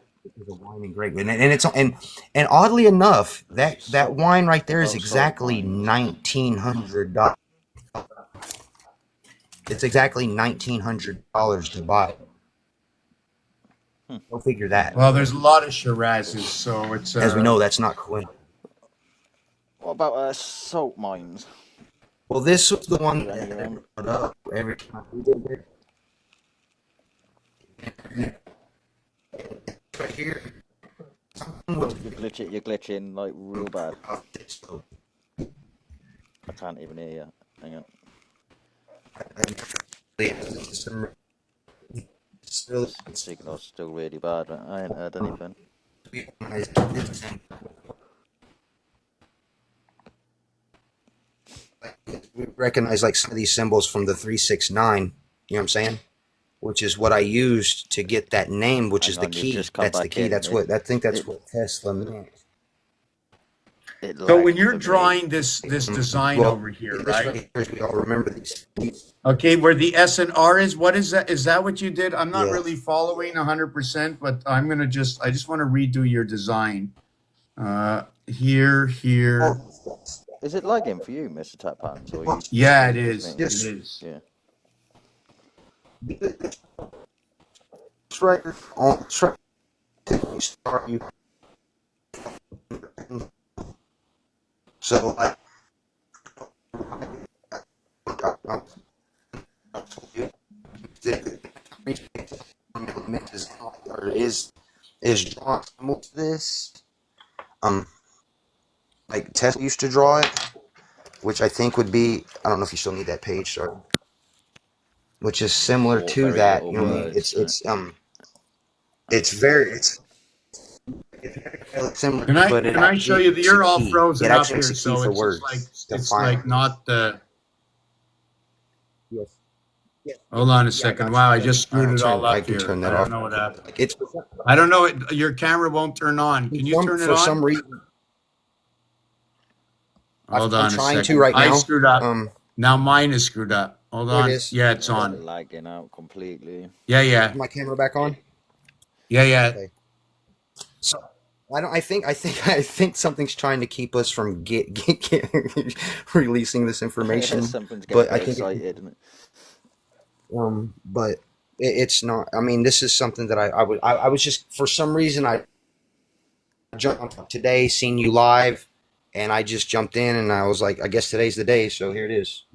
a wine and grape, and oddly enough, that wine right there is About salt exactly mines. $1,900. It's exactly $1,900 to buy. Go figure that. Well, there's a lot of Shirazes, so it's As we know, that's not coincidence. What about salt mines? Well, this was the one Is any that of I them? brought up every time we did it. Right here. Something was You're glitching like real bad. about this, though. I can't even hear you. Hang on. Signal's still really bad. But I ain't heard anything. We recognize like some of these symbols from the 369. You know what I'm saying? Which is what I used to get that name, which Hang is the on, you've key. just come That's the back key. in. That's what I think. That's it- what Tesla meant. It so when lagged you're for me. drawing this design Well, over here, this right? right here, we all remember these. Okay, where the S and R is, what is that? Is that what you did? I'm not Yeah. really following 100%, but I just want to redo your design. Here. Is it lagging for you, Mr. Tap Pants? Or you? Yeah, or it just is. me? It is. Yeah. It's right on track. Start you. So I is drawn similar to this. Like Tesla used to draw it, which I think would be, I don't know if you still need that page, sorry. Which is similar Or to very that. little You know what I mean? words, It's similar. Can I but it can I show actually you that makes you're a all key. frozen It up actually here, makes a key so for it's words. it's like not the. Yes. Hold on a Yeah, I second. got Wow, I you. just screwed it all I up can here. turn I that don't off. know what happened. Like it's I don't know. Your camera won't turn on. Can you turn it for some on? reason. Hold I'm on a trying second. to right I now. screwed up. Now mine is screwed up. Hold There it on. is. Yeah, it's It's on. lagging out completely. Yeah. Is my camera back on? Yeah. Okay. So I don't. I think something's trying to keep us from get releasing this information. Something's getting But I very think excited, isn't it? but It's not. I mean, this is something that I was just for some reason I jumped up today, seen you live, and I just jumped in and I was like, I guess today's the day, so here it is.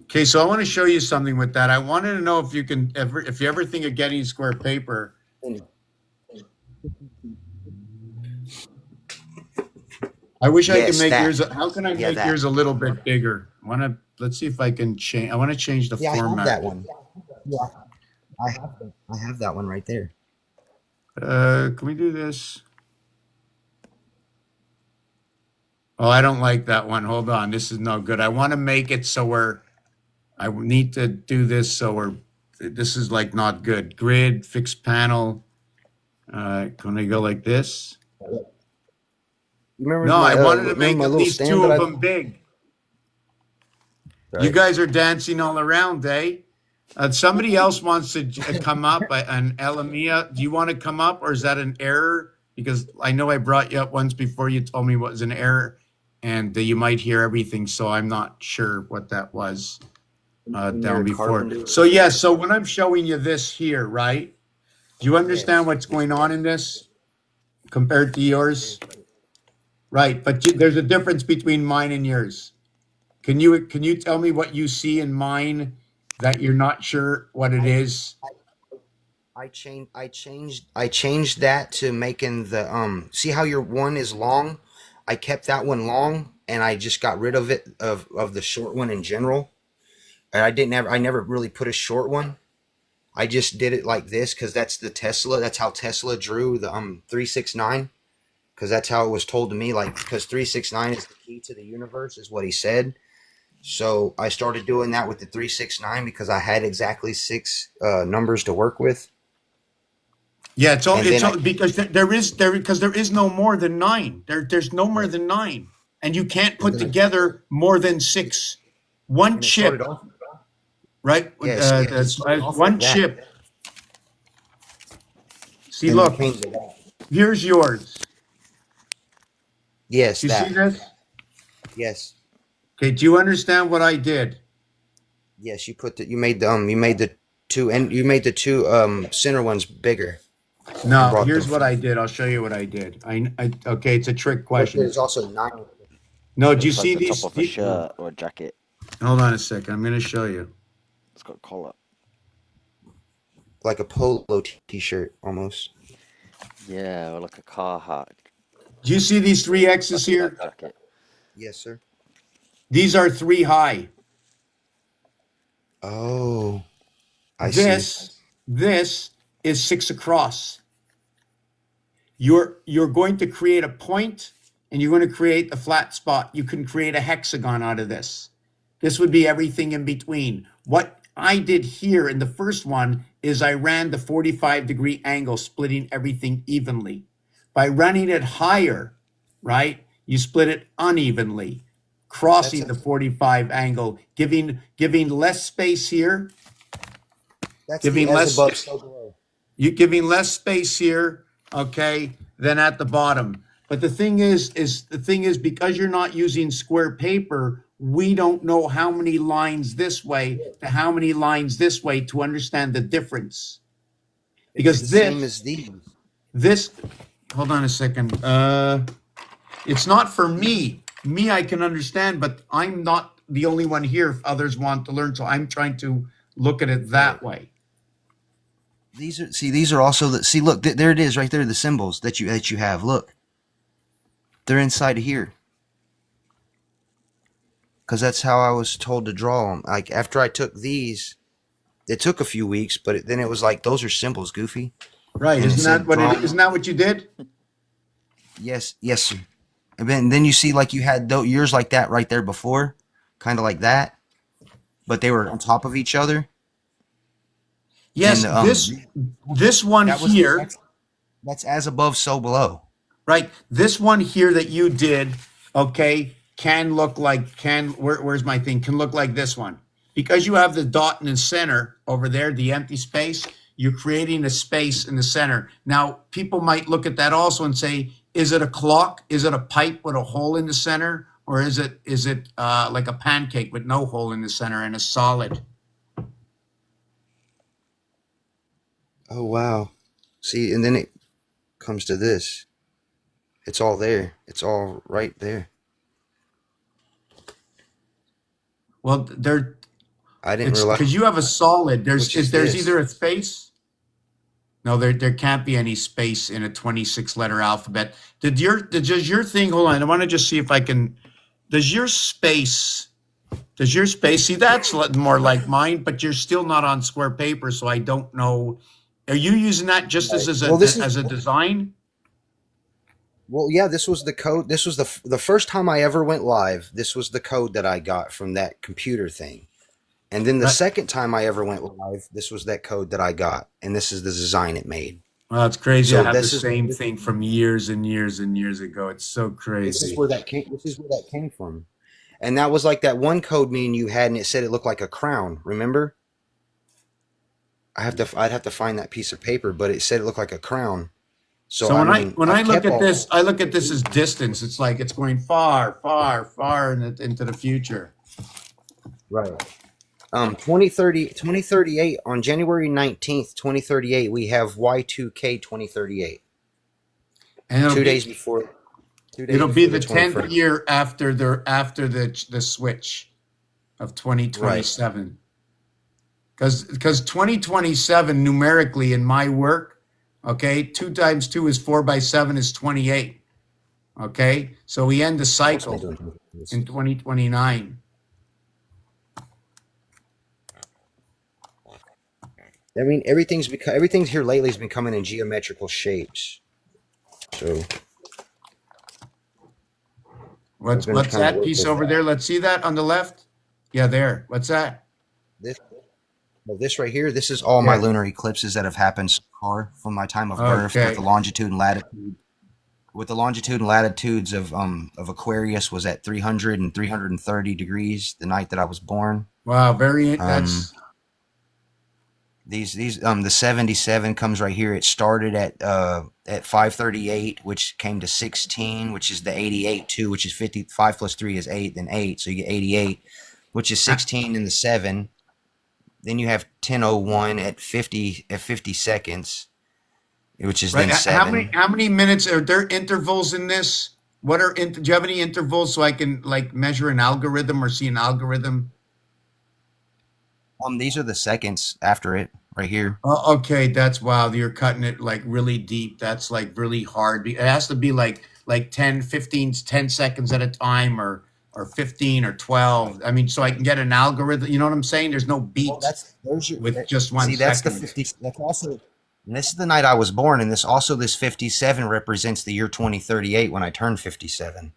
Okay, so I want to show you something with that. I wanted to know if you can ever, if you ever think of getting square paper. I wish I could Yes, make that. yours. How can I Yeah, make that. yours a little bit bigger? Let's see if I can change. I want to change the Yeah, I have format. that one. Yeah, I have that one right there. Can we do this? Oh, I don't like that one. Hold on. This is no good. I want to make it so I need to do this so this is like not good. Grid, fixed panel. Can we go like this? You remember No, my, I wanted to remember make my at little least stand two that of I? them big. You Right. guys are dancing all around, eh? Somebody else wants to come up, and Elamia, do you want to come up, or is that an error? Because I know I brought you up once before. You told me what was an error, and you might hear everything, so I'm not sure what that was When you're down a before. carpenter. So yeah, so when I'm showing you this here, right? Do you understand Yes. what's going on in this compared to yours? Right, but there's a difference between mine and yours. Can you tell me what you see in mine that you're not sure what it is? I changed that to making the see how your one is long? I kept that one long and I just got rid of it of the short one in general. And I never really put a short one. I just did it like this because that's the Tesla. That's how Tesla drew the 369. Because that's how it was told to me. Like because 369 is the key to the universe, is what he said. So I started doing that with the 369 because I had exactly six numbers to work with. Yeah, it's all And then because there is no more than 9. There's no more than 9, and you can't put and then together more than 6. One and it chip, started off. right? Yes, it started off One like that. chip. See, And then look, it came to that. here's yours. Yes, You see that. this? Yes. Okay, do you understand what I did? Yes, you made the two and you made the two center ones bigger. No, Brought here's them what I did. I'll show you what I did. Okay, it's a trick But question. there's also 9. No, do you Looks like see the these? top of a shirt or a jacket. Hold on a second. I'm going to show you. It's got a collar. Like a polo t-shirt almost. Yeah, or like a car hat. Do you see these 3 X's Like here? that jacket. Yes, sir. These are 3 high. Oh, I see. This is 6 across. You're going to create a point, and you're going to create a flat spot. You can create a hexagon out of this. This would be everything in between. What I did here in the first one is I ran the 45-degree angle, splitting everything evenly. By running it higher, right, you split it unevenly, crossing That's the 45 angle, giving less space here, That's giving the as less above, so below. you're giving less space here, okay, than at the bottom. But the thing is because you're not using square paper, we don't know how many lines this way to how many lines this way to understand the difference. It's Because the same as these. this, hold on a second. It's not for me. Me, I can understand, but I'm not the only one here if others want to learn. So I'm trying to look at it that way. These are also look, there it is right there, the symbols that you have. Look. They're inside of here. Because that's how I was told to draw them. Like after I took these, it took a few weeks, but then it was like those are symbols, Goofy. Right. And it Isn't said that what draw. isn't that what you did? Yes, sir. And then you see like you had yours like that right there before, kind of like that, but they were on top of each other. Yes, And, this one That was here, that's as above, so below. right? This one here that you did, okay, can look like where's my thing? Can look like this one. Because you have the dot in the center over there, the empty space, you're creating a space in the center. Now, people might look at that also and say, is it a clock? Is it a pipe with a hole in the center? Or is it like a pancake with no hole in the center and a solid? Oh wow. See, and then it comes to this. It's all there. It's all right there. Well, there I didn't it's realize. because you have a solid. Which is There's this? either a space. No, there can't be any space in a 26 letter alphabet. Does your thing, hold on, I want to just see if I can, does your space, see, that's more like mine, but you're still not on square paper, so I don't know. Are you using that just Right. as Well, this is as a design? well, yeah. This was the code. This was the first time I ever went live. This was the code that I got from that computer thing. And then the Right. second time I ever went live, this was that code that I got, and this is the design it made. Well, it's crazy. I So have the this is same thing from years and years and years ago. It's so this is crazy. where that came. This is where that came from. And that was like that one code me and you had, and it said it looked like a crown. Remember? I'd have to find that piece of paper, but it said it looked like a crown. So So I when mean, when I I've look kept at all this, I look at this as distance. It's like it's going far, far, far into the future. right. 2038 on January 19th, 2038, we have Y2K 2038. And 2 days before. 2 days it'll be before the the 10th 21st. year after the switch of Right. 2027. Because 2027 numerically in my work, okay, 2 times 2 is 4 by 7 is 28. Okay, so we end the What's my cycle doing this? in 2029. I mean, everything's here lately has been coming in geometrical shapes. So I'm gonna What's kind of that work piece with over that. there? Let's see that on the left. Yeah, there. What's that? This, well, this right here, this is all my Yeah. lunar eclipses that have happened so far from my time of birth, with the Okay. longitude and latitude. With the longitude and latitudes of Aquarius was at 300 and 330 degrees the night that I was born. Wow, very. Um, That's these the 77 comes right here. It started at 538, which came to 16, which is the 88 too, which is 55 plus 3 is 8, then 8, so you get 88, which is 16 in the 7. Then you have 1001 at 50 seconds, which is right. then 7. How many minutes are there intervals in this? What are do you have any intervals so I can like measure an algorithm or see an algorithm? These are the seconds after it right here. Oh, okay, that's wow. You're cutting it like really deep. That's like really hard. It has to be like 10, 15, 10 seconds at a time or 15 or 12. I mean, so I can get an algorithm. You know what I'm saying? There's no Well, beat there's your with just 1 see, that's the second. 50. That's also, and this is the night I was born, and this 57 represents the year 2038 when I turned 57.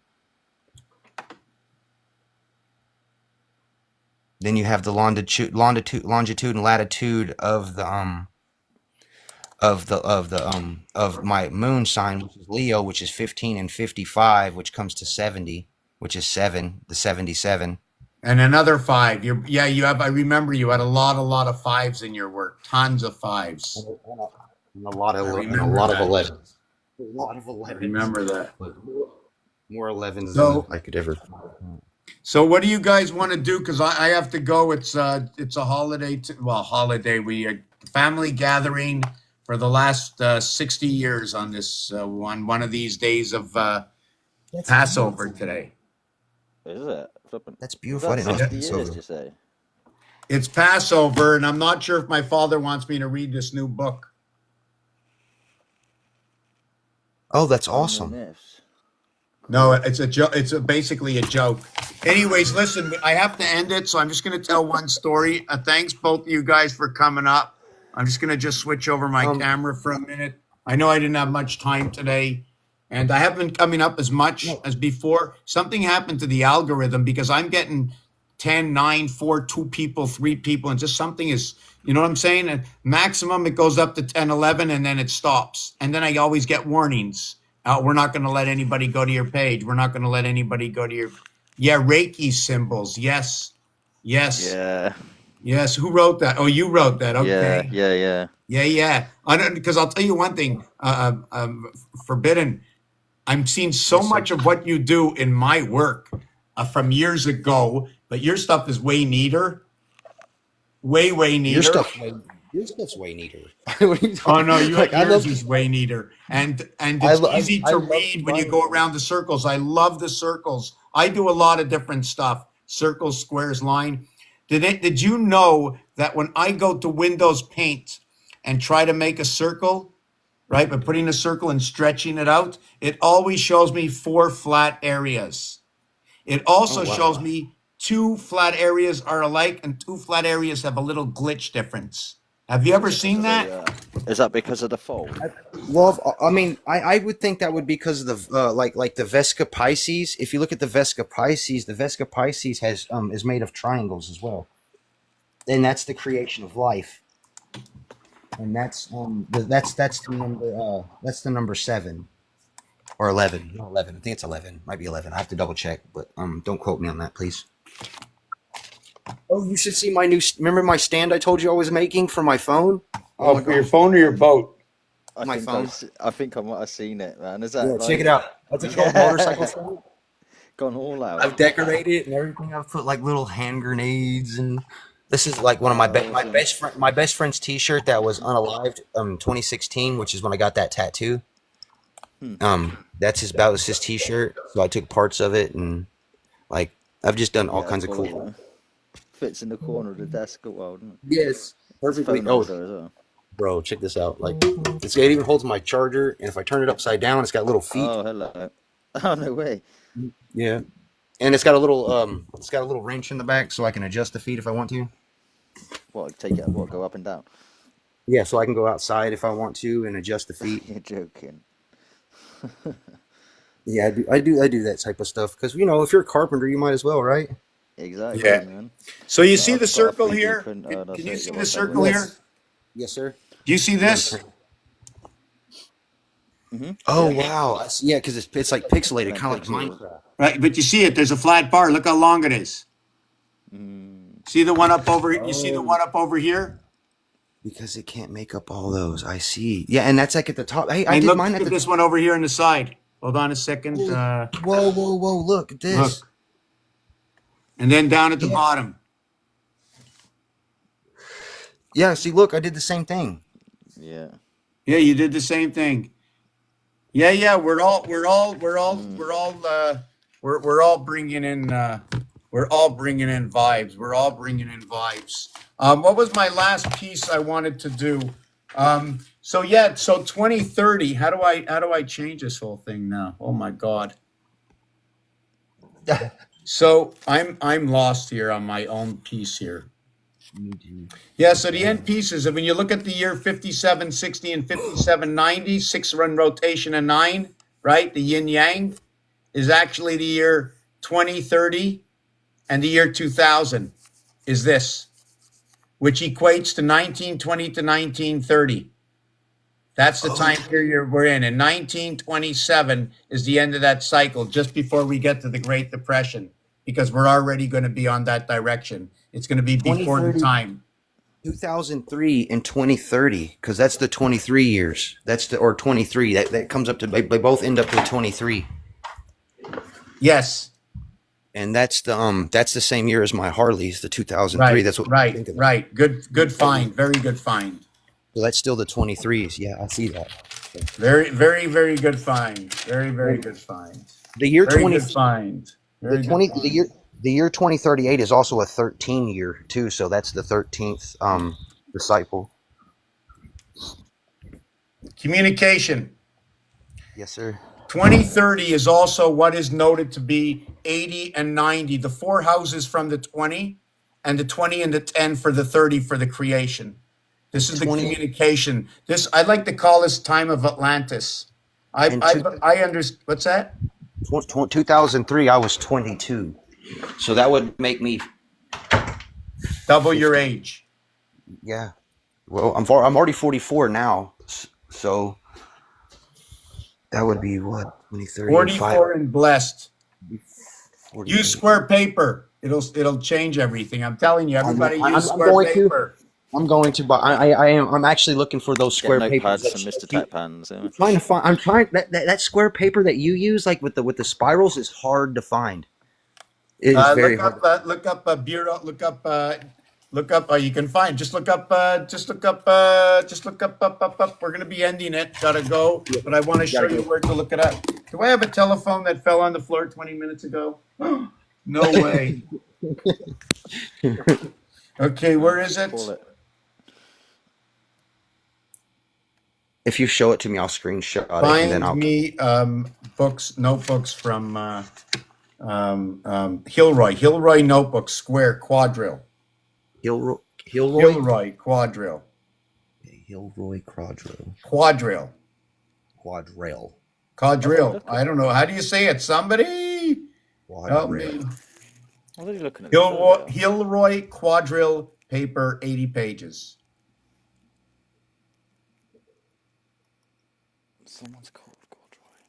Then you have the longitude and latitude of the of my moon sign, which is Leo, which is 15 and 55, which comes to 70, which is 7, the 77. And another 5. You have. I remember you had a lot of 5s in your work. Tons of 5s. And a lot of I and a remember lot of that. 11s. A lot of I 11s. remember that. Like, more 11s So than I could ever. So what do you guys want to do? Because I have to go. It's a holiday. Holiday. We family gathering for the last 60 years on this one of these days of That's Passover beautiful. today. Is it? Flippin'. That's Is beautiful. I that didn't know it 60 was years, Passover. did you say? It's Passover, and I'm not sure if my father wants me to read this new book. Oh, that's Family awesome. myths. No, Cool. it's a joke. It's basically a joke. Anyways, listen, I have to end it, so I'm just going to tell one story. Thanks both of you guys for coming up. I'm just going to just switch over my Um, camera for a minute. I know I didn't have much time today, and I haven't been coming up as much no, as before. Something happened to the algorithm because I'm getting 10, 9, 4, 2 people, 3 people, and just something is, you know what I'm saying? And maximum, it goes up to 10, 11, and then it stops. And then I always get warnings. We're not going to let anybody go to your page. We're not going to let anybody go to your, yeah, Reiki symbols. Yes. Yes. Yeah. Yes. Who wrote that? Oh, you wrote that. Yeah. Okay. Yeah. Yeah. I don't, because I'll tell you one thing, Forbidden, I'm seeing so yes, sir. much of what you do in my work from years ago, but your stuff is way neater, way Your neater. stuff, Your stuff's way neater. What are you Oh talking- no, like, I yours love, is way neater, and I, it's lo- easy I to love read when you combining go them. around the circles. I love the circles. I do a lot of different stuff: circles, squares, line. Did you know that when I go to Windows Paint and try to make a circle, right, by putting a circle and stretching it out, it always shows me 4 flat areas. It Oh also shows wow. me 2 flat areas are alike and 2 flat areas have a little glitch difference. Have you Is it ever because seen of that? is that because of the fold? Well, I mean, I would think that would be because of the like the Vesca Pisces. If you look at the Vesca Pisces has is made of triangles as well, and that's the creation of life, and that's the number 7 or 11, not 11. I think it's 11, might be 11. I have to double check, but don't quote me on that, please. Oh, you should see my new. Remember my stand I told you I was making for my phone? Oh my For your god, phone or your boat? my phone. I think I might have seen it, man. Is that Yeah, check like it out. That's a 12 motorcycle stand. gone all out? I've decorated it and everything. I've put like little hand grenades, and this is like one of my best friend's T-shirt that was unalived 2016, which is when I got that tattoo. That was his T-shirt. So I took parts of it, and like I've just done all Yeah, kinds of cool. cool. Fits in the corner of the desk as well, doesn't it? Yes, perfectly. Phone Oh, holder as well. bro, check this out. Like it even holds my charger, and if I turn it upside down, it's got little feet. Oh, hello. Oh, no way. Yeah, and it's got a little wrench in the back, so I can adjust the feet if I want to. What, take it, what, go up and down? Yeah, so I can go outside if I want to and adjust the feet. You're joking. Yeah, I do that type of stuff because if you're a carpenter, you might as well, right? Exactly, Yeah. man. So you Got see a, the got a circle 3D here? printer, Can that's you it, see you the want circle that here? Yes. Yes, sir. Do you see this? Oh wow! I see, yeah, because it's like pixelated, Like kind of like pixels. Minecraft. Right, but you see it. There's a flat bar. Look how long it is. See the one up over? You see the one up over here? Because it can't make up all those. I see. Yeah, and that's like at the top. Hey, I And did look mine at at the. this one over here on the side. Hold on a second. Whoa! Look at this. Look. And then down at the Yeah. bottom. Yeah. See, look, I did the same thing. Yeah. Yeah, you did the same thing. Yeah. We're all bringing in vibes. We're all bringing in vibes. What was my last piece I wanted to do? So 2030. How do I change this whole thing now? Oh my God. So I'm lost here on my own piece here. Yeah, so the end pieces, and when you look at the year 5760 and 5790, 6-run rotation and 9, right? The yin yang is actually the year 2030, and the year 2000 is this, which equates to 1920 to 1930. That's the time period we're in. And 1927 is the end of that cycle, just before we get to the Great Depression, because we're already going to be on that direction. It's going to be before the 2030. time. 2003 and 2030, because that's the 23 years. Or 23. That comes up to. They both end up with 23, Yes, and that's the same year as my Harleys, the 2003. right, That's what I'm right, thinking. right. Good find. Very good find. So that's still the 23s. Yeah, I see that. Very, very, very good find. Very, very good find. The year Very 20. good find. The Very good 20 find. the year 2038 is also a 13 year too, so that's the 13th disciple. Communication. Yes, sir. 2030 is also what is noted to be 80 and 90, the 4 houses from the 20, and the 20 and the 10 for the 30 for the creation. This is the 20 communication. This I'd like to call this time of Atlantis. and I understand. What's that? 2003 I was 22. So that would make me Double your age. yeah. Well, I'm already 44 now. So that would be what 2030 44 and blessed. 40. Use square paper. It'll change everything. I'm telling you, everybody I'm use square going to. paper. I'm going to, but I'm actually looking for those Get square papers. notepads and Mr. Tech Pans. Yeah. I'm trying that square paper that you use, like with the spirals, is hard to find. It is very hard. Look up bureau. Look up Look up. You can find. Just look up. Up. We're gonna be ending it. Gotta go. But I want to show you where to look it up. Do I have a telephone that fell on the floor 20 minutes ago? No way. Okay, where is it? Call it. If you show it to me, I'll screenshot it and then Find I'll. me notebooks from Hilroy notebooks, square, quadrille. Hilroy Hilroy, quadrille. Quadrille. Quadrille. Quadrille. I don't know. How do you say it? Somebody help me. What are you looking at? This earlier? Hilroy quadrille paper, 80 pages. Someone's called Quadroy.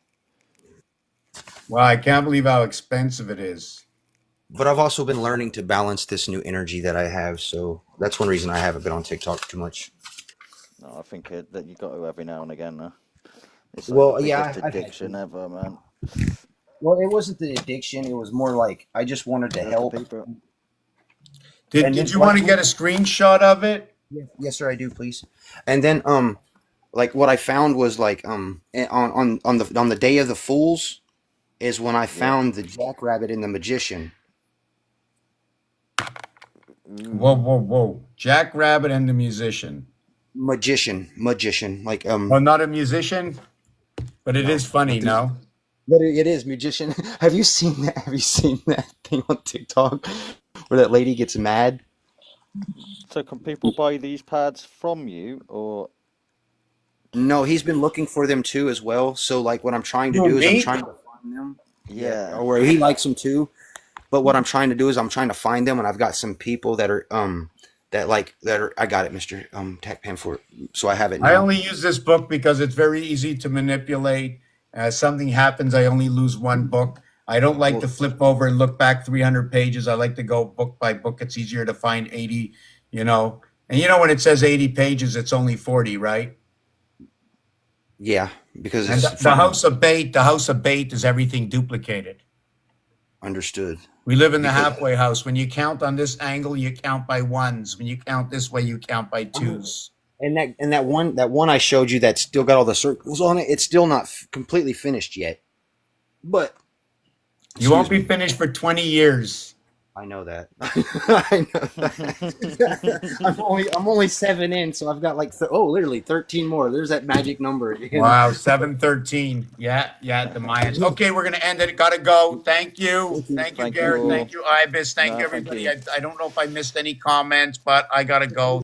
Wow, I can't believe how expensive it is. But I've also been learning to balance this new energy that I have, so that's one reason I haven't been on TikTok too much. No, I think that you got to every now and again. It's Well, the yeah, biggest addiction ever, man. Well, it wasn't the addiction. It was more like I just wanted to help. People. Did you want to get a screenshot of it? Yes, sir, I do, please. And then, like what I found was like, on the day of the Fools, is when I found the Jackrabbit and the Magician. Whoa. Jackrabbit and the musician. Magician, like Well, not a musician, but it is funny, no? But it is magician. Have you seen that? Have you seen that thing on TikTok where that lady gets mad? So can people buy these pads from you, or No, he's been looking for them too as well. So like what I'm trying to Who, do is me? I'm trying to find them. yeah? Or he likes them too. But what I'm trying to do is I'm trying to find them, and I've got some people that are I got it, Mr. Tech Pan for it. So I have it now. I only use this book because it's very easy to manipulate. Something happens, I only lose one book. I don't like to flip over and look back 300 pages. I like to go book by book. It's easier to find 80, And when it says 80 pages, it's only 40, right? Yeah, because And it's the House of Bait is everything duplicated. understood. We live in the halfway house. When you count on this angle, you count by ones. When you count this way, you count by twos. And that one I showed you that still got all the circles on it. It's still not completely finished yet, but You won't be finished for 20 years. I know that. I know that. I'm only 7 in, so I've got like literally 13 more. There's that magic number. Wow, 713. Yeah, the Mayans. Okay, we're gonna end it. Gotta go. Thank you, Thank Garrett. you. Thank you, Ibis. Thank No, you, thank everybody. you. I don't know if I missed any comments, but I gotta go.